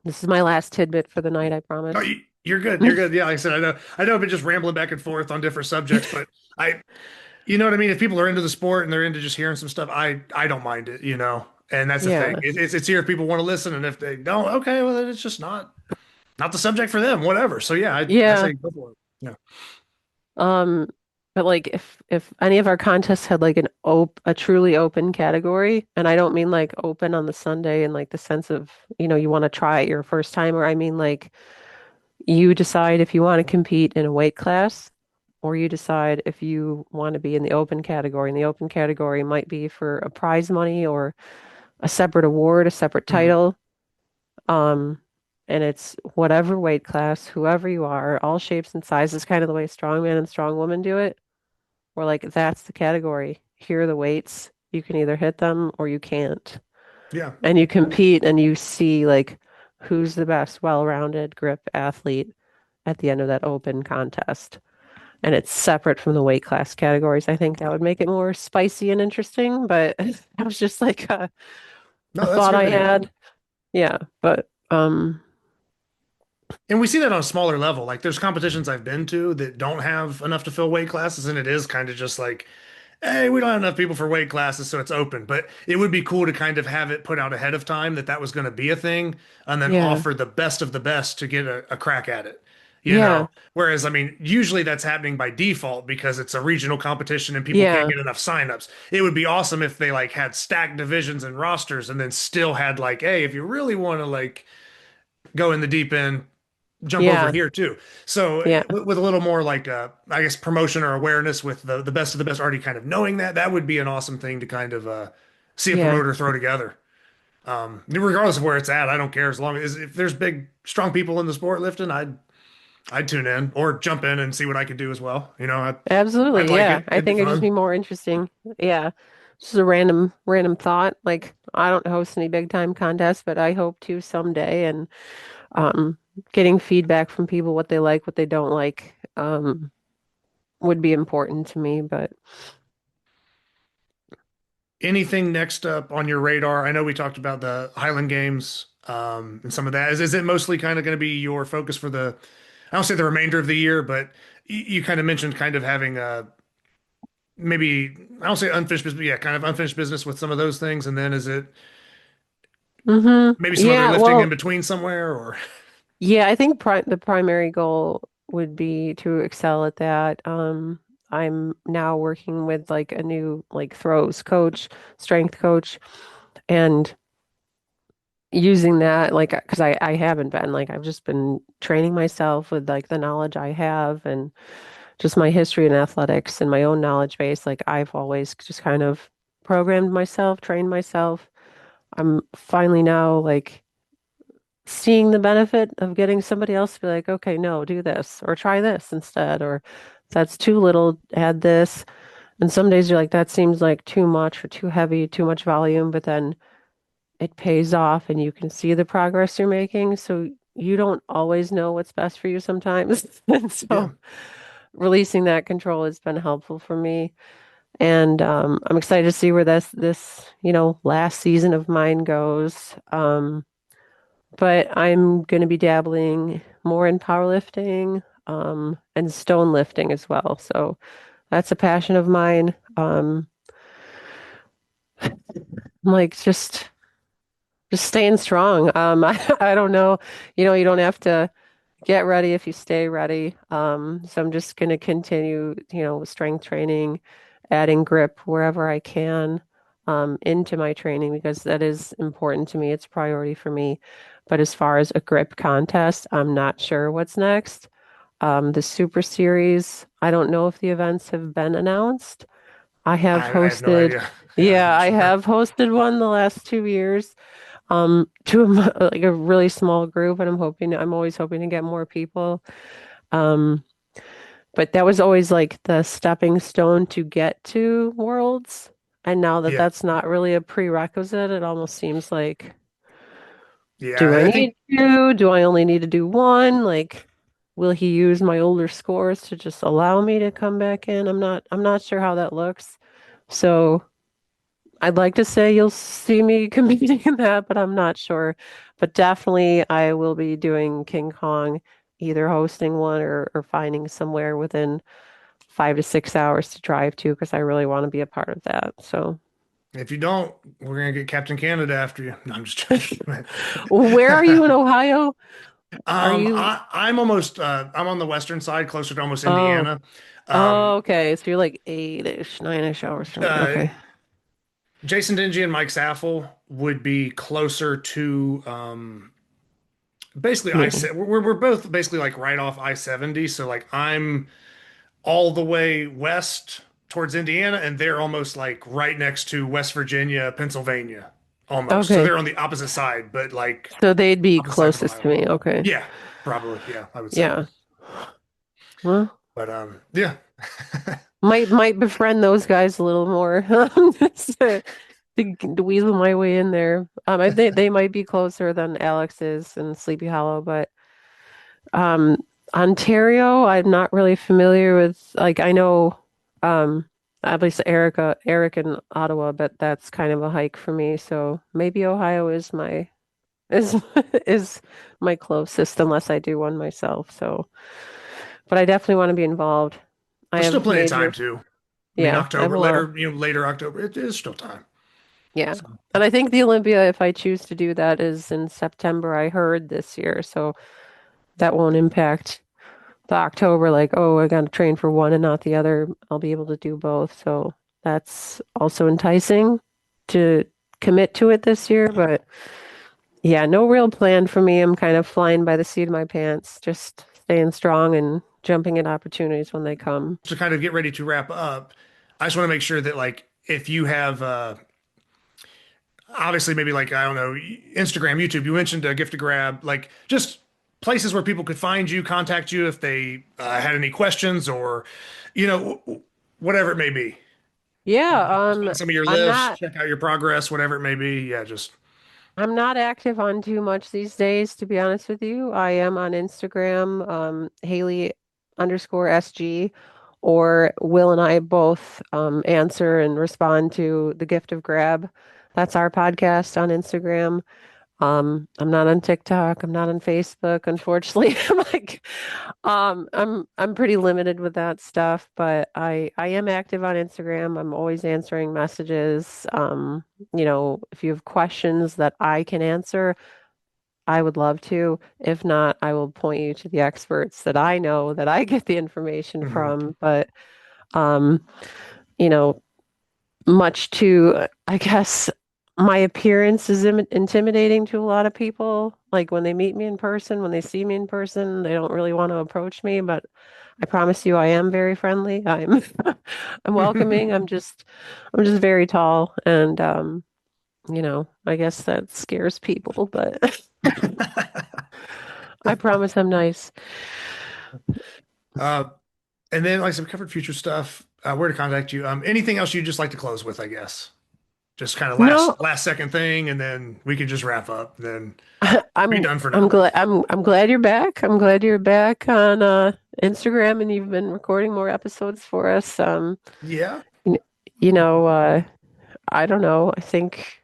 this is my last tidbit for the night, I No, promise. you're good. You're good. Yeah, like I said, I know I've been just rambling back and forth on different subjects, but I, you know what I mean? If people are into the sport and they're into just hearing some stuff, I don't mind it. And that's the thing. Yeah. It's here if people want to listen, and if they don't, okay, well then it's just not the subject for them, whatever. So yeah, I Yeah. say go for it. Yeah. Um, but like if any of our contests had like a truly open category, and I don't mean like open on the Sunday in like the sense of, you want to try it your first time, or I mean like you decide if you want to compete in a weight class, or you decide if you want to be in the open category. And the open category might be for a prize money or a separate award, a separate Mhm. title. Um, and it's whatever weight class, whoever you are, all shapes and sizes, kind of the way strongman and strongwoman do it. We're like, that's the category. Here are the weights. You can either hit them or you can't. Yeah. And you compete and you see like who's the best well-rounded grip athlete at the end of that open contest. And it's separate from the weight class categories. I think that would make it more spicy and interesting, but that was just like a No, that's a thought good I idea. had. Yeah, but And we see that on a smaller level. Like there's competitions I've been to that don't have enough to fill weight classes, and it is kind of just like, hey, we don't have enough people for weight classes, so it's open. But it would be cool to kind of have it put out ahead of time that that was going to be a thing, and then yeah, offer the best of the best to get a crack at it. You yeah, know, whereas I mean, usually that's happening by default because it's a regional competition and people can't yeah, get enough signups. It would be awesome if they like had stacked divisions and rosters and then still had like, hey, if you really want to like go in the deep end, jump over yeah, here too. So yeah, with a little more like I guess promotion or awareness with the best of the best already kind of knowing that that would be an awesome thing to kind of see a yeah. promoter throw together. Regardless of where it's at, I don't care as long as if there's big strong people in the sport lifting, I'd tune in or jump in and see what I could do as well. You know, I'd Absolutely, like yeah. it. I It'd be think it'd just fun. be more interesting. Yeah. Just a random thought. Like I don't host any big time contests, but I hope to someday and um getting feedback from people what they like, what they don't like, would be important to me. But Anything next up on your radar? I know we talked about the Highland Games and some of that. Is it mostly kind of going to be your focus for the, I don't say the remainder of the year, but you kind of mentioned kind of having maybe, I don't say unfinished business, but yeah, kind of unfinished business with some of those things. And then is it maybe some other Yeah, lifting in well, between somewhere or? yeah, I think the primary goal would be to excel at that. I'm now working with like a new like throws coach, strength coach, and using that like because I haven't been like I've just been training myself with like the knowledge I have and just my history in athletics and my own knowledge base. Like I've always just kind of programmed myself, trained myself. I'm finally now like seeing the benefit of getting somebody else to be like, okay, no, do this or try this instead, or that's too little, add this. And some days you're like, that seems like too much or too heavy, too much volume, but then it pays off and you can see the progress you're making. So you don't always know what's best for you sometimes. And Yeah. so releasing that control has been helpful for me. And I'm excited to see where this last season of mine goes. But I'm going to be dabbling more in powerlifting, and stone lifting as well. So that's a passion of mine. Like just staying strong. I don't know. You don't have to get ready if you stay ready. So I'm just going to continue, with strength training, adding grip wherever I can, into my training because that is important to me. It's a priority for me. But as far as a grip contest, I'm not sure what's next. The Super Series, I don't know if the events have been announced. I have I have no hosted, idea. Yeah, I'm yeah, not I sure. have hosted one the last 2 years, to like a really small group, and I'm always hoping to get more people. Um, but that was always like the stepping stone to get to Worlds. And now that Yeah. that's not really a prerequisite, it almost seems like, do I Yeah. I think need two? Do I only need to do one? Like, will he use my older scores to just allow me to come back in? I'm not sure how that looks. So I'd like to say you'll see me competing in that, but I'm not sure. But definitely I will be doing King Kong, either hosting one or finding somewhere within 5 to 6 hours to drive to because I really want to be a part of that. So if you don't, we're gonna get Captain Canada after you. No, I'm just joking. where are you in Ohio? Are you? I'm almost I'm on the western side, closer to almost Oh, Indiana. oh, Um, okay. So you're like 8-ish, 9-ish hours from me. uh, Okay. Jason Dingy and Mike Saffel would be closer to basically I Me. said we're both basically like right off I-70. So like I'm all the way west towards Indiana, and they're almost like right next to West Virginia, Pennsylvania, almost. So Okay. they're on the opposite side, but like So they'd be opposite sides of closest to Ohio. me. Okay. Yeah, probably. Yeah, I would say. Yeah. Well, But yeah. Might befriend those guys a little more just to weasel my way in there. I think they might be closer than Alex is in Sleepy Hollow, but um, Ontario, I'm not really familiar with. Like I know, at least Eric in Ottawa, but that's kind of a hike for me. So maybe Ohio is is my closest, unless I do one myself. So, but I definitely want to be involved. I There's still have plenty of time major, too. I mean, yeah, I have October, a lot. later October, it is still time. Yeah. So, And I think the Olympia, if I choose to do that, is in September, I heard this year. So that won't impact the October, like, oh, I got to train for one and not the other. I'll be able to do both. So that's also enticing to commit to it this year. But yeah, no real plan for me. I'm kind of flying by the seat of my pants, just staying strong and jumping at opportunities when they come. to kind of get ready to wrap up, I just want to make sure that like if you have obviously maybe like I don't know Instagram, YouTube. You mentioned a gift to grab, like just places where people could find you, contact you if they had any questions or you know whatever it may be. Yeah, Just find some of your I'm lifts, not check out your progress, whatever it may be. Yeah, just I'm not active on too much these days, to be honest with you. I am on Instagram, Haley underscore SG, or Will and I both answer and respond to the gift of grab. That's our podcast on Instagram. I'm not on TikTok. I'm not on Facebook, unfortunately. I'm pretty limited with that stuff, but I am active on Instagram. I'm always answering messages. If you have questions that I can answer, I would love to. If not, I will point you to the experts that I know that I get the information mhm. from. But um, you know, much to, I guess, my appearance is intimidating to a lot of people. Like when they meet me in person, when they see me in person, they don't really want to approach me, but I promise you I am very friendly. I'm I'm welcoming. I'm just very tall and I guess that scares people, but I promise I'm nice. uh, and then like I said, we covered future stuff. Where to contact you? Anything else you'd just like to close with? I guess just kind of No, last second thing, and then we can just wrap up. Then be I'm done for I'm now. glad I'm glad you're back. I'm glad you're back on Instagram and you've been recording more episodes for us. Yeah. y- you know, I don't know. I think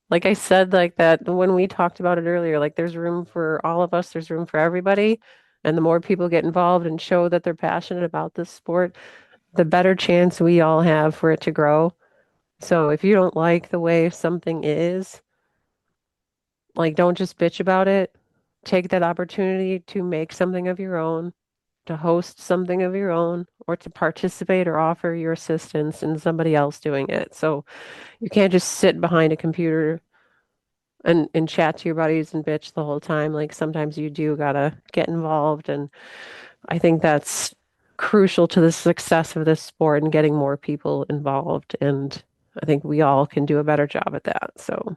like I said like that when we talked about it earlier, like there's room for all of us, there's room for everybody. And the more people get involved and show that they're passionate about this sport, the better chance we all have for it to grow. So if you don't like the way something is, like, don't just bitch about it. Take that opportunity to make something of your own, to host something of your own, or to participate or offer your assistance in somebody else doing it. So you can't just sit behind a computer and chat to your buddies and bitch the whole time. Like sometimes you do gotta get involved. And I think that's crucial to the success of this sport and getting more people involved. And I think we all can do a better job at that. So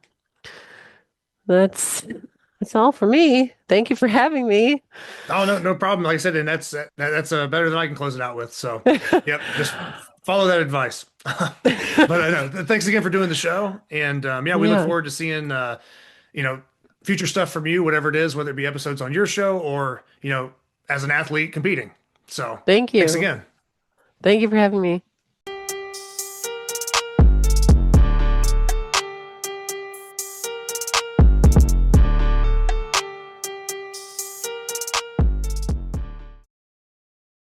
that's that's all for me. Thank you for having me. Oh no, no problem. Like I said, and that's better than I can close it out with. So, yep, just follow that advice. But no, thanks again for doing the show, and yeah, we look Yeah, forward to seeing you know future stuff from you, whatever it is, whether it be episodes on your show or as an athlete competing. So, thank thanks you. again. Thank you for having me.